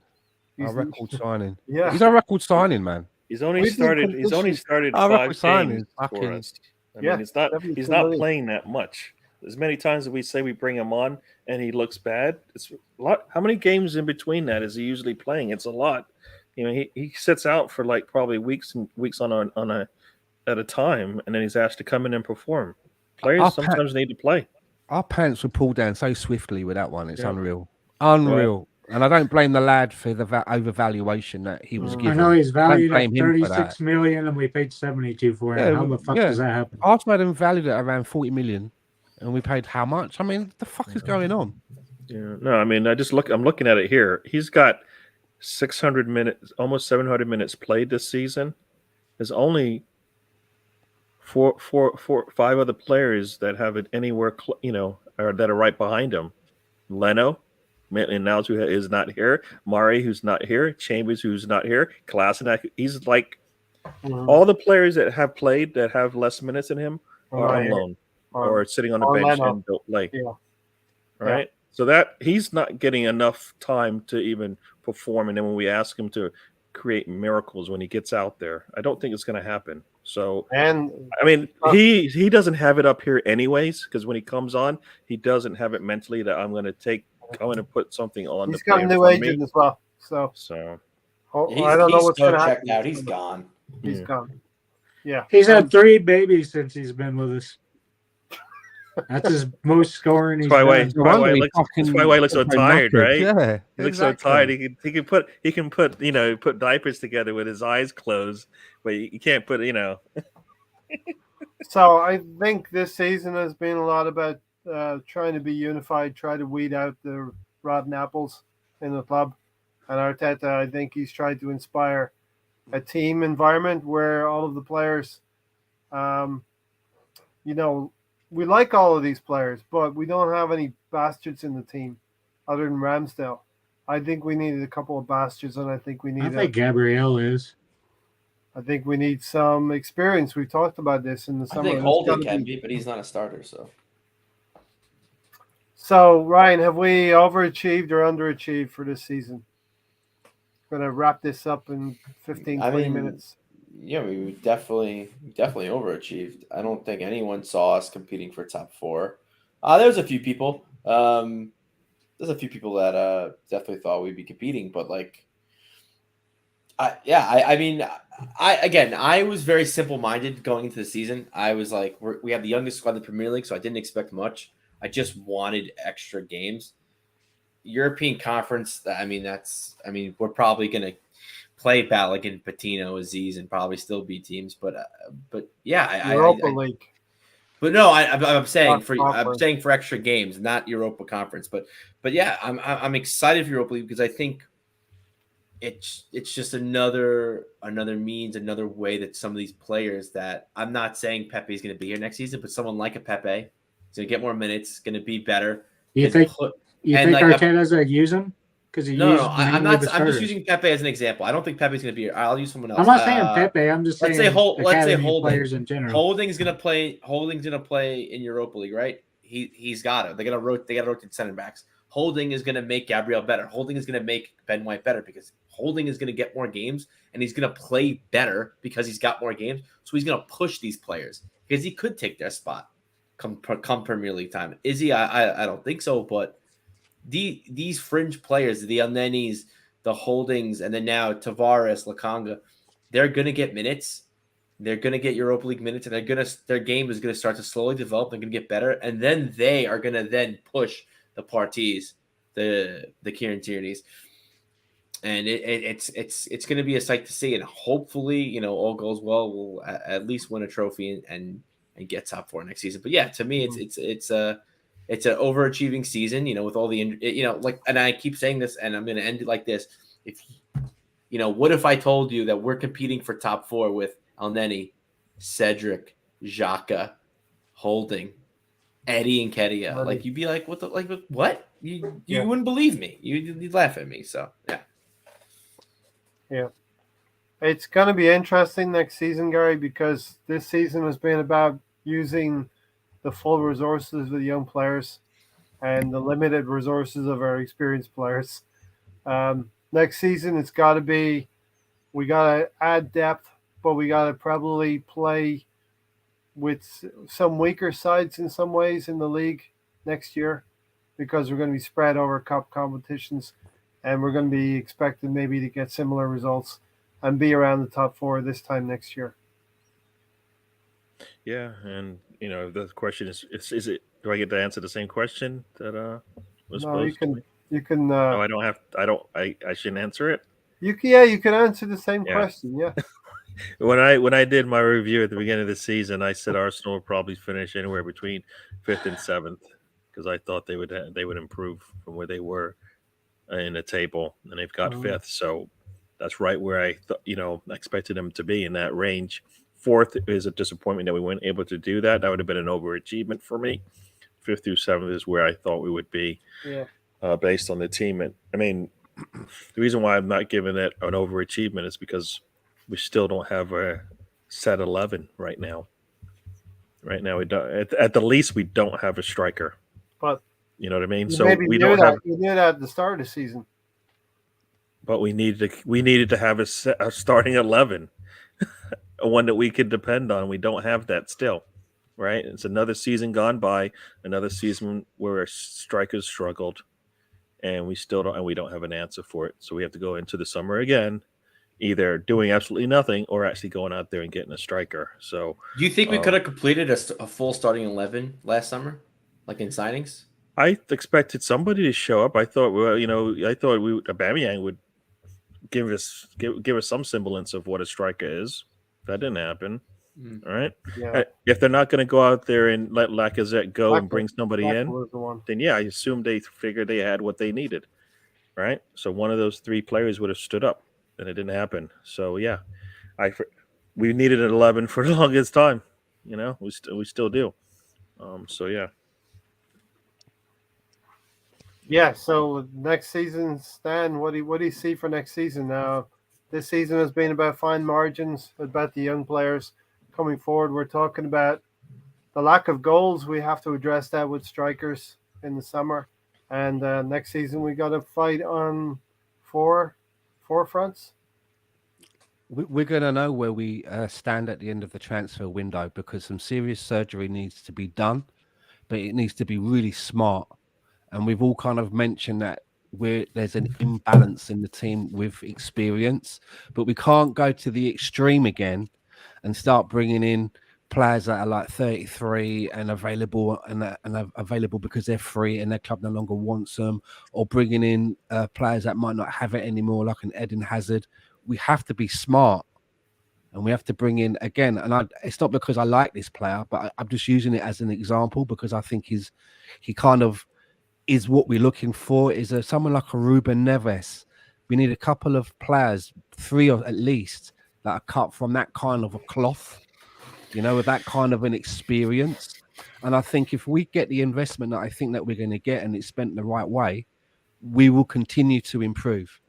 Our record signing. Yeah. He's our record signing, man. He's only started 5 games for us. I mean, he's not playing that much. As many times as we say we bring him on and he looks bad, it's a lot. How many games in between that is he usually playing? It's a lot. He sits out for like probably weeks and weeks at a time, and then he's asked to come in and perform. Players sometimes need to play. Our pants were pulled down so swiftly with that one. It's unreal. Well, and I don't blame the lad for the overvaluation that he was given. I know he's valued at 36 million, and we paid 72 for it. How the fuck does that happen? Arsenal had him valued at around 40 million, and we paid how much? I mean, what the fuck is going on? Yeah, no, I mean, I'm looking at it here. He's got 600 minutes, almost 700 minutes played this season. There's only five other players that have it anywhere, or that are right behind him. Leno, now who is not here. Mari, who's not here. Chambers, who's not here. Kolasinac, he's like all the players that have played that have less minutes than him are on loan or sitting on the bench and don't play. Yeah. Right. Yeah. So that he's not getting enough time to even perform. And then when we ask him to create miracles when he gets out there, I don't think it's going to happen. So, and I mean, he doesn't have it up here anyways, because when he comes on, he doesn't have it mentally that I'm going to put something on. He's got a new agent as well. So I don't know what's going to happen. Out. He's gone. He's gone. Yeah. He's had 3 babies since he's been with us. That's his most scoring. That's why he looks so tired, right? Yeah, he looks so tired. He can put diapers together with his eyes closed, but you can't put. So I think this season has been a lot about trying to be unified, try to weed out the rotten apples in the club. And Arteta, I think he's tried to inspire a team environment where all of the players, we like all of these players, but we don't have any bastards in the team other than Ramsdale. I think we needed a couple of bastards, and I think we need. I think Gabriel is. I think we need some experience. We talked about this in the summer. I think Holden can be, but he's not a starter. So Ryan, have we overachieved or underachieved for this season? Going to wrap this up in 20 minutes. Yeah, we definitely overachieved. I don't think anyone saw us competing for top 4. There's a few people. There's a few people that definitely thought we'd be competing, but I was very simple-minded going into the season. I was like, we have the youngest squad in the Premier League, so I didn't expect much. I just wanted extra games. European Conference, we're probably gonna play battle against Patino, Aziz, and probably still beat teams. But yeah, Europa League. But no, I'm saying Conference. for extra games, not Europa Conference. But yeah, I'm excited for Europa League because I think it's just another means, another way that some of these players that I'm not saying Pepe is going to be here next season, but someone like a Pepe is going to get more minutes, going to be better. You think Arteta's going to use him? Because I'm not. I'm just using Pepe as an example. I don't think Pepe's going to be here. I'll use someone else. I'm not saying Pepe. I'm just saying. Let's say Holding players in general. Holding's going to play in Europa League, right? He's got it. They got to rotate center backs. Holding is going to make Gabriel better. Holding is going to make Ben White better because Holding is going to get more games and he's going to play better because he's got more games. So he's going to push these players because he could take their spot come Premier League time. Is he? I don't think so, but. These fringe players, the Elnenis, the Holdings, and then now Tavares, Lakanga, they're going to get minutes. They're going to get Europa League minutes, and their game is going to start to slowly develop. They're going to get better, and then they are going to then push the Parteys, the Kieran Tierney's, and it's going to be a sight to see. And hopefully, all goes well. We'll at least win a trophy and get top 4 next season. But yeah, to me, it's an overachieving season, with all the, and I keep saying this, and I'm going to end it like this. What if I told you that we're competing for top 4 with Elneny, Cedric, Xhaka, Holding, Eddie, Nketiah? Like, you'd be like, what? You wouldn't believe me. You'd laugh at me. So, yeah. Yeah. It's going to be interesting next season, Gary, because this season has been about using the full resources of the young players and the limited resources of our experienced players. Next season, it's got to be, we got to add depth, but we got to probably play with some weaker sides in some ways in the league next year because we're going to be spread over cup competitions and we're going to be expected maybe to get similar results and be around the top 4 this time next year. Yeah, and the question is it? Do I get to answer the same question that was posed? No, you can. No, I don't have. I shouldn't answer it. You can answer the same question. Yeah. When I did my review at the beginning of the season, I said Arsenal would probably finish anywhere between 5th and 7th because I thought they would improve from where they were in the table, and they've got 5th. So that's right where I thought expected them to be in that range. 4th is a disappointment that we weren't able to do that. That would have been an overachievement for me. 5th through 7th is where I thought we would be, based on the team. And I mean, the reason why I'm not giving it an overachievement is because we still don't have a set 11 right now. Right now, we don't. At the least, we don't have a striker. But you know what I mean. So we don't have. You knew that at the start of the season. But we needed to have a starting 11. One that we could depend on. We don't have that still, right? It's another season gone by, another season where our strikers struggled, and we don't have an answer for it. So we have to go into the summer again, either doing absolutely nothing or actually going out there and getting a striker. So, do you think we could have completed a full starting 11 last summer, like in signings? I expected somebody to show up. I thought, Aubameyang would give us some semblance of what a striker is. That didn't happen. All right. Yeah. If they're not going to go out there and let Lacazette go and bring somebody in, then I assume they figured they had what they needed. Right. So one of those 3 players would have stood up, and it didn't happen. So we needed an 11 for the longest time. We still do. So yeah. Yeah. So next season, Stan, what do you see for next season now? This season has been about fine margins, about the young players coming forward. We're talking about the lack of goals. We have to address that with strikers in the summer. And next season, we got to fight on 4 fronts. We're going to know where we stand at the end of the transfer window because some serious surgery needs to be done, but it needs to be really smart. And we've all kind of mentioned that there's an imbalance in the team with experience, but we can't go to the extreme again and start bringing in players that are like 33 and available and available because they're free and their club no longer wants them, or bringing in players that might not have it anymore, like an Eden Hazard. we have to be smart, and we have to bring in again. And it's not because I like this player, but I'm just using it as an example because I think he kind of is what we're looking for. Is someone like a Ruben Neves. We need a couple of players, 3 or at least, that are cut from that kind of a cloth, with that kind of an experience. And I think if we get the investment that I think that we're going to get and it's spent the right way, we will continue to improve.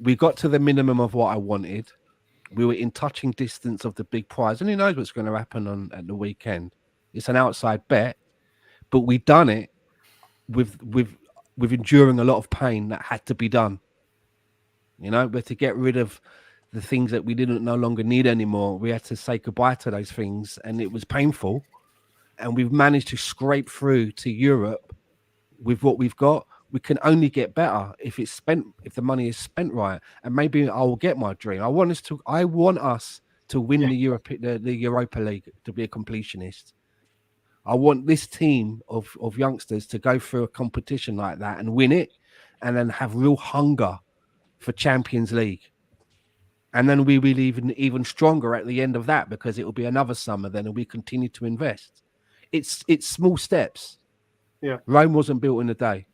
We got to the minimum of what I wanted. We were in touching distance of the big prize, and who knows what's going to happen at the weekend. It's an outside bet, but we done it with enduring a lot of pain that had to be done. But to get rid of the things that we didn't no longer need anymore, we had to say goodbye to those things, and it was painful. And we've managed to scrape through to Europe with what we've got. We can only get better if the money is spent right. And maybe I will get my dream. I want us to win the Europa League, to be a completionist. I want this team of youngsters to go through a competition like that and win it, and then have real hunger for Champions League. And then we will be even stronger at the end of that, because it will be another summer then, and we continue to invest. It's small steps. Yeah. Rome wasn't built in a day.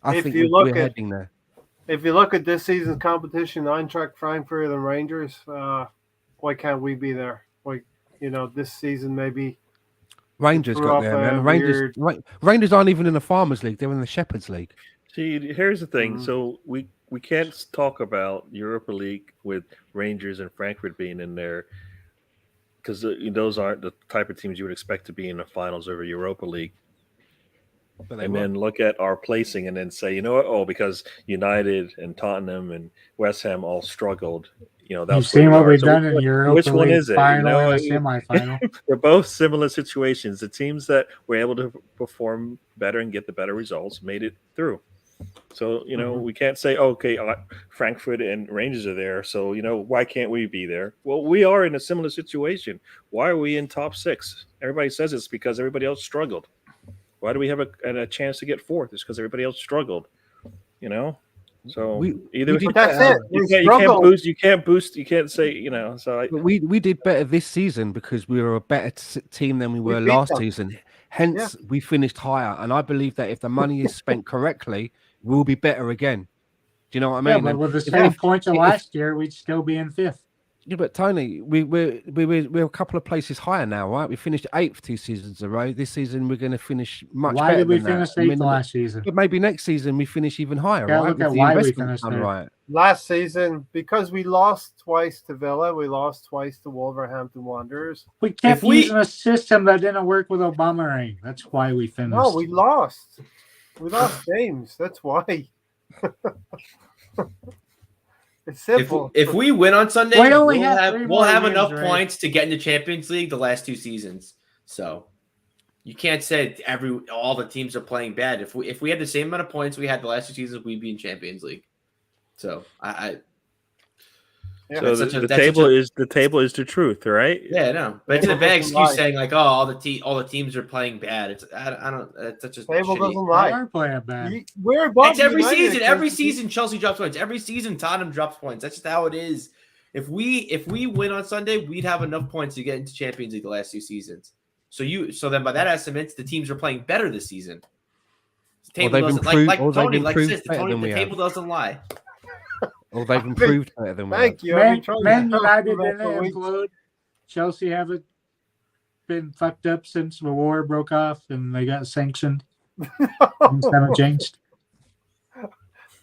I think we're heading there. If you look at this season's competition, Eintracht Frankfurt and Rangers, why can't we be there? This season maybe Rangers got there, man. Rangers aren't even in the Farmers League; they're in the Shepherds League. See, here's the thing. So we can't talk about Europa League with Rangers and Frankfurt being in there, because those aren't the type of teams you would expect to be in the finals of a Europa League. Then look at our placing and then say, you know what? Oh, because United and Tottenham and West Ham all struggled. That's You've seen what we've done in Europa Which one League is it? final and a semifinal. They're both similar situations. The teams that were able to perform better and get the better results made it through. So, we can't say, okay, Frankfurt and Rangers are there, so, why can't we be there? Well, we are in a similar situation. Why are we in top 6? Everybody says it's because everybody else struggled. Why do we have a chance to get 4th? It's because everybody else struggled, So that's it. You can't boost. You can't say, So we did better this season because we were a better team than we were last season. Hence, we finished higher. And I believe that if the money is spent correctly, we'll be better again. Do you know what I mean? Yeah, but with the same points of last year, we'd still be in 5th. Yeah, but Tony, we're a couple of places higher now, right? We finished 8th 2 seasons in a row. This season we're going to finish much better. Why did we finish 8th last season? But maybe next season we finish even higher, right? Look at why we finished there. Right. Last season, because we lost twice to Villa, we lost twice to Wolverhampton Wanderers. We kept using a system that didn't work with Aubameyang. That's why we finished. No, we lost. We lost games. That's why. It's simple. If we win on Sunday, we'll have enough right? points to get into Champions League the last 2 seasons. So you can't say all the teams are playing bad. If we had the same amount of points we had the last 2 seasons, we'd be in Champions League. So So the table is the truth, right? Yeah, no, but it's a bad excuse saying like, oh, all the teams are playing bad. It's I don't. It's such a table shitty. doesn't lie. They are playing bad. We're above. It's every United, season. Every season, Chelsea drops points. Every season, Tottenham drops points. That's just how it is. If we win on Sunday, we'd have enough points to get into Champions League the last 2 seasons. So then by that estimate, the teams are playing better this season. The table doesn't the table doesn't lie. Or they've improved better than we have. Thank you. Man United didn't implode. Chelsea haven't been fucked up since the war broke off and they got sanctioned. Things haven't changed.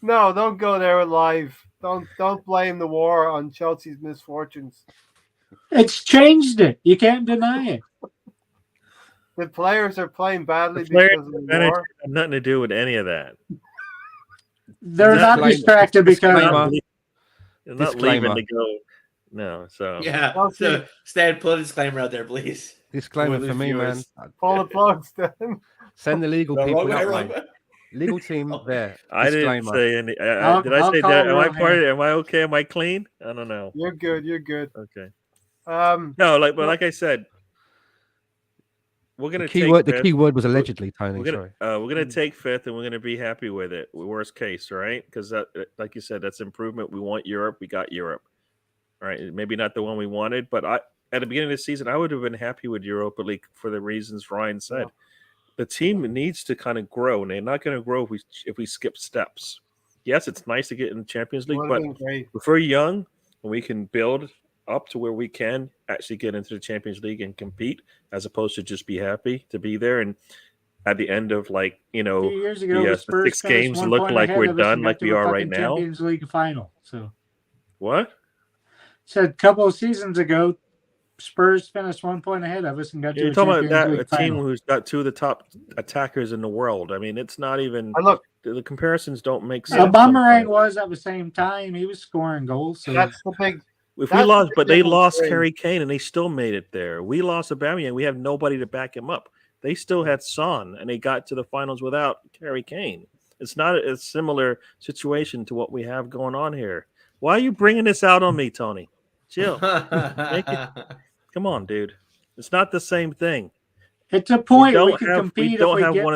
No, don't go there live. Don't blame the war on Chelsea's misfortunes. It's changed it. You can't deny it. The players are playing badly because of the war. Nothing to do with any of that. They're not distracted because they're not leaving to go. No, so yeah. So Stan, put a disclaimer out there, please. Disclaimer for me, man. Pull the plug, Stan. Send the legal people out. Legal team there. I didn't say any. Did I say that? Am I okay? Am I clean? I don't know. You're good. You're good. Okay. No, like I said, we're gonna The key word was allegedly, Tony. We're gonna take fifth, and we're gonna be happy with it. Worst case, right? Because that, like you said, that's improvement. We want Europe. We got Europe. All right, maybe not the one we wanted, but at the beginning of the season, I would have been happy with Europa League for the reasons Ryan said. Yeah. The team needs to kind of grow, and they're not going to grow if we skip steps. Yes, it's nice to get in the Champions League, but if we're young and we can build up to where we can actually get into the Champions League and compete, as opposed to just be happy to be there. And at the end of a few years ago, the 6 games look like we're done, like we are right now. Champions League final. So what? Said a couple of seasons ago, Spurs finished 1 point ahead of us and got to you're talking about a team who's got 2 of the top attackers in the world. I mean, it's not even. The comparisons don't make sense. Boomerang was at the same time. He was scoring goals. So that's the big. They lost Harry Kane and they still made it there. We lost Aubameyang. We have nobody to back him up. They still had Son, and they got to the finals without Harry Kane. It's not a similar situation to what we have going on here. Why are you bringing this out on me, Tony? Chill. Come on, dude. It's not the same thing. It's a point. We don't have one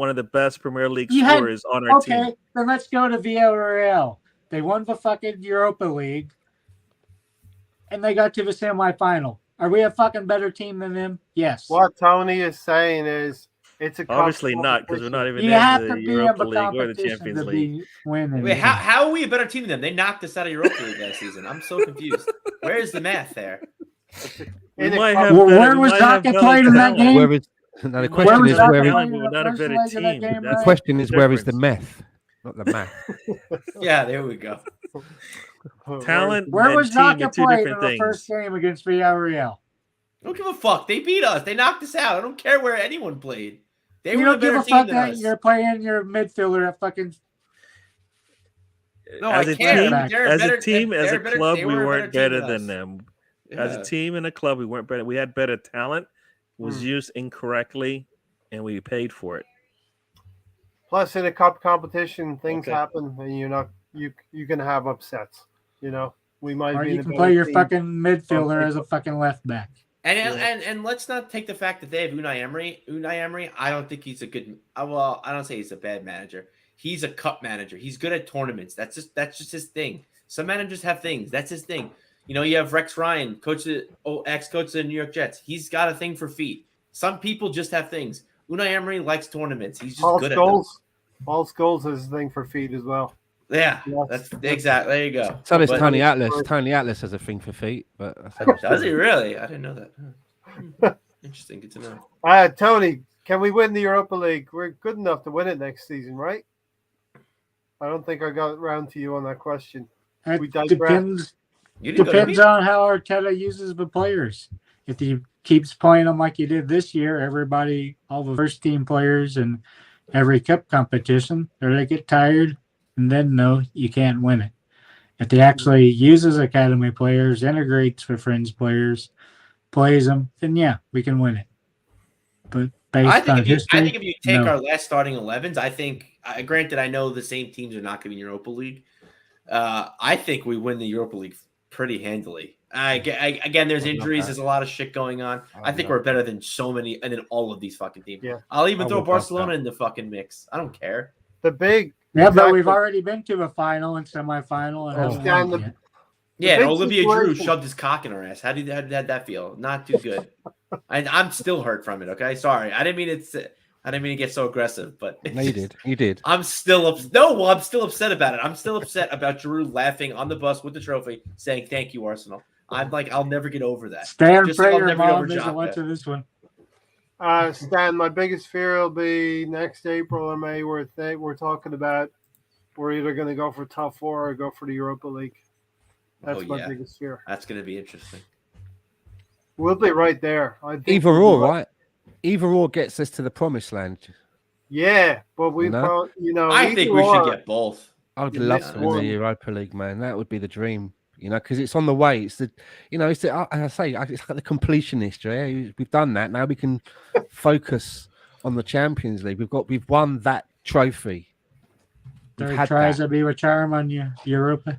of the best Premier League scorers on our team. Okay, then let's go to Villarreal. They won the fucking Europa League, and they got to the semifinal. Are we a fucking better team than them? Yes. What Tony is saying is it's a obviously not, because we're not even in the Europa League or the Champions League. Wait, how are we a better team than them? They knocked us out of Europa League last season. I'm so confused. Where's the math there? Where was Zaka played in that game? The question is where we're not a better team. The question is where is the meth, not the math. Yeah, there we go. Talent. Where was Zaka played in the first game against Villarreal? I don't give a fuck. They beat us. They knocked us out. I don't care where anyone played. They were a better team than us. You're playing your midfielder at fucking. No, I care. As a team, as a club, we weren't better than them. Yeah. As a team and a club, we weren't better. We had better talent, was used incorrectly, and we paid for it. Plus, in a cup competition, things happen, and you can have upsets. We might. Or you can play your fucking midfielder as a fucking left back. And let's not take the fact that they have Unai Emery. Unai Emery, I don't think he's a good. Well, I don't say he's a bad manager. He's a cup manager. He's good at tournaments. That's just his thing. Some managers have things. That's his thing. You have Rex Ryan, ex-coach of the New York Jets. He's got a thing for feet. Some people just have things. Unai Emery likes tournaments. He's just good at them. Paul Scholes has a thing for feet as well. Yeah, that's exactly. There you go. So does Tony Atlas. Tony Atlas has a thing for feet, but does he really? I didn't know that. Interesting. Good to know. Tony, can we win the Europa League? We're good enough to win it next season, right? I don't think I got around to you on that question. We depends on how Arteta uses the players. If he keeps playing them like he did this year, all the first team players and every cup competition, or they get tired, and then no, you can't win it. If he actually uses academy players, integrates with fringe players, plays them, then yeah, we can win it. But based on history, I think if you take our last starting 11s, I think, granted, I know the same teams are not going to be in Europa League. I think we win the Europa League pretty handily. Again, there's injuries. There's a lot of shit going on. I think we're better than so many, and then all of these fucking teams. Yeah. I'll even throw Barcelona in the fucking mix. I don't care. But we've already been to a final and semifinal. And Olivier Giroud shoved his cock in our ass. How did that feel? Not too good. I'm still hurt from it. Okay, sorry. I didn't mean to get so aggressive, but no, you did. I'm still I'm still upset about it. I'm still upset about Giroud laughing on the bus with the trophy, saying "Thank you, Arsenal." I'm like, I'll never get over that. Stan, pray your mom doesn't watch this one. Stan, my biggest fear will be next April or May, where we're talking about we're either going to go for top 4 or go for the Europa League. That's my biggest fear. That's going to be interesting. We'll be right there. Either or, right? Either or gets us to the promised land. Yeah, but I think we should get both. I would love to win the Europa League, man. That would be the dream. Because it's on the way. It's it's like the completionist. Yeah? We've done that. Now we can focus on the Champions League. We've won that trophy. There tries to be a charm on you, Europa.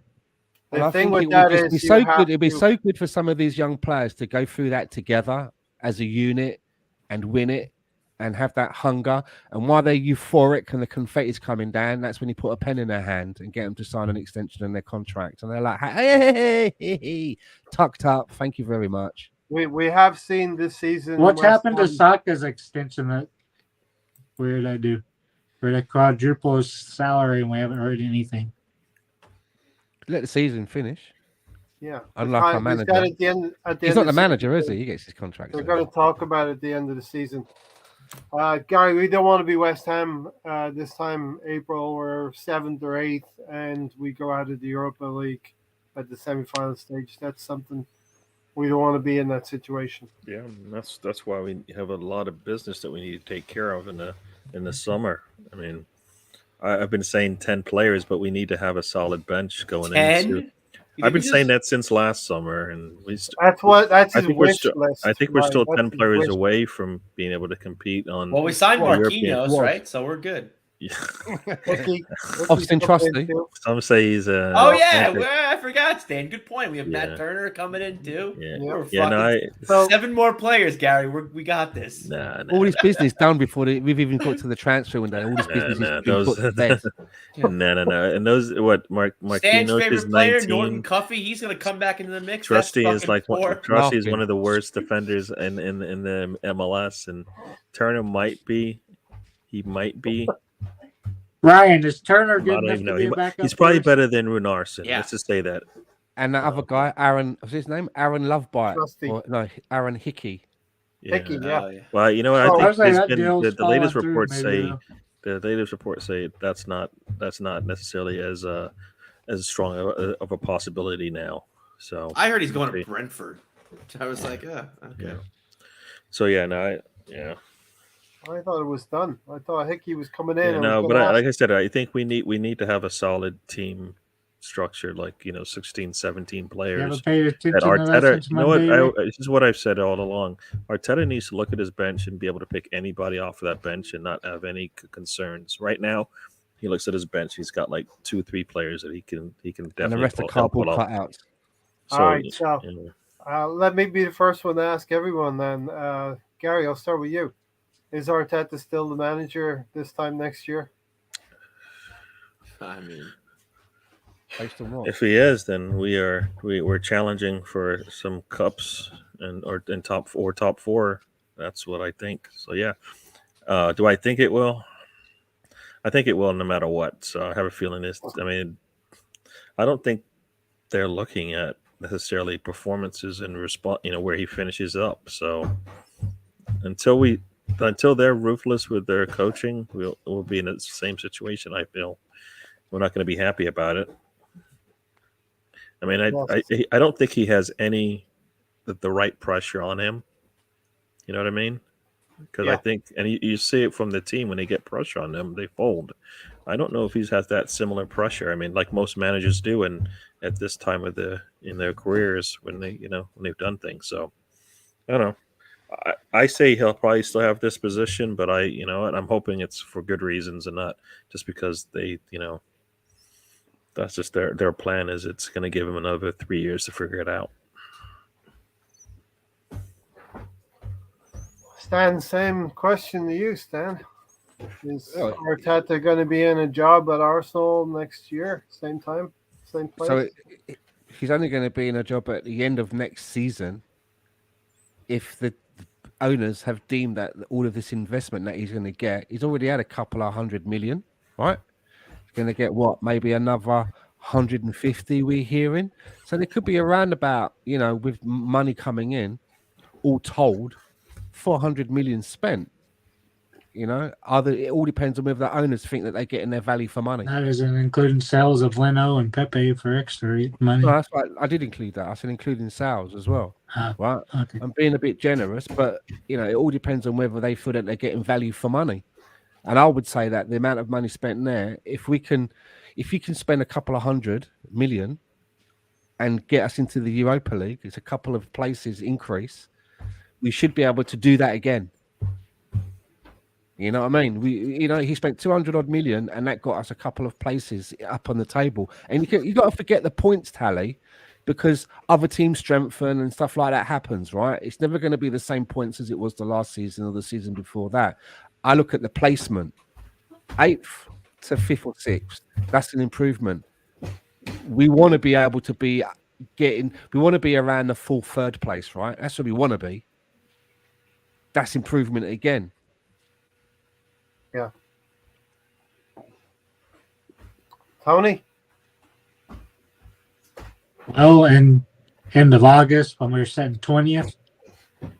The thing with that is it'd be so good for some of these young players to go through that together as a unit and win it and have that hunger. And while they're euphoric and the confetti's coming down, that's when you put a pen in their hand and get them to sign an extension in their contract. And they're like, hey, tucked up. Thank you very much. We have seen this season. What's West happened to Ham- Saka's extension? That where did I do? Where they quadruple his salary and we haven't heard anything. Let the season finish. Yeah, Unlike our manager. At the end He's not of the manager, season, is he? He gets his contract. They're going to talk about it at the end of the season. Gary, we don't want to be West Ham this time, April. We're 7th or 8th, and we go out of the Europa League at the semi-final stage. That's something we don't want to be in that situation. Yeah, and that's why we have a lot of business that we need to take care of in the summer. I mean, I've been saying 10 players, but we need to have a solid bench going 10? into. I've been saying that since last summer, and That's his wish still, list. I think we're still That's 10 his players wish away from being able to compete on. Well, we signed European- Marquinhos, right? So we're good. Yeah. Austin Trusty. Some say he's a. Oh yeah, I forgot, Stan. Good point. We have Matt Yeah. Turner coming in too. Yeah, We're yeah. No, So- 7 more players, Gary. We got this. nah. All this business done before we've even got to the transfer window. All this business Nah, is being put to bed. No. And those Stan's Marquinhos is favorite player, Norton 19. Cuffy. He's gonna come back into the mix. Trusty That's is like fucking four. Trusty is Malkin. one of the worst defenders in the MLS, and Turner might be. He might be. Ryan, is Turner I good don't enough even to know. be a backup? He's probably for us? better than Runarsson. Yeah. Let's just say that. And that other guy, Aaron, what's his name? Aaron Lovebite. Trusty. Or, no, Aaron Hickey. Yeah. Hickey, yeah. Oh, yeah. Well, you know what? Oh, I I was think like, there's that been, deal's the latest falling through, reports maybe, say the latest reports say that's not necessarily as strong of a possibility now. So I heard he's going Okay. to Brentford. I was like, okay. Yeah. So yeah, no, I thought it was done. I thought Hickey was coming in. Yeah, and no, was but gonna like I said, I think we need to have a solid team structure, like 16, 17 You players. haven't paid attention That to that Arteta, since you know what? Monday. This is what I've said all along. Arteta needs to look at his bench and be able to pick anybody off of that bench and not have any concerns. Right now, he looks at his bench. He's got like 2-3 players that he can definitely And the rest pull- of cardboard pull up. cutouts. All right, so you let me be the first one to ask everyone then. Gary, I'll start with you. Is Arteta still the manager this time next year? I mean, Based on what? if he is, then we're challenging for some cups or top 4. That's what I think. So yeah, do I think it will? I think it will, no matter what. So I have a feeling this. I mean, I don't think they're looking at necessarily performances and response. Where he finishes up. So until they're ruthless with their coaching, we'll be in the same situation. I feel we're not going to be happy about it. I mean, I don't think he has any the right pressure on him. You know what I mean? Because I think, and you see it from the team when they get pressure on them, they fold. I don't know if he has that similar pressure. I mean, like most managers do, and at this time of in their careers when they've done things. So I don't know. I say he'll probably still have this position, but I'm hoping it's for good reasons and not just because they, that's just their plan is it's going to give him another 3 years to figure it out. Stan, same question to you, Stan. Is Arteta going to be in a job at Arsenal next year? Same time? Same place? So he's only going to be in a job at the end of next season if the owners have deemed that all of this investment that he's going to get, he's already had a couple of 100 million, right? He's going to get what, maybe another 150 we're hearing. So there could be around about, with money coming in, all told, 400 million spent. It all depends on whether the owners think that they're getting their value for money. That isn't including sales of Leno and Pepe for extra money. No, that's right. I did include that. I said including sales as well. Right. Okay. I'm being a bit generous, but it all depends on whether they feel that they're getting value for money. And I would say that the amount of money spent there, if you can spend a couple of 100 million and get us into the Europa League, it's a couple of places increase. We should be able to do that again. You know what I mean? He spent 200 odd million, and that got us a couple of places up on the table. And you got to forget the points tally. because other teams strengthen and stuff like that happens, right? It's never going to be the same points as it was the last season or the season before that. I look at the placement, 8th to 5th or 6th. That's an improvement. We want to be able to be we want to be around the full 3rd place, right? That's what we want to be. That's improvement again. Yeah. Tony? Well, in end of August, when we were setting 20th,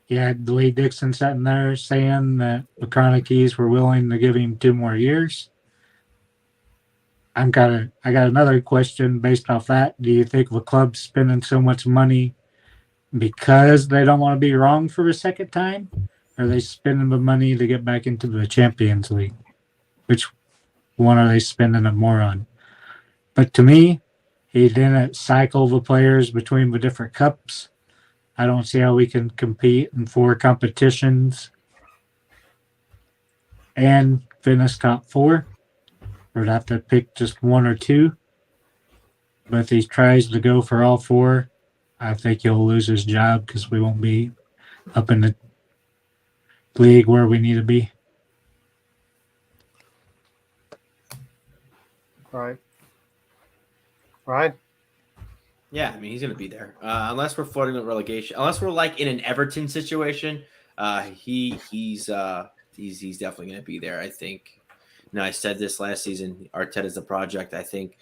you had Lee Dixon sitting there saying that the Chronicies were willing to give him 2 more years. I got another question based off that. Do you think the club's spending so much money because they don't want to be wrong for a second time? Or are they spending the money to get back into the Champions League? Which one are they spending it more on? But to me, he didn't cycle the players between the different cups. I don't see how we can compete in 4 competitions and finish top 4. We'd have to pick just 1 or 2. But if he tries to go for all 4, I think he'll lose his job because we won't be up in the league where we need to be. Right. Right. Yeah, I mean he's going to be there unless we're floating with relegation. Unless we're like in an Everton situation, he's definitely going to be there. I think. You know, I said this last season. Arteta's a project. I think.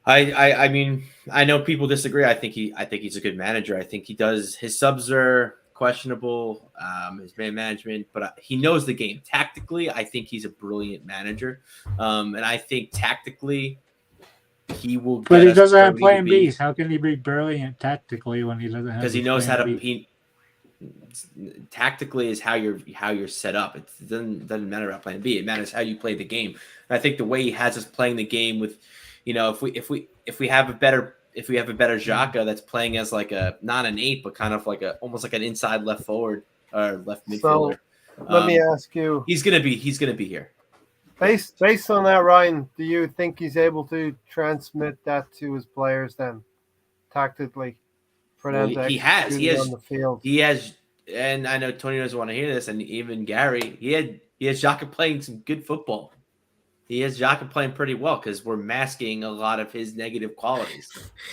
I mean, I know people disagree. I think he's a good manager. I think he does. His subs are questionable. His man management, but he knows the game tactically. I think he's a brilliant manager, and I think tactically he will. But he doesn't have plan Bs. How can he be brilliant tactically when he doesn't have? Because he knows how to. Tactically is how you're set up. It doesn't matter about plan B. It matters how you play the game. And I think the way he has us playing the game with, you know, if we have a better Xhaka that's playing as like a not an 8 but kind of like almost like an inside left forward or left midfielder. So let me ask you, he's gonna be here. Based on that, Ryan, do you think he's able to transmit that to his players then, tactically, for them to execute on the field? He has, and I know Tony doesn't want to hear this, and even Gary, he has Xhaka playing some good football. He has Xhaka playing pretty well because we're masking a lot of his negative qualities.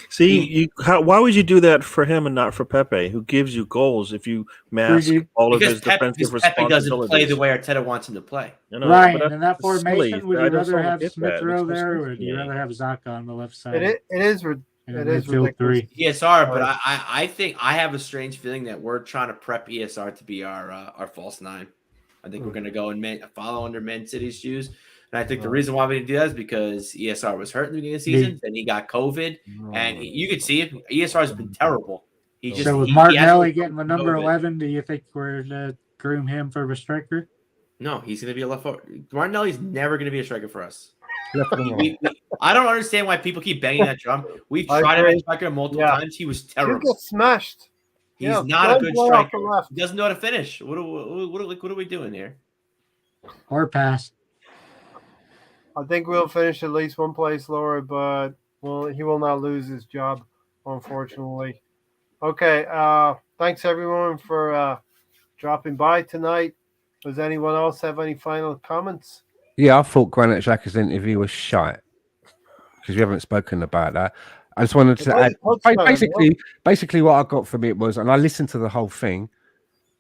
See, why would you do that for him and not for Pepe, who gives you goals if you mask all of his defensive responsibilities? Pepe doesn't play the way Arteta wants him to play. Right, in that formation, would you rather have Smith Rowe there, or would you rather have Xhaka on the left side? It is ridiculous. 3. ESR, but I think I have a strange feeling that we're trying to prep ESR to be our false 9. I think we're going to go and follow under Man City's shoes. And I think the reason why we didn't do that is because ESR was hurt in the beginning of the season, then he got COVID, and you could see it. ESR has been terrible. So with Martinelli getting the number 11, do you think we're to groom him for a striker? No, he's going to be a left forward. Martinelli's never going to be a striker for us. I don't understand why people keep banging that drum. We've tried to strike him multiple times. He was terrible. You get smashed. He's not a good striker. He doesn't know how to finish. What are we doing here? Or pass. I think we'll finish at least one place lower, but he will not lose his job, unfortunately. Okay. Thanks everyone for dropping by tonight. Does anyone else have any final comments? Yeah, I thought Granit Xhaka's interview was shite because we haven't spoken about that. I just wanted to add, basically what I got from it was, and I listened to the whole thing,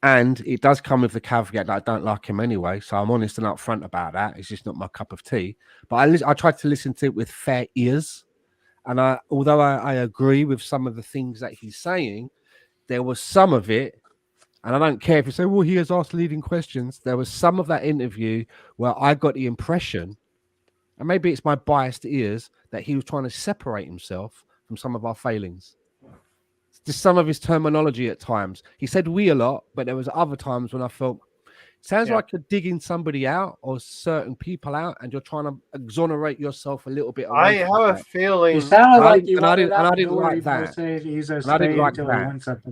and it does come with the caveat that I don't like him anyway, so I'm honest and upfront about that. It's just not my cup of tea. But I tried to listen to it with fair ears, and although I agree with some of the things that he's saying, there was some of it, and I don't care if you say, well, he has asked leading questions. There was some of that interview where I got the impression, and maybe it's my biased ears, that he was trying to separate himself from some of our failings. Just some of his terminology at times. He said we a lot, but there was other times when I felt, sounds like you're digging somebody out or certain people out, and you're trying to exonerate yourself a little bit. I have a feeling. It sounded like you I didn't like that. He's a I didn't like that.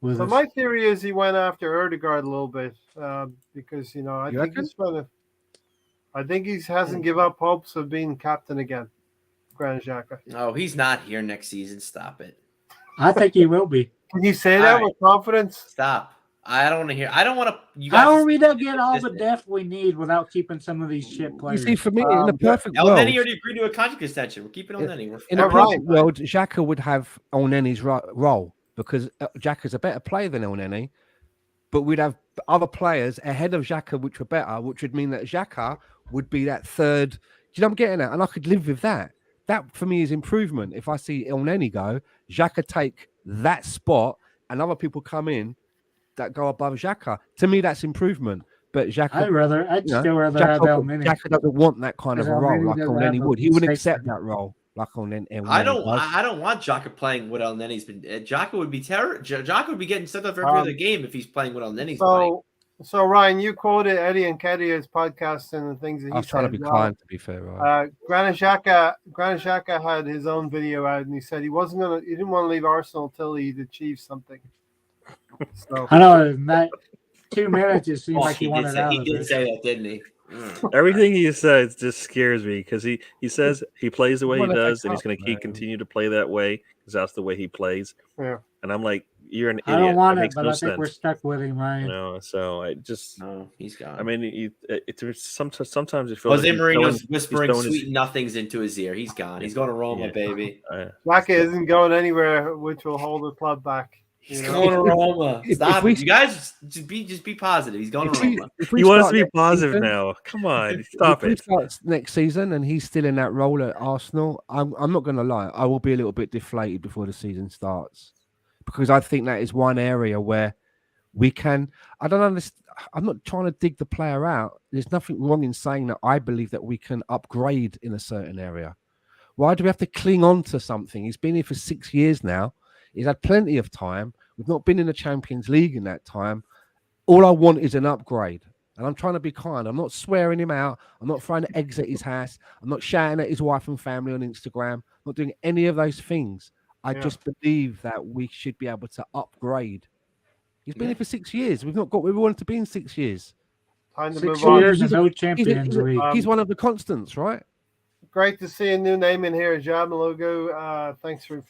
So my theory is he went after Odegaard a little bit because I think he hasn't given up hopes of being captain again. Granit Xhaka. No, he's not here next season. Stop it. I think he will be. Can you say All that right. with confidence? Stop. I don't want to hear. I don't want to. You guys. How are we to get all the consistent. depth we need without keeping some of these shit You players? see, for me, in a perfect El world, Neni already agreed to a contract extension. We're keeping El Neni. in a Yeah, perfect right. world, Xhaka would have El Neni's role because Xhaka's a better player than El Neni, but we'd have other players ahead of Xhaka which were better, which would mean that Xhaka would be that third. Do you know what I'm getting at? And I could live with that. That for me is improvement. If I see El Neni go, Xhaka take that spot, and other people come in that go above Xhaka. To me, that's improvement. But Xhaka, I'd still rather have El Neni. Xhaka doesn't want that kind of a Because role El Neni like El doesn't Neni have a would. He wouldn't mistake accept that role like El Neni. I don't want Xhaka playing what El Neni's been. Xhaka would be terrible. Xhaka would be getting sent off every other game if he's playing what El Neni's playing. So Ryan, you quoted Eddie Nketiah's podcast and the things that he I was trying to be kind, to be fair, right? Granit Xhaka had his own video out, and he said he didn't want to leave Arsenal till he'd achieved something. So I know in that 2 minutes it seemed like he wanted out He of did it. say that, didn't he? Everything he says just scares me because he says he plays the way he Well, does, and he's up, going to man. continue to play that way because that's the way he plays. Yeah. And I'm like, you're an I idiot. don't want That it, makes but no I think sense. we're stuck with him, Ryan. You know, so I just, No, he's gone. I mean, sometimes it feels Jose like Mourinho's he's whispering throwing sweet nothings into his ear. He's gone. He's going to Roma, Yeah. baby. Xhaka isn't going anywhere, which will hold the club back. He's You know? going to Roma. if Stop we- it. You guys just be positive. He's going to Roma. You want us to start be next positive season- now? Come on, stop if we it. start next season and he's still in that role at Arsenal, I'm not going to lie. I will be a little bit deflated before the season starts because I think that is one area where we can. I don't understand. I'm not trying to dig the player out. There's nothing wrong in saying that I believe that we can upgrade in a certain area. Why do we have to cling on to something? He's been here for 6 years now. He's had plenty of time. We've not been in the Champions League in that time. All I want is an upgrade. And I'm trying to be kind. I'm not swearing him out. I'm not throwing eggs at his house. I'm not shouting at his wife and family on Instagram. I'm not doing any of those things. I just believe that we should be able to upgrade. He's been here for 6 years. We've not got where we wanted to be in 6 years. Time to 6 move on. years and no Champions League. He's one of the constants, right? Great to see a new name in here, Jam Logo. Thanks for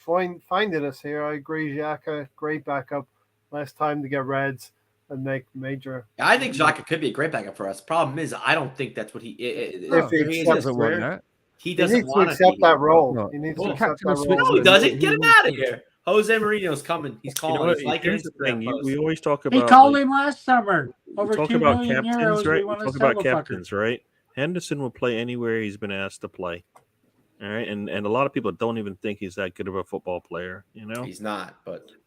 finding us here. I agree, Xhaka, great backup. Less time to get reds and make major. I think Xhaka could be a great backup for us. Problem is, I don't think that's what he. If he He accepts doesn't want that. He He doesn't needs to want accept that role. No. He needs Well, to accept captain that of role. Switzerland. No, he doesn't. Get him He- out of here. Jose Mourinho's coming. He's You calling. know what? He's liking Here's the thing. Instagram posts. We always talk He about. called like, him last summer. Over we talk 2 about million captains, euros. right? We We want to talk sell about the fucker. captains, right? Henderson will play anywhere he's been asked to play. All right, and a lot of people don't even think he's that good of a football player, you know. He's not,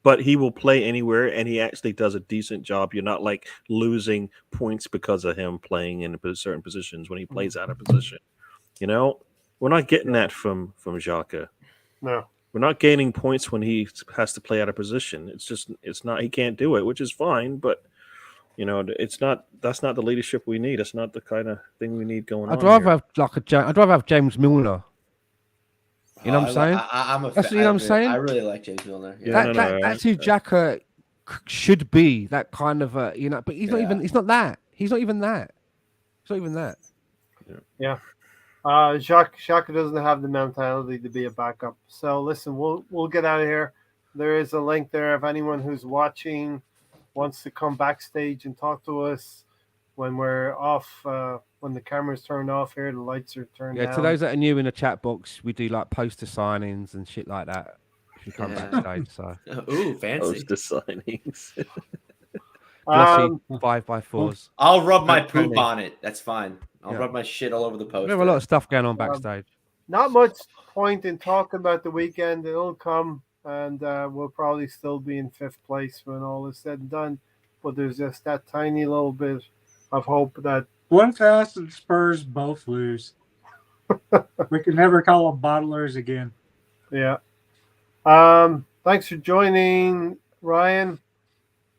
But he will play anywhere, and he actually does a decent job. You're not like losing points because of him playing in certain positions when he plays out of position. You know, we're not getting that from Xhaka. No. We're not gaining points when he has to play out of position. It's not. He can't do it, which is fine. But you know, it's not. That's not the leadership we need. It's not the kind of thing we need going on. I'd rather here. have have James Milner. You know what I'm saying? I'm a That's, you know what I'm saying? I really like James Milner. Yeah. That's who Xhaka should be. That kind of but he's not even. He's not that. He's not even that. He's not even that. Yeah. Xhaka doesn't have the mentality to be a backup. So listen, we'll get out of here. There is a link there if anyone who's watching wants to come backstage and talk to us when we're off, when the camera's turned off here, the lights are turned down. To those that are new in the chat box, we do like poster signings and shit like that. If you come backstage, so Ooh, fancy. Poster signings. glossy 5x4s. I'll rub my poop on it. That's fine. I'll Yeah. rub my shit all over the poster. We have a lot of stuff going on backstage. Not much point in talking about the weekend. It'll come, and we'll probably still be in 5th place when all is said and done. But there's just that tiny little bit of hope that What if us and Spurs both lose? We can never call them bottlers again. Yeah. Thanks for joining, Ryan,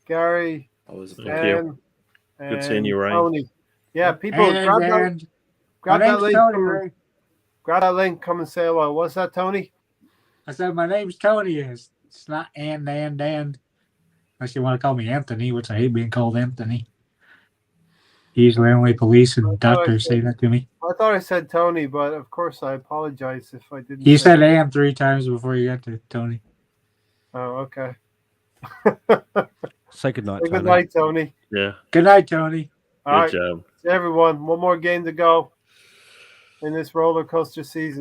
Gary, Always a Thank pleasure. you. and Good seeing you, Ryan. Tony. Yeah, people And grab my that name's link. Tony, Ray. Grab that link. Come and say hello. What's that, Tony? I said my name's Tony. It's not Dan. Unless you want to call me Anthony, which I hate being called Anthony. Usually only police and doctors say that to me. I thought I said Tony, but of course I apologize if I didn't. You say said Ann 3 times before you got to Tony. Oh, okay. Say good night, Good Tony. night, Tony. Yeah. Good night, Tony. All Good right, job. everyone. One more game to go in this roller coaster season.